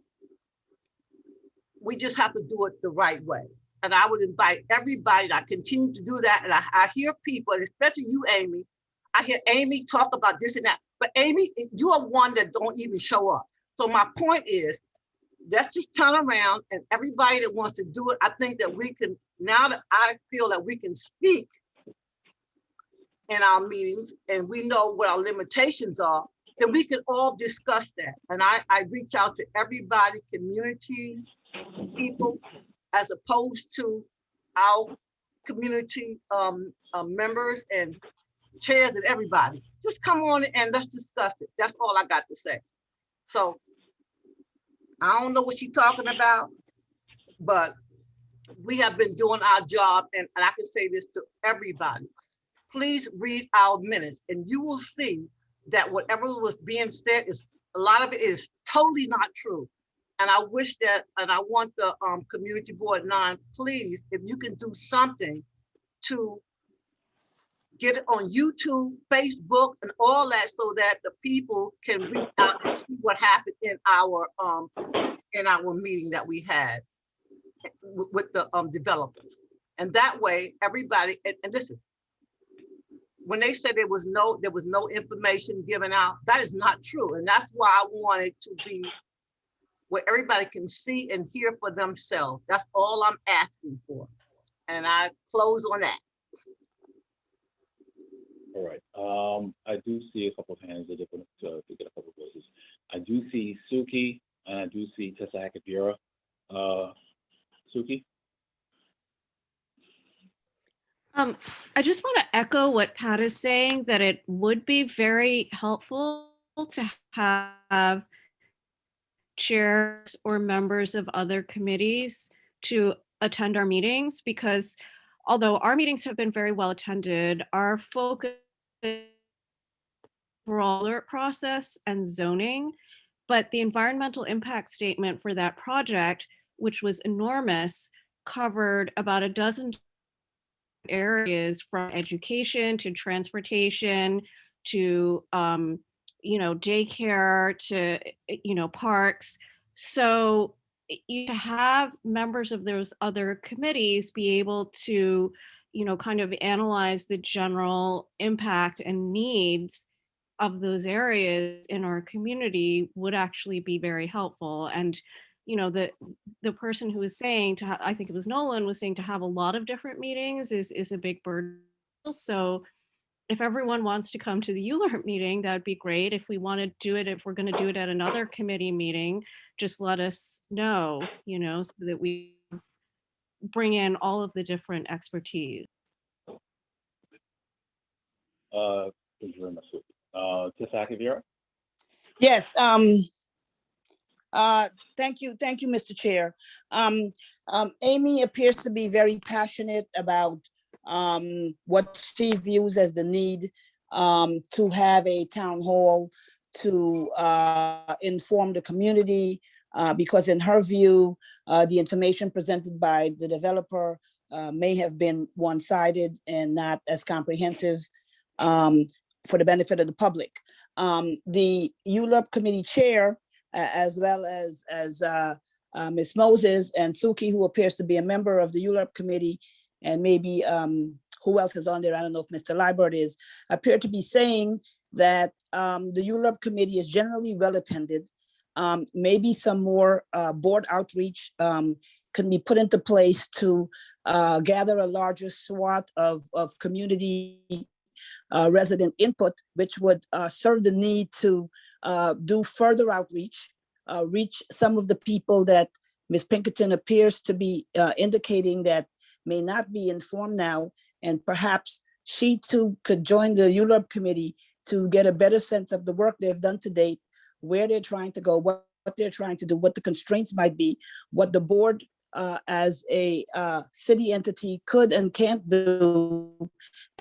we just have to do it the right way. And I would invite everybody to continue to do that. And I hear people, and especially you, Amy, I hear Amy talk about this and that. But Amy, you are one that don't even show up. So my point is, let's just turn around, and everybody that wants to do it, I think that we can, now that I feel that we can speak in our meetings and we know what our limitations are, then we can all discuss that. And I reach out to everybody, community, people, as opposed to our community members and chairs and everybody. Just come on and let's discuss it. That's all I got to say. So I don't know what she's talking about, but we have been doing our job, and I can say this to everybody. Please read our minutes and you will see that whatever was being said is, a lot of it is totally not true. And I wish that, and I want the Community Board 9, please, if you can do something to get it on YouTube, Facebook, and all that, so that the people can reach out and see what happened in our meeting that we had with the developers. And that way, everybody, and listen, when they said there was no information given out, that is not true. And that's why I wanted to be where everybody can see and hear for themselves. That's all I'm asking for. And I close on that. All right. I do see a couple of hands that are going to get a couple of voices. I do see Suki and I do see Tessa Akabira. Suki? I just want to echo what Pat is saying, that it would be very helpful to have chairs or members of other committees to attend our meetings, because although our meetings have been very well attended, our focus overall alert process and zoning, but the environmental impact statement for that project, which was enormous, covered about a dozen areas, from education to transportation to daycare to parks. So you have members of those other committees be able to kind of analyze the general impact and needs of those areas in our community would actually be very helpful. And the person who was saying I think it was Nolan, was saying to have a lot of different meetings is a big burden. So if everyone wants to come to the ULERP meeting, that would be great. If we want to do it, if we're going to do it at another committee meeting, just let us know, so that we bring in all of the different expertise. Thank you very much, Suki. Tessa Akabira? Yes. Thank you, Mr. Chair. Amy appears to be very passionate about what she views as the need to have a town hall to inform the community, because in her view, the information presented by the developer may have been one-sided and not as comprehensive for the benefit of the public. The ULERP committee chair, as well as Ms. Moses and Suki, who appears to be a member of the ULERP committee, and maybe who else is on there, I don't know if Mr. Liebert is, appear to be saying that the ULERP committee is generally well attended. Maybe some more board outreach can be put into place to gather a larger swath of community resident input, which would serve the need to do further outreach, reach some of the people that Ms. Pinkerton appears to be indicating that may not be informed now, and perhaps she too could join the ULERP committee to get a better sense of the work they've done to date, where they're trying to go, what they're trying to do, what the constraints might be, what the board as a city entity could and can't do,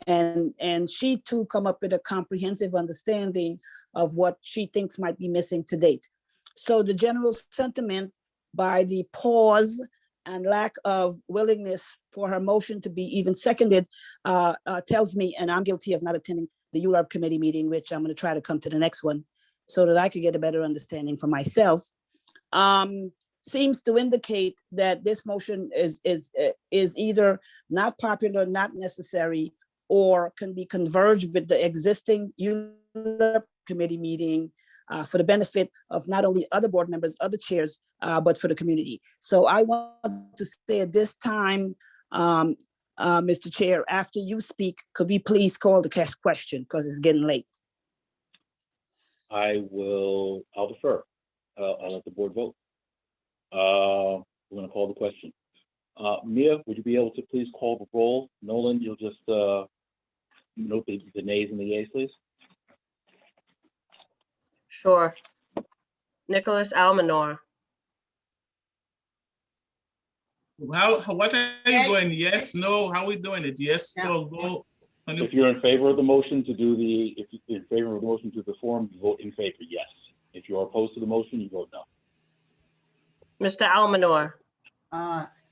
and she too come up with a comprehensive understanding of what she thinks might be missing to date. So the general sentiment by the pause and lack of willingness for her motion to be even seconded tells me, and I'm guilty of not attending the ULURP committee meeting, which I'm going to try to come to the next one so that I could get a better understanding for myself, seems to indicate that this motion is either not popular, not necessary, or can be converged with the existing ULURP committee meeting for the benefit of not only other board members, other chairs, but for the community. So I want to say at this time, Mr. Chair, after you speak, could we please call the question because it's getting late. I'll defer. I'll let the board vote. We're going to call the question. Mia, would you be able to please call the roll? Nolan, you'll just note the nays and the yeas, please. Sure. Nicholas Almanor. What are you going? Yes, no? How are we doing it? Yes, no, go. If you're in favor of the motion to do if you're in favor of the motion to the form, you vote in favor, yes. If you are opposed to the motion, you vote no. Mr. Almanor.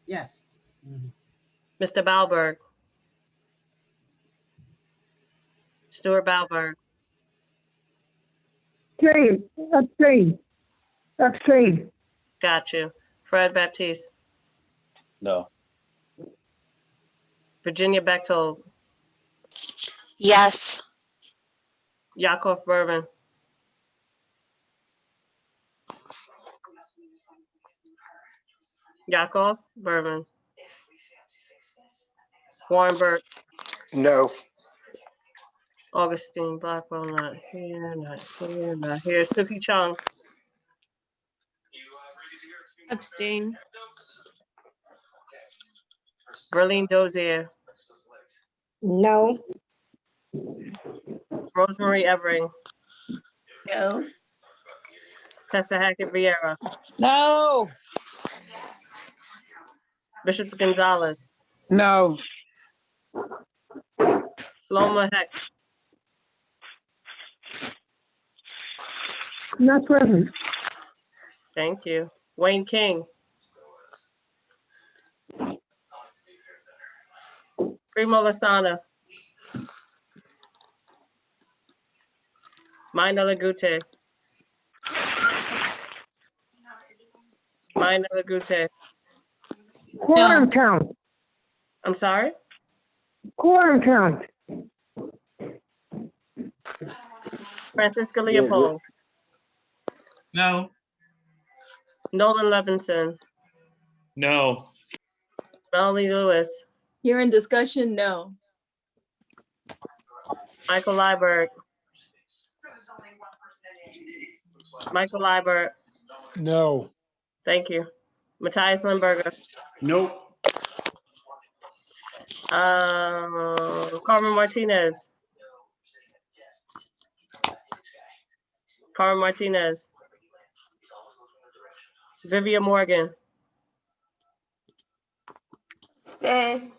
Yes. Mr. Balberg. Stuart Balberg. Abstain. Got you. Fred Baptiste. No. Virginia Bechtold. Yes. Yakov Berman. Yakov Berman. Warren Burke. No. Augustine Blackwell, not here, not here, not here. Suki Chung. Abstain. Verlene Dozier. No. Rosemary Evering. No. Tessa Hackett Vieira. No. Bishop Gonzalez. No. Loma Heck. Not present. Thank you. Wayne King. Primo Lasana. Mina Lagute. Mina Lagute. Quorum count. I'm sorry? Quorum count. Francisca Leopold. No. Nolan Levinson. No. Melanie Lewis. Here in discussion, no. Michael Liebert. Michael Liebert. No. Thank you. Matthias Limburger. Nope. Carmen Martinez. Carmen Martinez. Vivian Morgan. Abstain.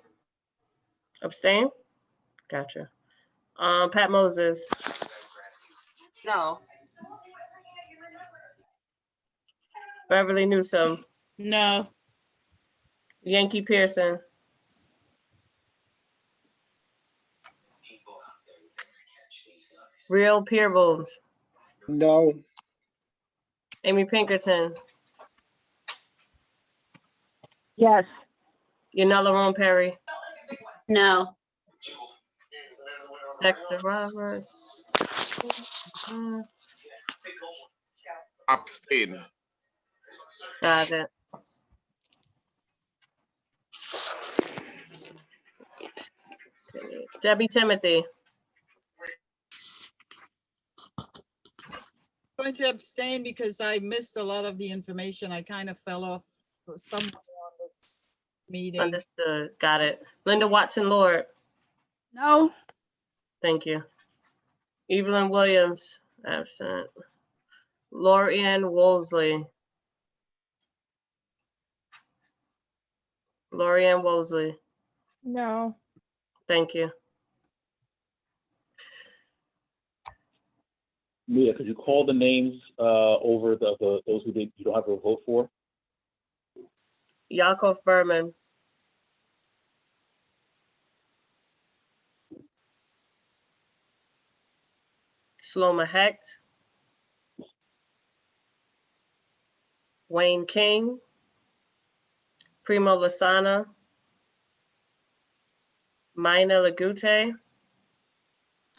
Abstain? Gotcha. Pat Moses. No. Beverly Newsom. No. Yankee Pearson. Real Peerbones. No. Amy Pinkerton. Yes. Yanela Ron Perry. No. Dexter Roberts. Abstain. Got it. Debbie Timothy. I'm going to abstain because I missed a lot of the information. I kind of fell off somewhere on this meeting. Understood. Got it. Linda Watson Lord. No. Thank you. Evelyn Williams. Absent. Lorianne Wolseley. Lorianne Wolseley. No. Thank you. Mia, could you call the names over those who you don't have a vote for? Yakov Berman. Sloma Hecht. Wayne King. Primo Lasana. Mina Lagute.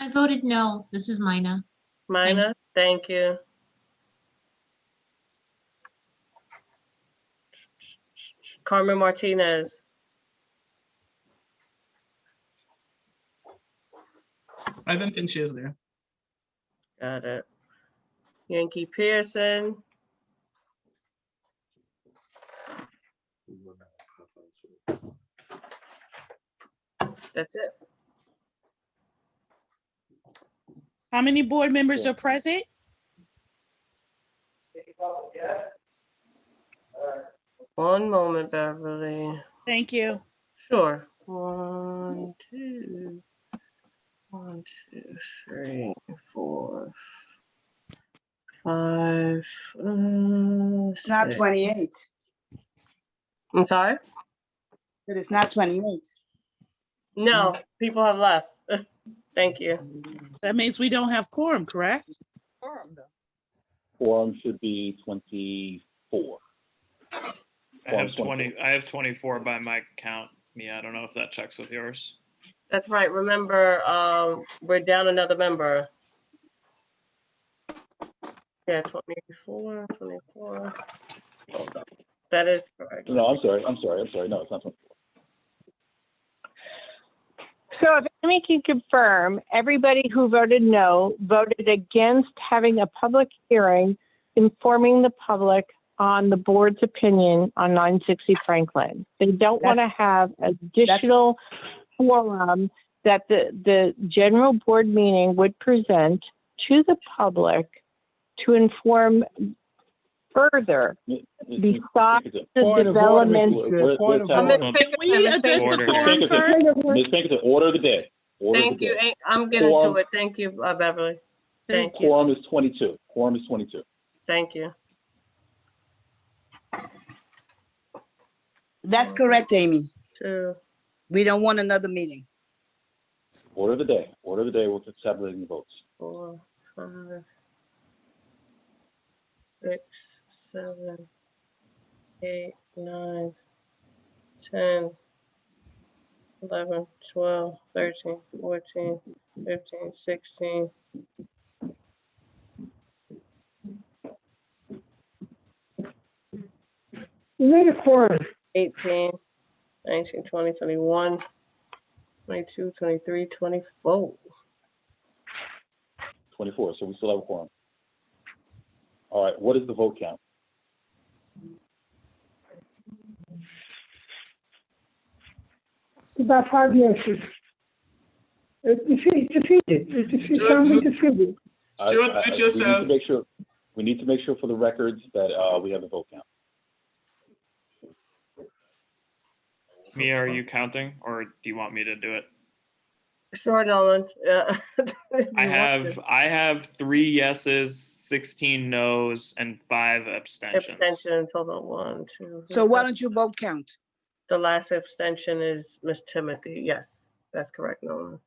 I voted no. This is Mina. Mina, thank you. Carmen Martinez. I don't think she's there. Got it. Yankee Pearson. That's it. How many board members are present? One moment, Beverly. Thank you. Sure. 1, 2, 3, 4, 5. It's not 6. 28. I'm sorry? But it's not 28. No, people have left. Thank you. That means we don't have quorum, correct? Quorum should be 24. I have 20. I have 24 by my count. Yeah, I don't know if that checks with yours. That's right. Remember, we're down another member. Yeah, 24. Hold on. That is correct. No, I'm sorry. No, it's not 24. So if Amy can confirm, everybody who voted no voted against having a public hearing informing the public on the board's opinion on 960 Franklin. They don't want to have additional forum that the general board meeting would present to the public to inform further besides the development. Ms. Pinkerton, order of the day. Thank you. I'm getting to it. Thank you, Beverly. Thank you. Quorum is 22. Quorum is 22. Thank you. That's correct, Amy. True. We don't want another meeting. Order of the day. Order of the day. We're just tabulating the votes. 4, 5, 6, 7, 8, 9, 10, 11, 12, 13, 14, 15, 16. You made a quorum. 18, 19, 20, 21, 22, 23, 24. 24. So we still have a quorum. All right. What is the vote count? About 5 yeses. Defeated. It's soundly defeated. Stuart, mute yourself. We need to make sure for the records that we have the vote count. Mia, are you counting, or do you want me to do it? Sure, Nolan. I have 3 yeses, 16 noes, and 5 abstentions. Abstentions. Hold on. 1, 2. So why don't you vote count? The last abstention is Miss Timothy. Yes, that's correct, Nolan.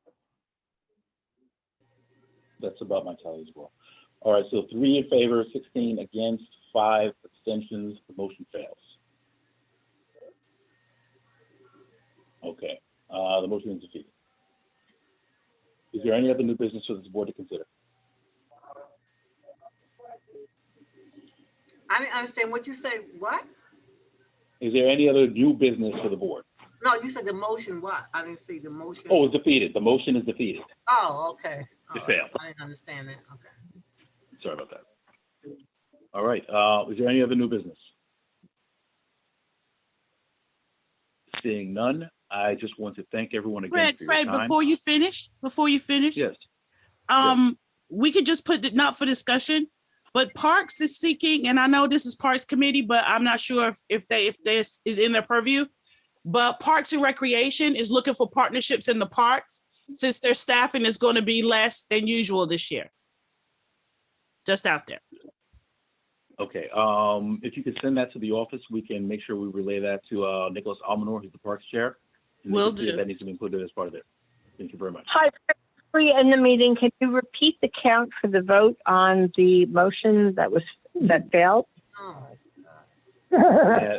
That's about my tally as well. All right. So 3 in favor, 16 against, 5 abstentions. The motion fails. Okay. The motion is defeated. Is there any other new business for this board to consider? I didn't understand what you said. What? Is there any other new business for the board? No, you said the motion. What? I didn't see the motion. Oh, it's defeated. The motion is defeated. Oh, okay. It failed. I didn't understand that. Okay. Sorry about that. All right. Is there any other new business? Seeing none, I just want to thank everyone again for your time. Before you finish. Yes. We could just put not for discussion, but Parks is seeking, and I know this is Parks Committee, but I'm not sure if this is in their purview. But Parks and Recreation is looking for partnerships in the parks since their staffing is going to be less than usual this year. Just out there. Okay, if you could send that to the office, we can make sure we relay that to Nicholas Almanor, who's the Parks Chair. And Will see if do. that needs to be included as part of it. Thank you very much. Hi, before you end the meeting, can you repeat the count for the vote on the motion that failed? Yeah,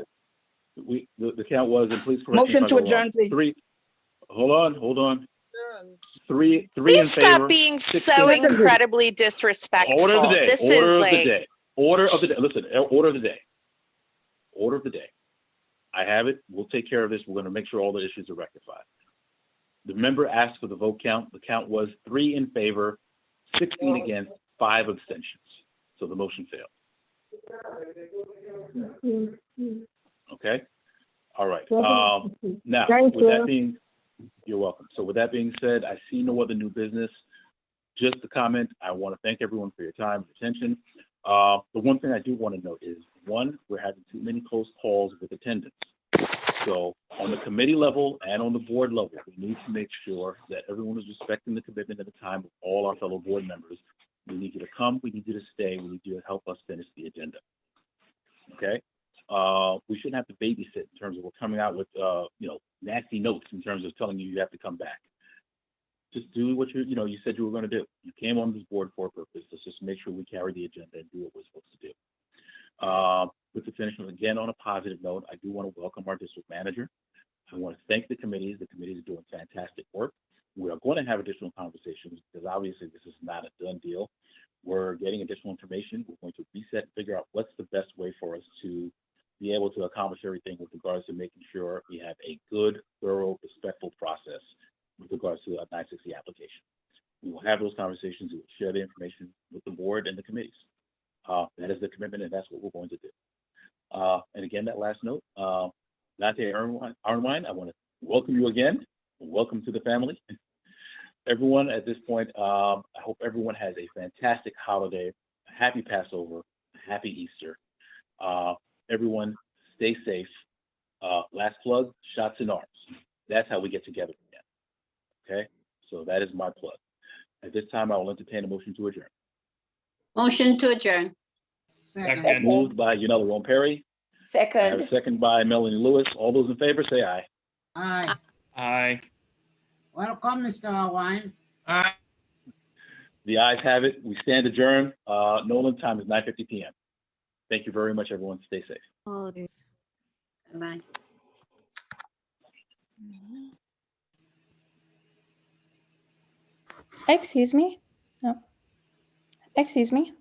the count was, and please correct me if Motion I to go wrong. adjourn, please. 3, hold on. 3 in Please favor. stop being 6 so against. incredibly disrespectful. Order of the day. This Order is of the like, day. Order of the day. Listen, order of the day. Order of the day. I have it. We'll take care of this. We're going to make sure all the issues are rectified. The member asked for the vote count. The count was 3 in favor, 16 against, 5 abstentions. So the motion failed. Okay. All right. Now, with that being, you're welcome. So with that being said, I see no other new business. Just a comment. I want to thank everyone for your time and attention. The one thing I do want to note is, one, we're having too many close calls with attendance. So on the committee level and on the board level, we need to make sure that everyone is respecting the commitment and the time of all our fellow board members. We need you to come. We need you to stay. We need you to help us finish the agenda. Okay. We shouldn't have to babysit in terms of we're coming out with, nasty notes in terms of telling you have to come back. Just do what you said you were going to do. You came on this board for a purpose. Let's just make sure we carry the agenda and do what we're supposed to do. With the finish again on a positive note, I do want to welcome our district manager. I want to thank the committees. The committees are doing fantastic work. We are going to have additional conversations because obviously this is not a done deal. We're getting additional information. We're going to reset and figure out what's the best way for us to be able to accomplish everything with regards to making sure we have a good, thorough, respectful process with regards to a 960 application. We will have those conversations. We will share the information with the board and the committees. That is the commitment, and that's what we're going to do. And again, that last note, Dante Arnwine, I want to welcome you again. Welcome to the family. Everyone at this point, I hope everyone has a fantastic holiday, a happy Passover, a happy Easter. Everyone stay safe. Last plug, shots in arms. That's how we get together again. Okay, so that is my plug. At this time, I will entertain a motion to adjourn. motion to adjourn. Second. Moved by Yanela Rome-Perry. I have a second by Melanie Lewis. All those in favor, say aye. Aye. Aye. Welcome, Mr. Wine. Aye. The ayes have it. We stand adjourned. Nolan, time is 9:50 p.m. Thank you very much, everyone. Stay safe. Holidays. Bye. Excuse me? No. Excuse me?